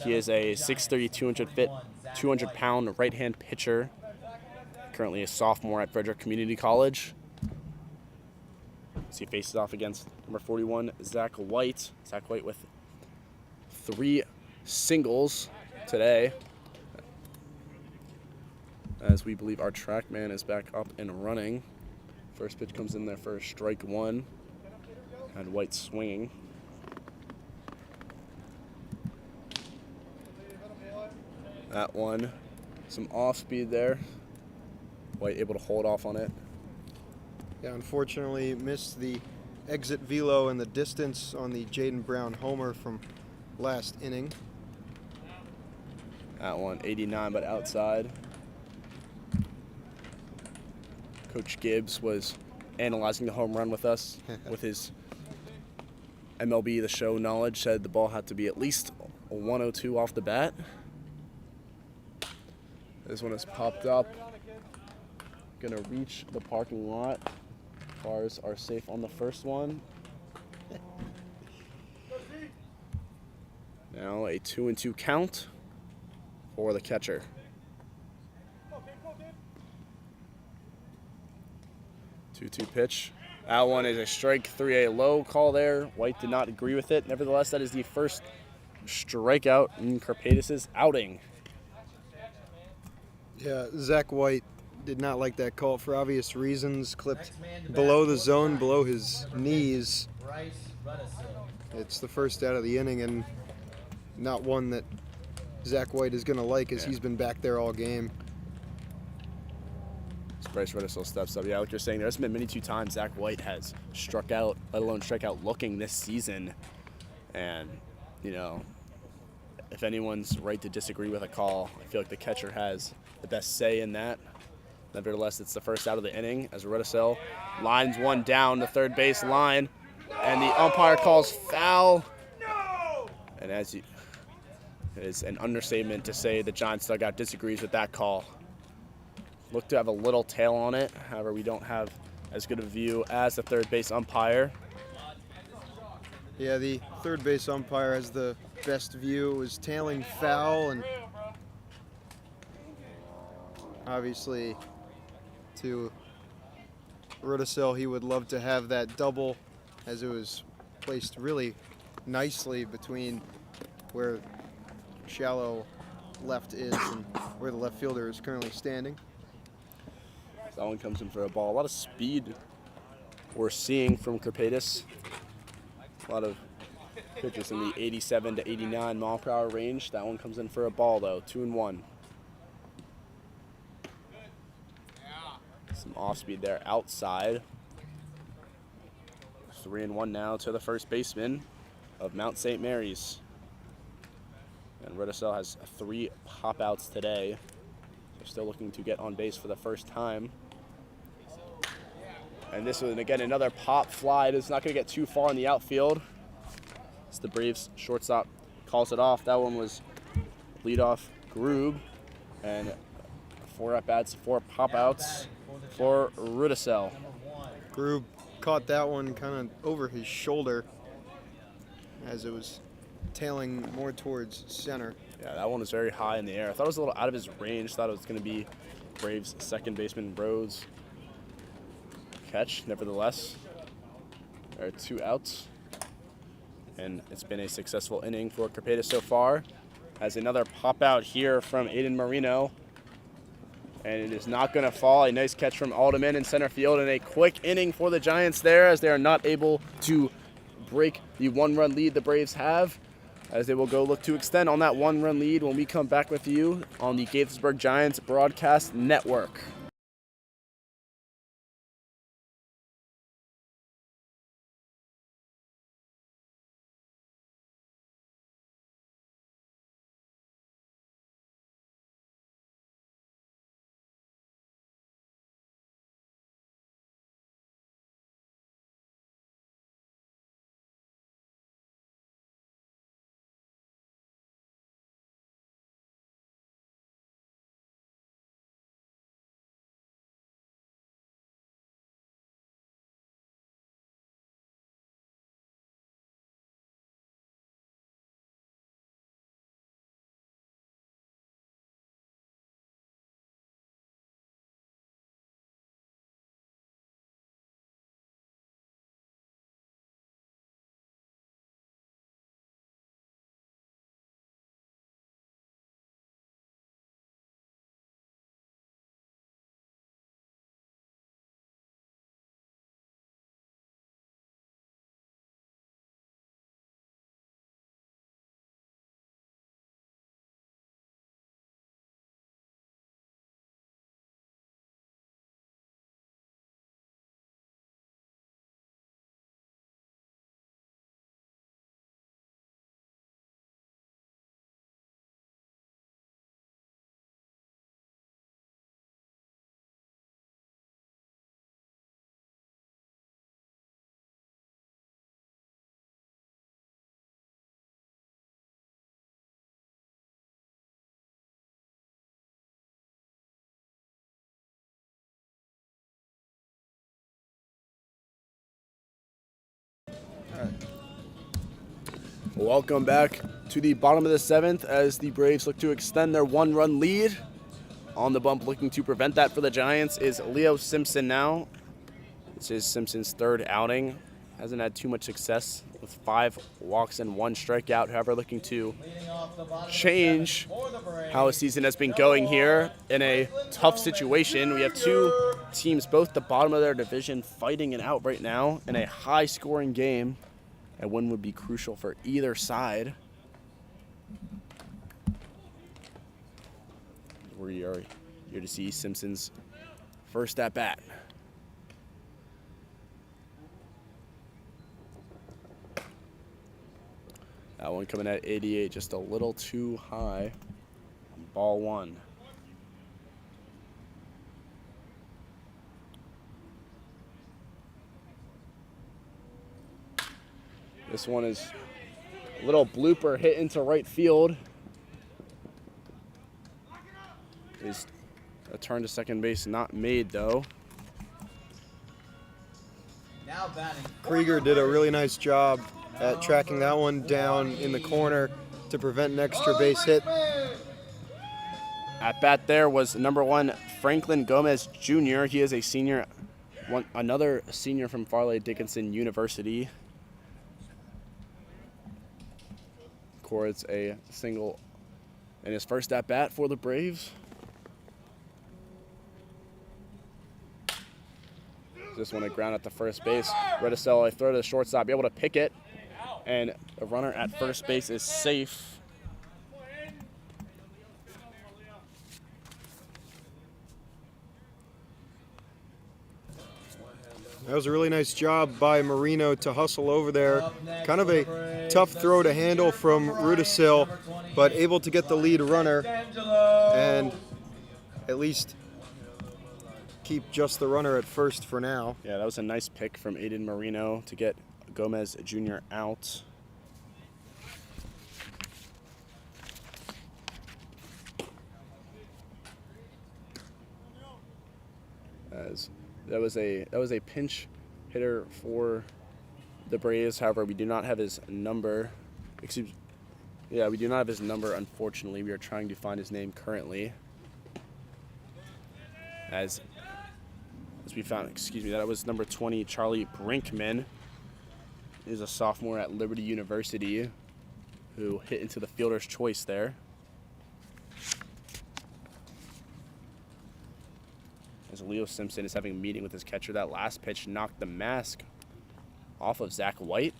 He is a 6'3", 200-pound right-hand pitcher. Currently a sophomore at Frederick Community College. As he faces off against number 41, Zach White. Zach White with 3 singles today, as we believe our track man is back up and running. First pitch comes in there for strike 1. Had White swinging. That one, some off speed there. White able to hold off on it.
Yeah, unfortunately missed the exit velo and the distance on the Jaden Brown homer from last inning.
That one, 89, but outside. Coach Gibbs was analyzing the home run with us with his MLB The Show knowledge. Said the ball had to be at least a 102 off the bat. This one has popped up. Gonna reach the parking lot. Cars are safe on the first one. Now a 2-2 count for the catcher. 2-2 pitch. That one is a strike 3, a low call there. White did not agree with it. Nevertheless, that is the first strikeout in Karpaitis' outing.
Yeah, Zach White did not like that call for obvious reasons. Clipped below the zone, below his knees. It's the first out of the inning, and not one that Zach White is going to like, as he's been back there all game.
Bryce Rudisil steps up. Yeah, like you're saying, there's been many times Zach White has struck out, let alone strike out looking this season. And, you know, if anyone's right to disagree with a call, I feel like the catcher has the best say in that. Nevertheless, it's the first out of the inning as Rudisil lines one down the third base line. And the umpire calls foul And it is an understatement to say the Giants dugout disagrees with that call. Look to have a little tail on it. However, we don't have as good a view as the third base umpire.
Yeah, the third base umpire has the best view. It was tailing foul, and obviously to Rudisill, he would love to have that double, as it was placed really nicely between where shallow left is and where the left fielder is currently standing.
That one comes in for a ball. A lot of speed we're seeing from Karpaitis. A lot of pitches in the 87 to 89 mile per hour range. That one comes in for a ball though, 2-1. Some off speed there outside. 3-1 now to the first baseman of Mount St. Mary's. And Rudisill has 3 pop outs today. They're still looking to get on base for the first time. And this was, again, another pop fly. It's not going to get too far in the outfield. It's the Braves shortstop calls it off. That one was leadoff Groob. And 4 at-bats, 4 pop-outs for Rudisill.
Groob caught that one kind of over his shoulder as it was tailing more towards center.
Yeah, that one was very high in the air. I thought it was a little out of his range. Thought it was going to be Braves second baseman Rhodes' catch. Nevertheless, there are 2 outs. And it's been a successful inning for Karpaitis so far. Has another pop out here from Aiden Marino. And it is not going to fall. A nice catch from Alderman in center field, and a quick inning for the Giants there, as they are not able to break the 1-run lead the Braves have, as they will go look to extend on that 1-run lead when we come back with you on the Gaithersburg Giants Broadcast Network. Welcome back to the bottom of the 7th as the Braves look to extend their 1-run lead. On the bump, looking to prevent that for the Giants, is Leo Simpson now. This is Simpson's 3rd outing. Hasn't had too much success with 5 walks and 1 strikeout. However, looking to change how his season has been going here in a tough situation. We have 2 teams, both the bottom of their division, fighting it out right now in a high-scoring game. A win would be crucial for either side. We are here to see Simpson's first at-bat. That one coming at 88, just a little too high. Ball 1. This one is A little blooper hit into right field. Is a turn to second base not made though.
Now batting.
Krieger did a really nice job at tracking that one down in the corner to prevent an extra base hit.
At bat there was number 1 Franklin Gomez Jr. He is a senior, another senior from Farley Dickinson University. Records a single in his first at bat for the Braves. This one a ground at the first base. Redicell a throw to the shortstop, be able to pick it, and the runner at first base is safe.
That was a really nice job by Marino to hustle over there. Kind of a tough throw to handle from Redicell, but able to get the lead runner and at least keep just the runner at first for now.
Yeah, that was a nice pick from Aiden Marino to get Gomez Jr. out. As that was a pinch hitter for the Braves. However, we do not have his number. We do not have his number, unfortunately. We are trying to find his name currently. As we found, that was number 20, Charlie Brinkman. He is a sophomore at Liberty University who hit into the fielder's choice there. As Leo Simpson is having a meeting with his catcher. That last pitch knocked the mask off of Zach White.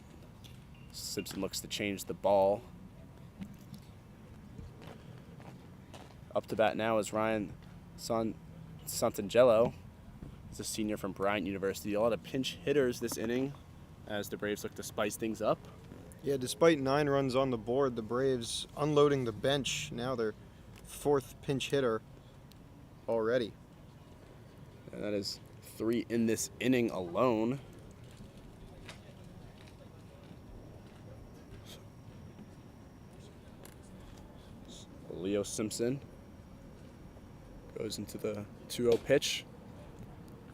Simpson looks to change the ball. Up to bat now is Ryan Santangelo. He's a senior from Bryant University. A lot of pinch hitters this inning as the Braves look to spice things up.
Yeah, despite 9 runs on the board, the Braves unloading the bench. Now their 4th pinch hitter already.
And that is 3 in this inning alone. Leo Simpson goes into the 2-0 pitch.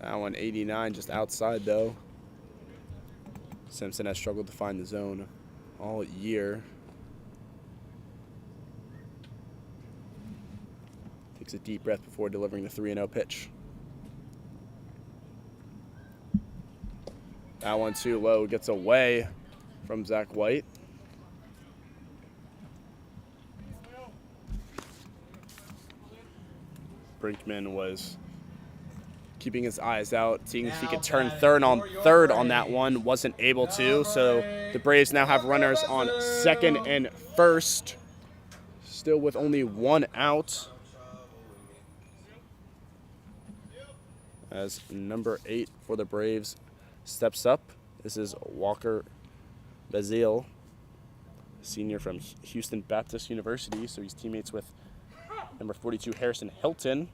That one 89 just outside though. Simpson has struggled to find the zone all year. Takes a deep breath before delivering the 3-0 pitch. That one too low, gets away from Zach White. Brinkman was keeping his eyes out, seeing if he could turn third on that one. Wasn't able to, so the Braves now have runners on second and first, still with only 1 out. As number 8 for the Braves steps up. This is Walker Bazile, senior from Houston Baptist University, so he's teammates with number 42 Harrison Hilton,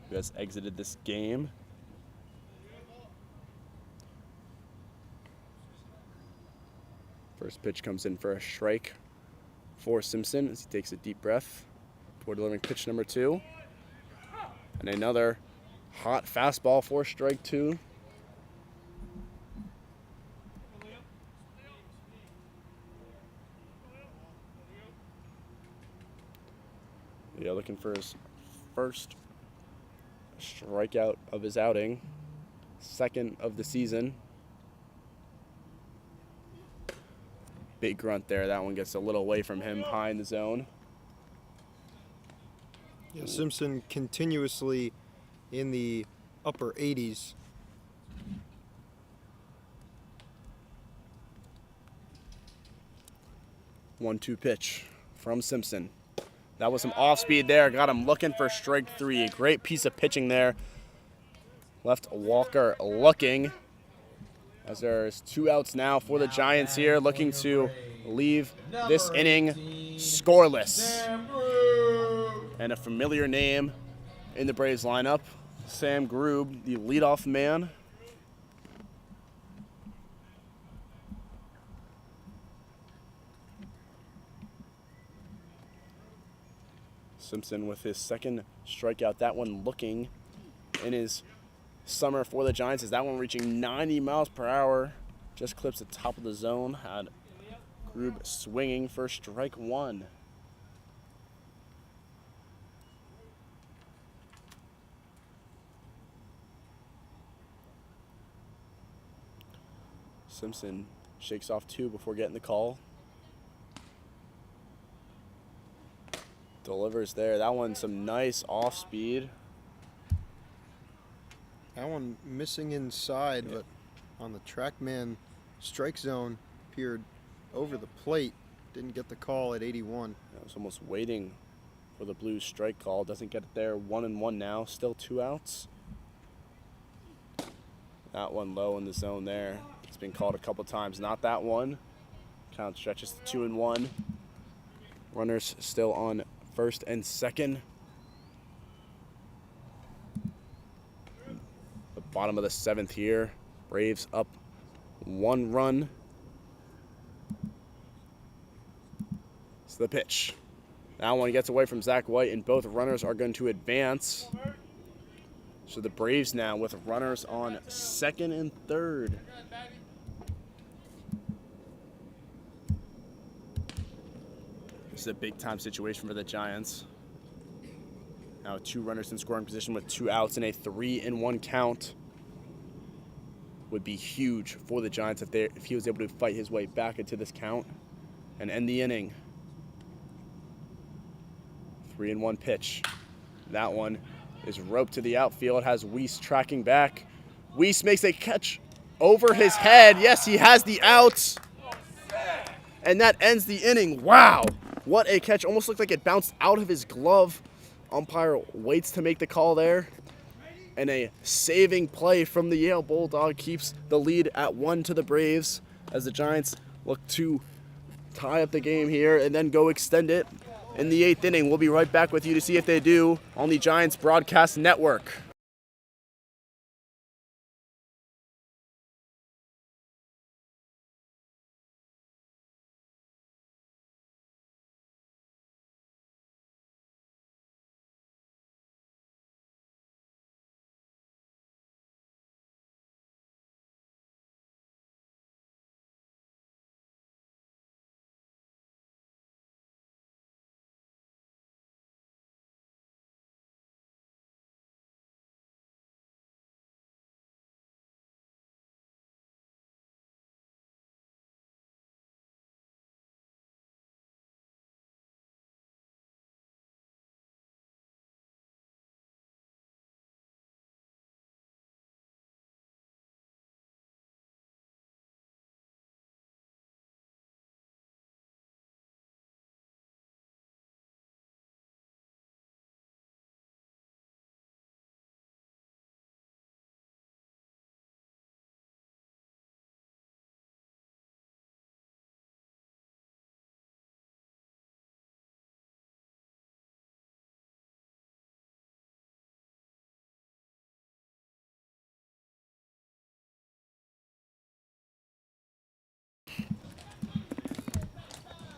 who has exited this game. First pitch comes in for a strike for Simpson as he takes a deep breath before delivering pitch number 2. And another hot fastball for strike 2. Yeah, looking for his first strikeout of his outing, 2nd of the season. Big grunt there. That one gets a little away from him, high in the zone.
Yeah, Simpson continuously in the upper 80s.
One-two pitch from Simpson. That was some off-speed there. Got him looking for strike 3. Great piece of pitching there. Left Walker looking. As there's 2 outs now for the Giants here, looking to leave this inning scoreless. And a familiar name in the Braves lineup, Sam Grube, the leadoff man. Simpson with his second strikeout. That one looking in his summer for the Giants as that one reaching 90 miles per hour. Just clips the top of the zone. Had Grube swinging for strike one. Simpson shakes off two before getting the call. Delivers there. That one some nice off speed.
That one missing inside, but on the TrackMan strike zone, appeared over the plate. Didn't get the call at 81.
I was almost waiting for the Blues strike call. Doesn't get it there. 1-1 now. Still 2 outs. That one low in the zone there. It's been called a couple times. Not that one. Count stretches to 2-1. Runners still on first and second. The bottom of the 7th here. Braves up 1 run. It's the pitch. That one gets away from Zach White, and both runners are going to advance. So the Braves now with runners on second and third. This is a big-time situation for the Giants. Now 2 runners in scoring position with 2 outs and a 3-1 count. Would be huge for the Giants if he was able to fight his way back into this count and end the inning. 3-1 pitch. That one is roped to the outfield. Has Weiss tracking back. Weiss makes a catch over his head. Yes, he has the outs. And that ends the inning. Wow. What a catch. Almost looked like it bounced out of his glove. Umpire waits to make the call there. And a saving play from the Yale Bulldog keeps the lead at 1 to the Braves as the Giants look to tie up the game here and then go extend it in the 8th inning. We'll be right back with you to see if they do on the Giants Broadcast Network.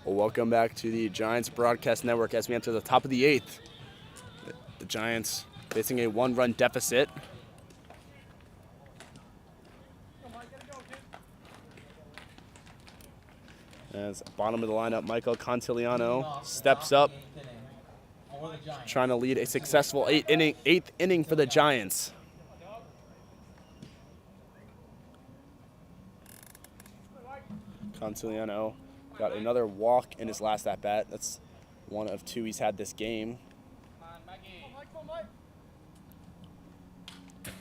Well, welcome back to the Giants Broadcast Network as we enter the top of the 8th. The Giants facing a 1-run deficit. As bottom of the lineup, Michael Contigliano steps up, trying to lead a successful 8th inning for the Giants. Contigliano got another walk in his last at-bat. That's 1 of 2 he's had this game.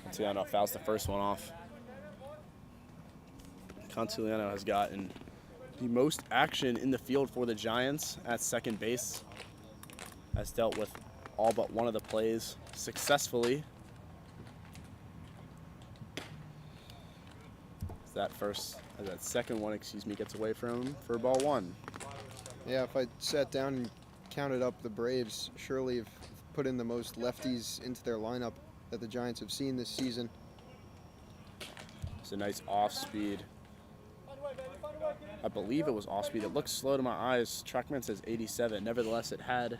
Contigliano fouls the first one off. Contigliano has gotten the most action in the field for the Giants at second base. Has dealt with all but one of the plays successfully. That second one, gets away from him for ball 1.
Yeah, if I sat down and counted up the Braves, surely have put in the most lefties into their lineup that the Giants have seen this season.
It's a nice off-speed. I believe it was off-speed. It looks slow to my eyes. TrackMan says 87. Nevertheless, it had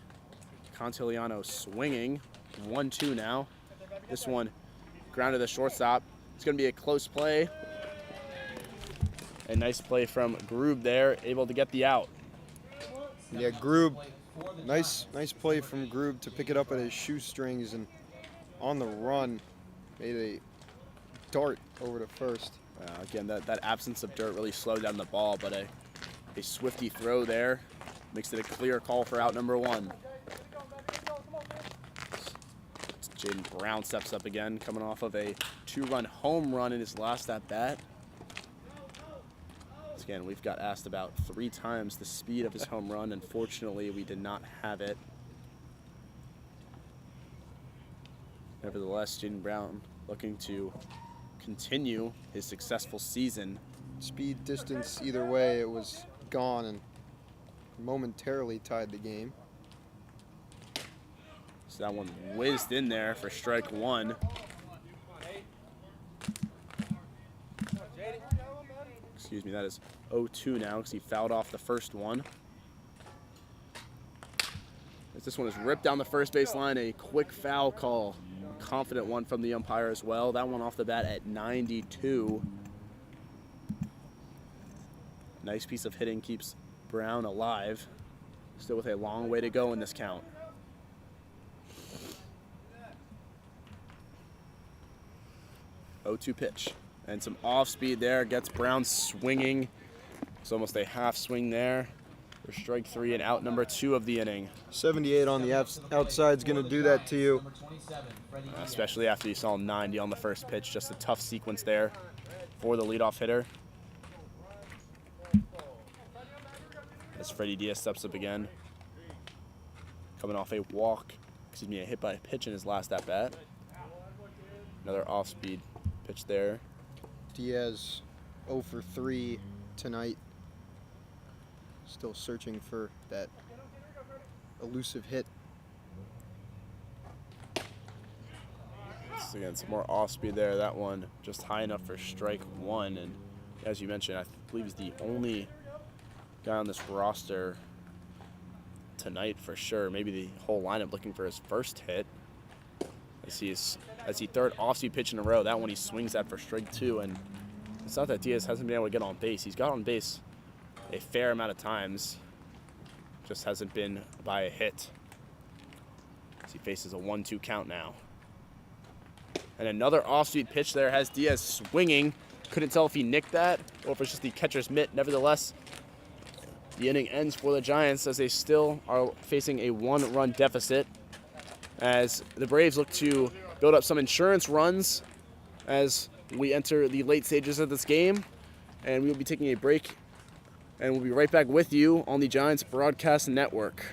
Contigliano swinging. 1-2 now. This one grounded the shortstop. It's going to be a close play. A nice play from Grube there, able to get the out.
Yeah, Grube, nice play from Grube to pick it up at his shoestrings and on the run made a dart over to first.
Again, that absence of dirt really slowed down the ball, but a swifty throw there makes it a clear call for out number 1. Jaden Brown steps up again, coming off of a 2-run home run in his last at-bat. Again, we've got asked about 3 times the speed of his home run. Unfortunately, we did not have it. Nevertheless, Jaden Brown looking to continue his successful season.
Speed, distance, either way, it was gone and momentarily tied the game.
So that one whizzed in there for strike 1. Excuse me, that is 0-2 now because he fouled off the first one. As this one is ripped down the first base line, a quick foul call. Confident one from the umpire as well. That one off the bat at 92. Nice piece of hitting keeps Brown alive. Still with a long way to go in this count. Oh-2 pitch. And some off speed there. Gets Brown swinging. It's almost a half swing there for strike 3 and out number 2 of the inning.
78 on the outside is going to do that to you.
Especially after you saw 90 on the first pitch. Just a tough sequence there for the leadoff hitter. As Freddie Diaz steps up again. Coming off a hit by a pitch in his last at-bat. Another off-speed pitch there.
Diaz 0 for 3 tonight. Still searching for that elusive hit.
So again, some more off-speed there. That one just high enough for strike 1. And as you mentioned, I believe he's the only guy on this roster tonight for sure. Maybe the whole lineup looking for his first hit. As he third off-speed pitch in a row. That one he swings at for strike 2. And it's not that Diaz hasn't been able to get on base. He's got on base a fair amount of times. Just hasn't been by a hit. As he faces a 1-2 count now. And another off-speed pitch there has Diaz swinging. Couldn't tell if he nicked that or if it's just the catcher's mitt. Nevertheless, the inning ends for the Giants as they still are facing a 1-run deficit. As the Braves look to build up some insurance runs as we enter the late stages of this game. And we will be taking a break, and we'll be right back with you on the Giants Broadcast Network.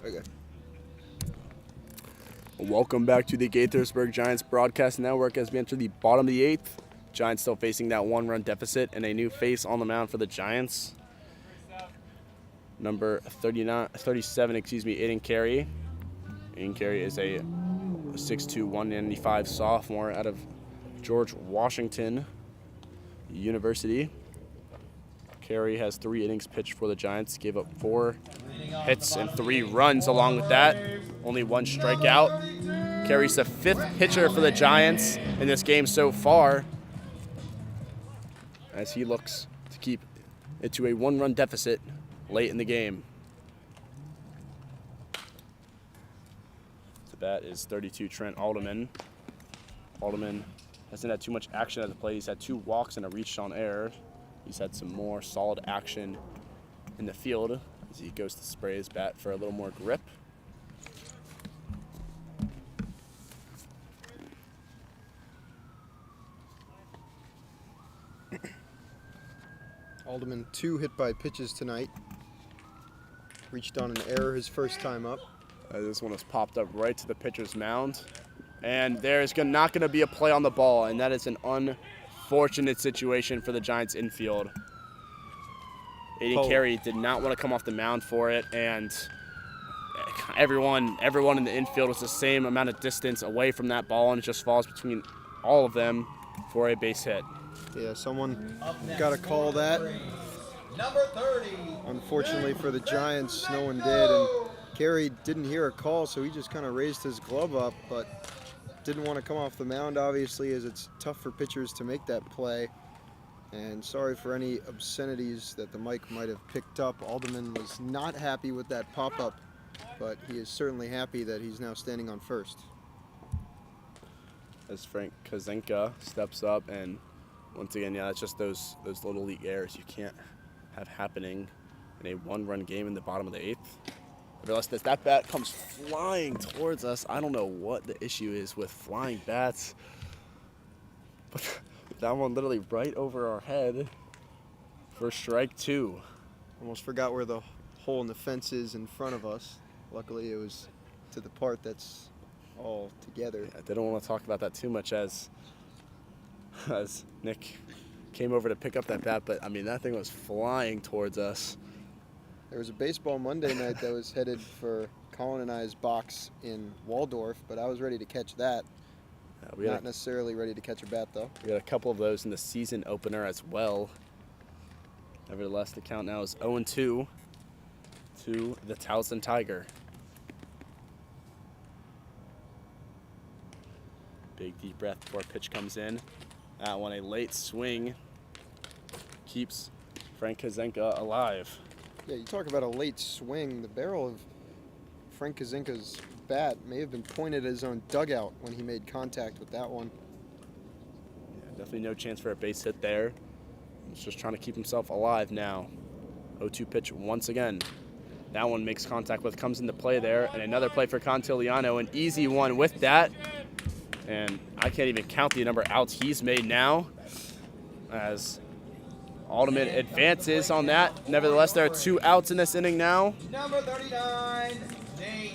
Okay.
Welcome back to the Gaithersburg Giants Broadcast Network as we enter the bottom of the 8th. Giants still facing that 1-run deficit and a new face on the mound for the Giants. Number 37, Aiden Carey. Aiden Carey is a 6'2", 195 sophomore out of George Washington University. Carey has 3 innings pitched for the Giants, gave up 4 hits and 3 runs along with that. Only 1 strikeout. Carey's the 5th pitcher for the Giants in this game so far, as he looks to keep it to a 1-run deficit late in the game. The bat is 32 Trent Alderman. Alderman hasn't had too much action at the plate. He's had 2 walks and a reach on air. He's had some more solid action in the field as he goes to spray his bat for a little more grip.
Alderman 2 hit by pitches tonight. Reached on an error his first time up.
This one has popped up right to the pitcher's mound. And there's not going to be a play on the ball, and that is an unfortunate situation for the Giants infield. Aiden Carey did not want to come off the mound for it, and everyone in the infield was the same amount of distance away from that ball, and it just falls between all of them for a base hit.
Yeah, someone got to call that.
Number 30.
Unfortunately for the Giants, no one did, and Carey didn't hear a call, so he just kind of raised his glove up, but didn't want to come off the mound, obviously, as it's tough for pitchers to make that play. And sorry for any obscenities that the mic might have picked up. Alderman was not happy with that pop-up, but he is certainly happy that he's now standing on first.
As Frank Kazenka steps up, and once again, yeah, it's just those little league errors you can't have happening in a 1-run game in the bottom of the 8th. I realize that bat comes flying towards us. I don't know what the issue is with flying bats, but that one literally right over our head for strike 2.
Almost forgot where the hole in the fence is in front of us. Luckily, it was to the part that's all together.
I didn't want to talk about that too much as Nick came over to pick up that bat, but I mean, that thing was flying towards us.
There was a baseball Monday night that was headed for Colin and I's box in Waldorf, but I was ready to catch that. Not necessarily ready to catch a bat, though.
We got a couple of those in the season opener as well. Nevertheless, the count now is 0-2 to the Towson Tiger. Big deep breath before pitch comes in. That one, a late swing, keeps Frank Kazenka alive.
Yeah, you talk about a late swing. The barrel of Frank Kazenka's bat may have been pointed at his own dugout when he made contact with that one.
Yeah, definitely no chance for a base hit there. He's just trying to keep himself alive now. 0-2 pitch once again. That one makes contact with, comes into play there, and another play for Contigliano, an easy one with that. And I can't even count the number of outs he's made now, as Alderman advances on that. Nevertheless, there are 2 outs in this inning now.
Number 39, Nate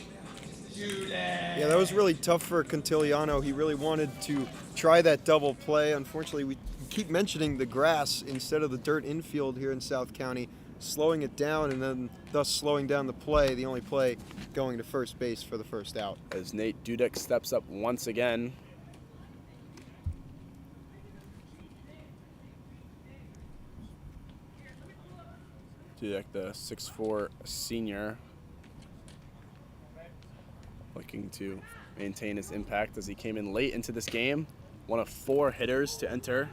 Judah.
Yeah, that was really tough for Contigliano. He really wanted to try that double play. Unfortunately, we keep mentioning the grass instead of the dirt infield here in South County, slowing it down and then thus slowing down the play, the only play going to first base for the first out.
As Nate Dudek steps up once again. Dudek, the 6'4" senior, looking to maintain his impact as he came in late into this game. One of 4 hitters to enter,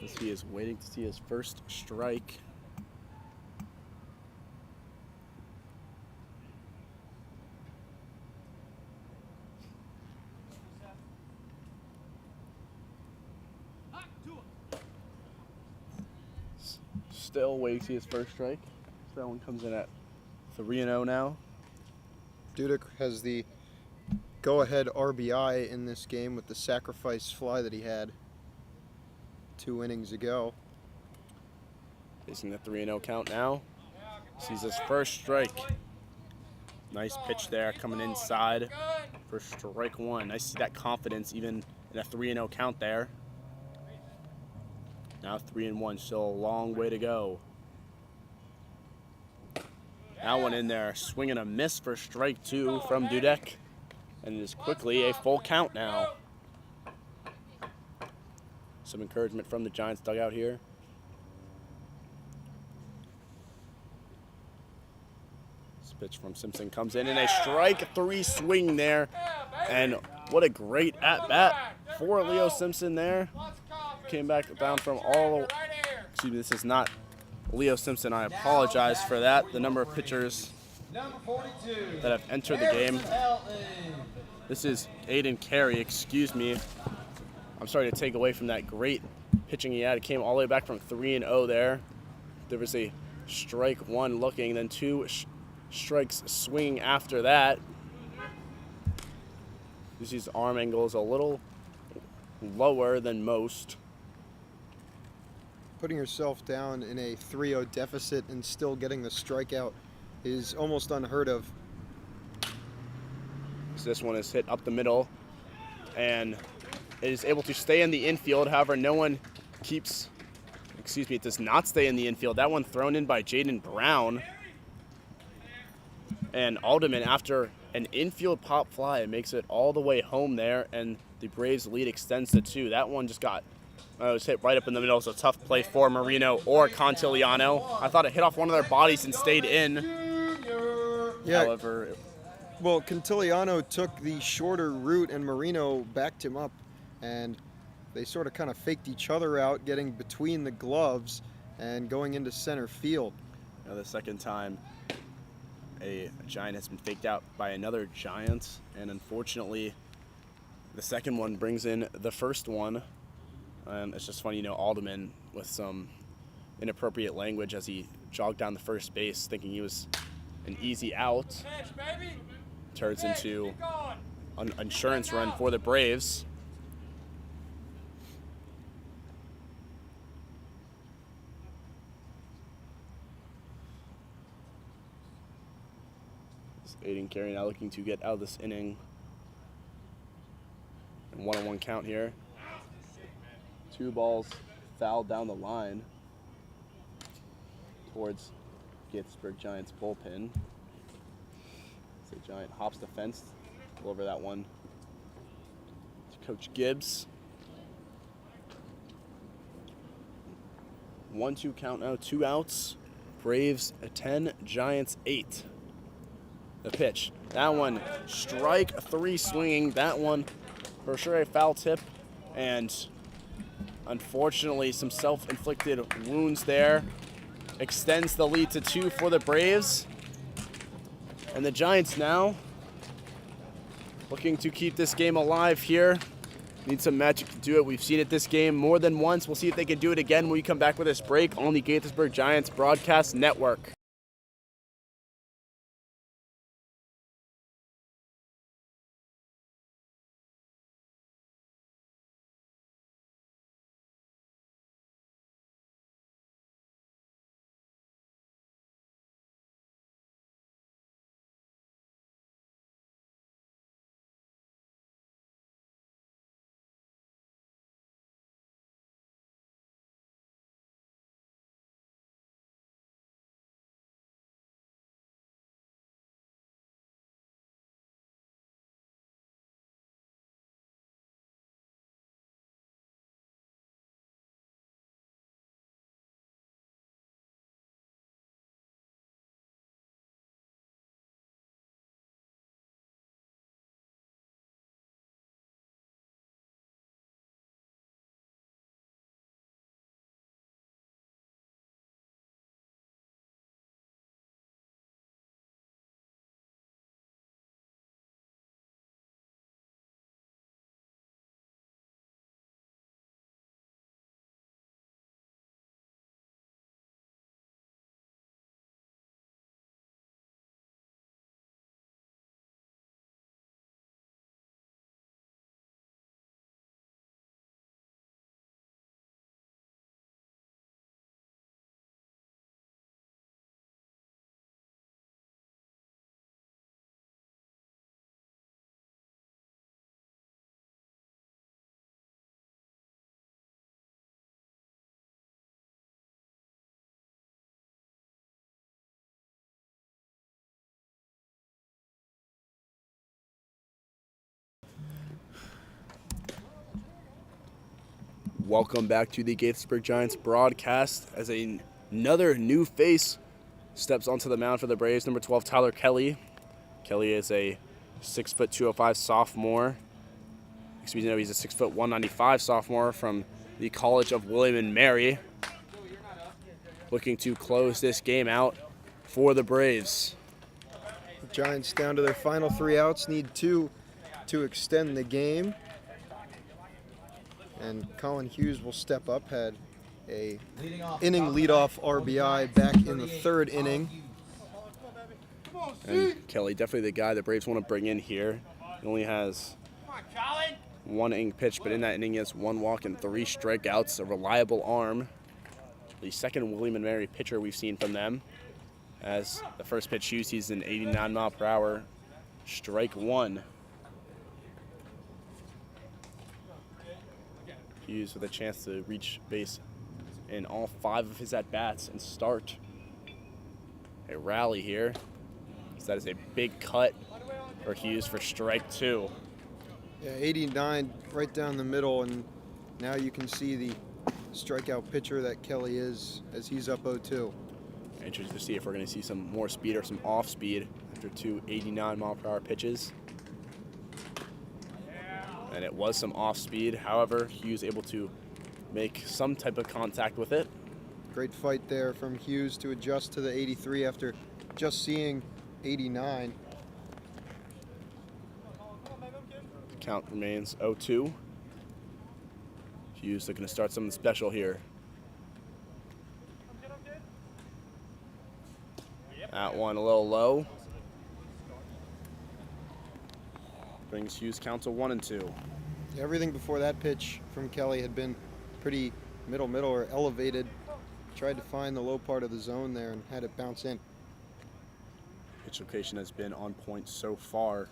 as he is waiting to see his first strike. Still waiting to see his first strike. So that one comes in at 3-0 now.
Dudek has the go-ahead RBI in this game with the sacrifice fly that he had 2 innings ago.
Facing the 3-0 count now. Sees his first strike. Nice pitch there coming inside for strike 1. Nice to see that confidence even in a 3-0 count there. Now 3-1, still a long way to go. That one in there, swing and a miss for strike 2 from Dudek. And it is quickly a full count now. Some encouragement from the Giants dugout here. Pitch from Simpson comes in and a strike three swing there. And what a great at-bat for Leo Simpson there. Came back down from all, excuse me, this is not Leo Simpson. I apologize for that. The number of pitchers that have entered the game. This is Aiden Carey, excuse me. I'm sorry to take away from that great pitching he had. It came all the way back from 3-0 there. There was a strike one looking, then two strikes swinging after that. His arm angle is a little lower than most.
Putting yourself down in a 3-0 deficit and still getting the strikeout is almost unheard of.
So this one is hit up the middle, and it is able to stay in the infield. However, no one keeps, excuse me, it does not stay in the infield. That one thrown in by Jaden Brown. And Alderman, after an infield pop fly, makes it all the way home there, and the Braves lead extends to 2. That one just got, it was hit right up in the middle. It was a tough play for Marino or Contigliano. I thought it hit off one of their bodies and stayed in.
Yeah.
However,
Well, Contigliano took the shorter route and Marino backed him up, and they sort of kind of faked each other out, getting between the gloves and going into center field.
the second time a Giant has been faked out by another Giant, and unfortunately the second one brings in the first one. It's just funny, Alderman with some inappropriate language as he jogged down the first base thinking he was an easy out. Turns into an insurance run for the Braves. Aiden Carey now looking to get out of this inning. And 1-1 count here. 2 balls fouled down the line towards Gaithersburg Giants bullpen. So Giant hops the fence, go over that one to Coach Gibbs. 1-2 count now, 2 outs. Braves 10, Giants 8. The pitch. That one, strike 3 swinging. That one, for sure a foul tip. And unfortunately, some self-inflicted wounds there. Extends the lead to 2 for the Braves. And the Giants now looking to keep this game alive here. Need some magic to do it. We've seen it this game more than once. We'll see if they can do it again when we come back with this break on the Gaithersburg Giants Broadcast Network. Welcome back to the Gaithersburg Giants broadcast as another new face steps onto the mound for the Braves, number 12, Tyler Kelly. Kelly is a 6'2", 205 sophomore. Excuse me, no, he's a 6'1", 195 sophomore from the College of William and Mary. Looking to close this game out for the Braves.
The Giants down to their final 3 outs, need 2 to extend the game. And Colin Hughes will step up, had a inning leadoff RBI back in the 3rd inning.
And Kelly, definitely the guy the Braves want to bring in here. He only has 1 inning pitch, but in that inning he has 1 walk and 3 strikeouts, a reliable arm. The second William & Mary pitcher we've seen from them. As the first pitch used, he's an 89 mile per hour, strike 1. Hughes with a chance to reach base in all 5 of his at-bats and start a rally here. So that is a big cut for Hughes for strike 2.
Yeah, 89 right down the middle, and now you can see the strikeout pitcher that Kelly is as he's up 0-2.
Interested to see if we're going to see some more speed or some off speed after 2 89 mile per hour pitches. And it was some off speed. However, Hughes able to make some type of contact with it.
Great fight there from Hughes to adjust to the 83 after just seeing 89.
The count remains 0-2. Hughes looking to start something special here. That one a little low. Brings Hughes count to 1-2.
Everything before that pitch from Kelly had been pretty middle or elevated. Tried to find the low part of the zone there and had it bounce in.
Pitch location has been on point so far.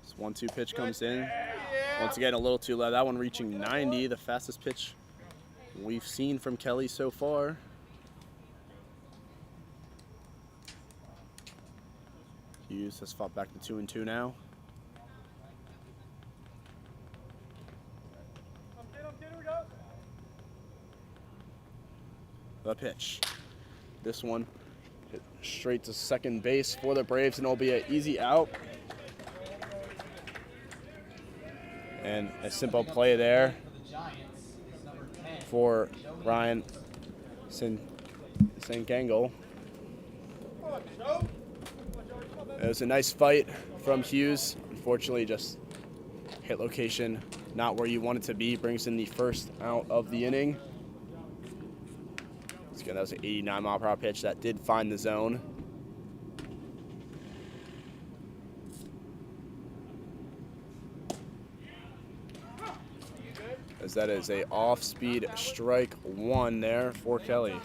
This 1-2 pitch comes in. Once again, a little too low. That one reaching 90, the fastest pitch we've seen from Kelly so far. Hughes has fought back to 2-2 now. The pitch. This one hit straight to second base for the Braves, and it'll be an easy out. And a simple play there for Ryan Sangangle. It was a nice fight from Hughes. Unfortunately, just hit location not where you want it to be. Brings in the first out of the inning. Again, that was an 89 mile per hour pitch that did find the zone. As that is a off-speed strike 1 there for Kelly.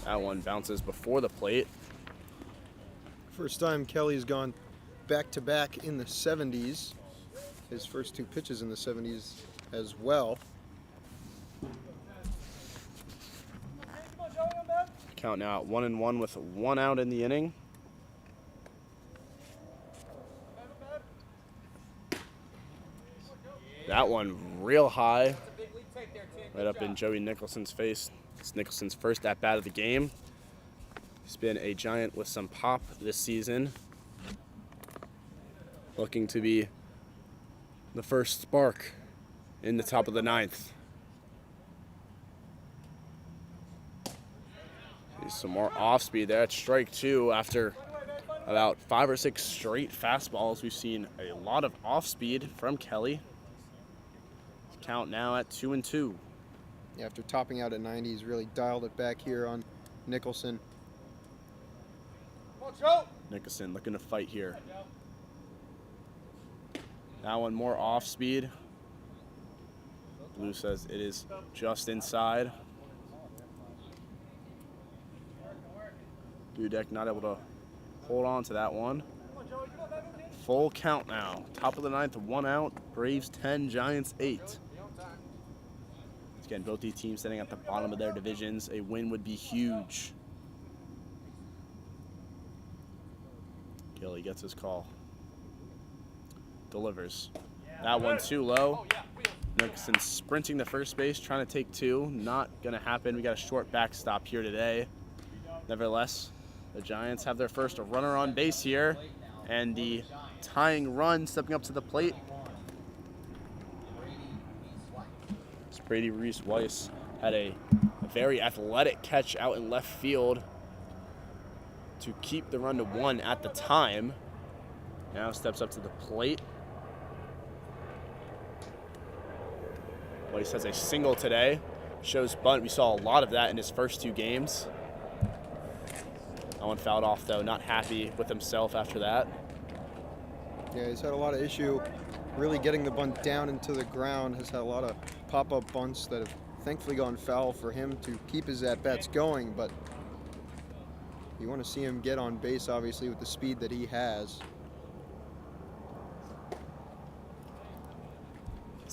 That one bounces before the plate.
First time Kelly's gone back-to-back in the 70s. His first 2 pitches in the 70s as well.
Count now at 1-1 with 1 out in the inning. That one real high, right up in Joey Nicholson's face. It's Nicholson's first at-bat of the game. He's been a Giant with some pop this season. Looking to be the first spark in the top of the 9th. Some more off-speed there. It's strike 2 after about 5 or 6 straight fastballs. We've seen a lot of off-speed from Kelly. Count now at 2-2.
Yeah, after topping out at 90, he's really dialed it back here on Nicholson.
Nicholson looking to fight here. That one more off-speed. Blue says it is just inside. Dudek not able to hold on to that one. Full count now. Top of the 9th, 1 out. Braves 10, Giants 8. Again, both these teams sitting at the bottom of their divisions. A win would be huge. Kelly gets his call. Delivers. That one too low. Nicholson sprinting to first base, trying to take two. Not going to happen. We got a short backstop here today. Nevertheless, the Giants have their first runner on base here. And the tying run stepping up to the plate. It's Brady Reese-Weiss had a very athletic catch out in left field to keep the run to one at the time. Now steps up to the plate. Weiss has a single today. Shows bunt. We saw a lot of that in his first two games. That one fouled off, though. Not happy with himself after that.
Yeah, he's had a lot of issue really getting the bunt down into the ground. Has had a lot of pop-up bunts that have thankfully gone foul for him to keep his at-bats going, but you want to see him get on base, obviously, with the speed that he has.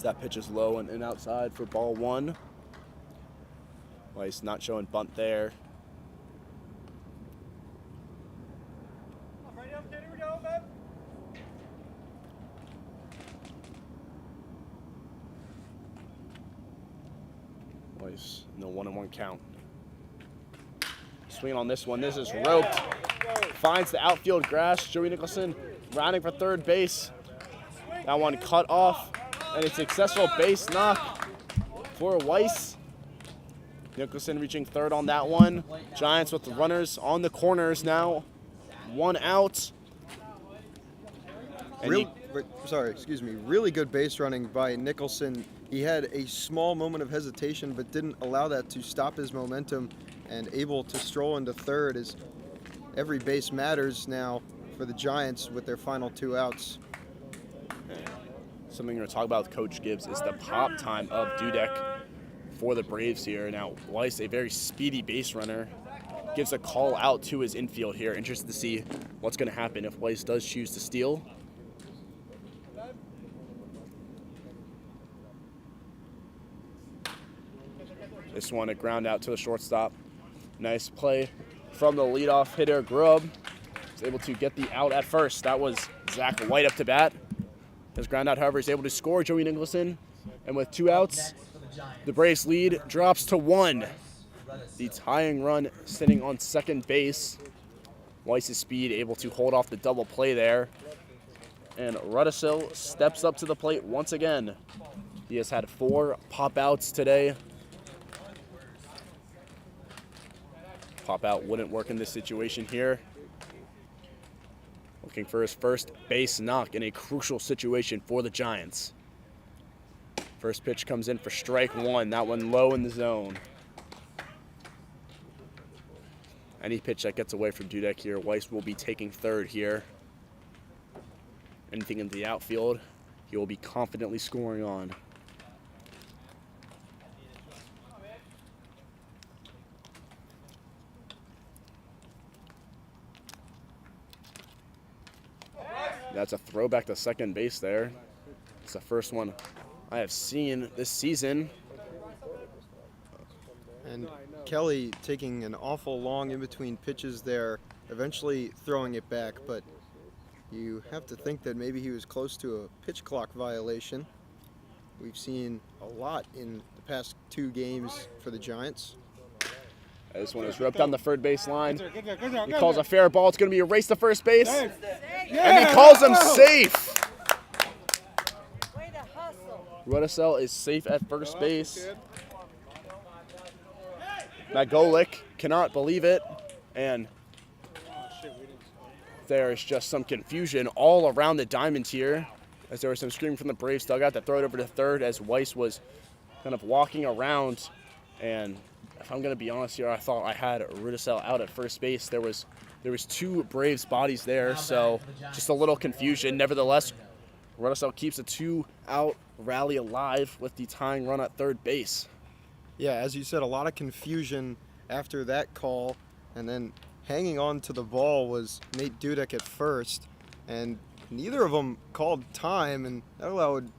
That pitch is low and outside for ball one. Weiss not showing bunt there.
Ready up, here we go, man.
Weiss in the 1-1 count. Swinging on this one. This is roped. Finds the outfield grass. Joey Nicholson rounding for third base. That one cut off. And a successful base knock for Weiss. Nicholson reaching third on that one. Giants with the runners on the corners now. One out. And
Really good base running by Nicholson. He had a small moment of hesitation, but didn't allow that to stop his momentum, and able to stroll into third as every base matters now for the Giants with their final two outs.
Something we're going to talk about with Coach Gibbs is the pop time of Dudek for the Braves here. Now, Weiss, a very speedy base runner, gives a call out to his infield here. Interested to see what's going to happen if Weiss does choose to steal. This one, a ground out to the shortstop. Nice play from the leadoff hitter, Grubb. Was able to get the out at first. That was Zach White up to bat. His ground out, however, is able to score Joey Nicholson. And with two outs, the Braves lead drops to one. The tying run sitting on second base. Weiss's speed able to hold off the double play there. And Rudisil steps up to the plate once again. He has had 4 pop outs today. Pop out wouldn't work in this situation here. Looking for his first base knock in a crucial situation for the Giants. First pitch comes in for strike one. That one low in the zone. Any pitch that gets away from Dudek here, Weiss will be taking third here. Anything into the outfield, he will be confidently scoring on. That's a throwback to second base there. It's the first one I have seen this season.
And Kelly taking an awful long in-between pitches there, eventually throwing it back, but you have to think that maybe he was close to a pitch clock violation. We've seen a lot in the past 2 games for the Giants.
This one is roped down the third base line. He calls a fair ball. It's going to be a race to first base. And he calls him safe. Rudisil is safe at first base. Magolik cannot believe it. And there is just some confusion all around the diamond here, as there was some screaming from the Braves dugout to throw it over to third as Weiss was kind of walking around. And if I'm going to be honest here, I thought I had Rudisil out at first base. There was 2 Braves bodies there, so just a little confusion. Nevertheless, Rudisil keeps a 2-out rally alive with the tying run at third base.
Yeah, as you said, a lot of confusion after that call, and then hanging on to the ball was Nate Dudek at first, and neither of them called time, and that allowed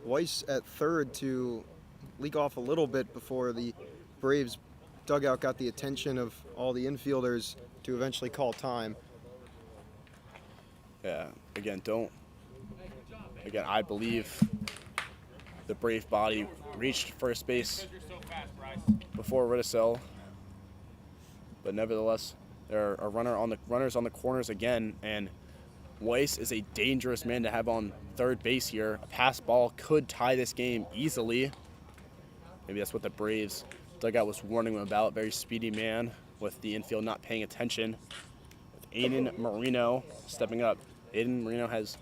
Weiss at third to leak off a little bit before the Braves dugout got the attention of all the infielders to eventually call time.
Yeah, again, I believe the Brave body reached first base before Ridicell. But nevertheless, there are runners on the corners again, and Weiss is a dangerous man to have on third base here. A pass ball could tie this game easily. Maybe that's what the Braves dugout was warning him about. Very speedy man with the infield not paying attention. With Aiden Marino stepping up. Aiden Marino has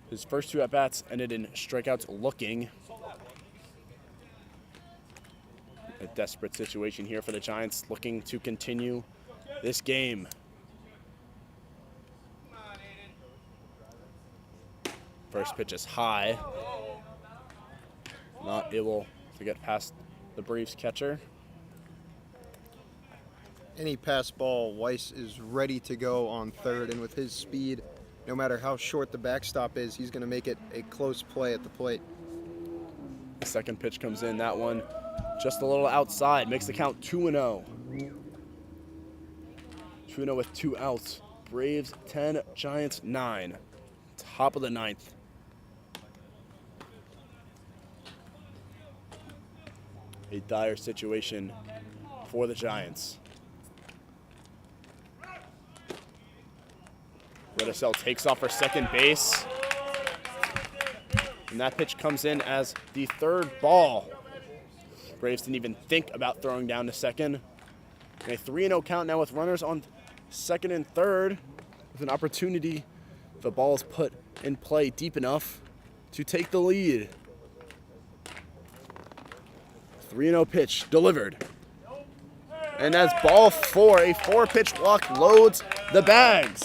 his first 2 at-bats ended in strikeouts looking. A desperate situation here for the Giants, looking to continue this game. First pitch is high. Not able to get past the Braves catcher.
Any pass ball, Weiss is ready to go on third, and with his speed, no matter how short the backstop is, he's going to make it a close play at the plate.
The second pitch comes in. That one just a little outside. Makes the count 2-0. 2-0 with 2 outs. Braves 10, Giants 9. Top of the 9th. A dire situation for the Giants. Ridicell takes off for second base. And that pitch comes in as the third ball. Braves didn't even think about throwing down to second. And a 3-0 count now with runners on second and third, with an opportunity, if the ball is put in play deep enough, to take the lead. 3-0 pitch delivered. And as ball 4, a 4-pitch walk loads the bags.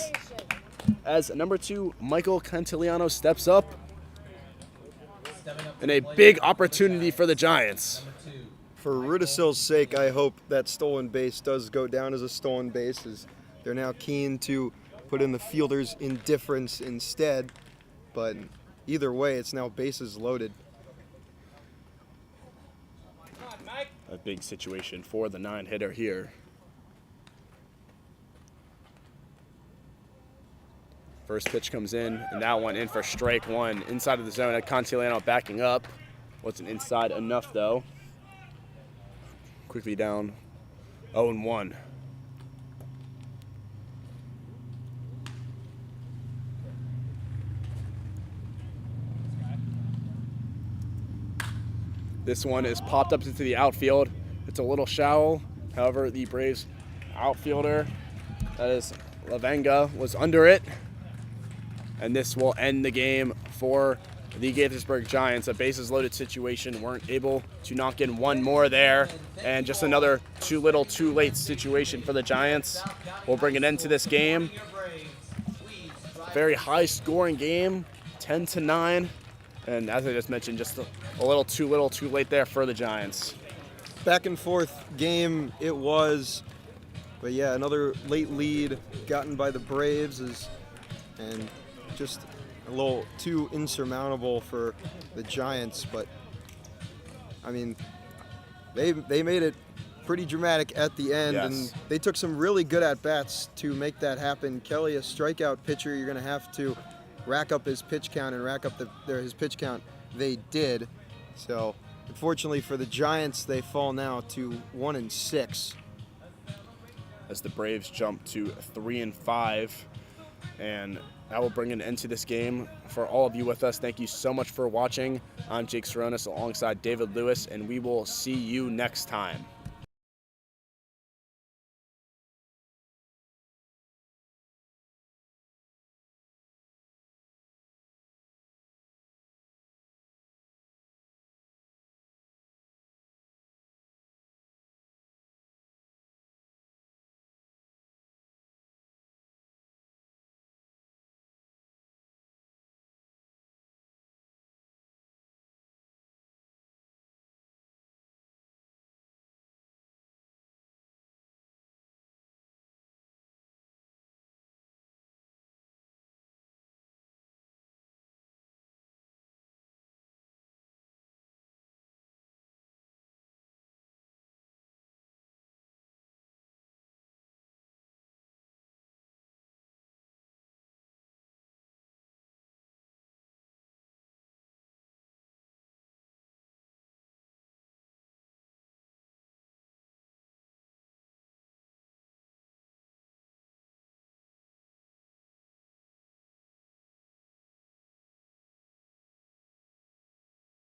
As number 2, Michael Cantiliano steps up. And a big opportunity for the Giants.
For Ridicell's sake, I hope that stolen base does go down as a stolen base, as they're now keen to put in the fielder's indifference instead. But either way, it's now bases loaded.
A big situation for the 9-hitter here. First pitch comes in, and that one in for strike 1. Inside of the zone at Cantiliano backing up. Wasn't inside enough, though. Quickly down 0-1. This one is popped up into the outfield. It's a little shallow. However, the Braves outfielder, that is Lavenga, was under it. And this will end the game for the Gaithersburg Giants. A bases loaded situation. Weren't able to knock in one more there. And just another too little, too late situation for the Giants. We'll bring an end to this game. Very high scoring game, 10-9. And as I just mentioned, just a little, too late there for the Giants.
Back and forth game it was. But yeah, another late lead gotten by the Braves and just a little too insurmountable for the Giants. But I mean, they made it pretty dramatic at the end,
yes.
And they took some really good at-bats to make that happen. Kelly, a strikeout pitcher, you're going to have to rack up his pitch count and rack up his pitch count. They did. So unfortunately for the Giants, they fall now to 1-6.
As the Braves jump to 3-5, and that will bring an end to this game. For all of you with us, thank you so much for watching. I'm Jake Tsronis alongside David Lewis, and we will see you next time.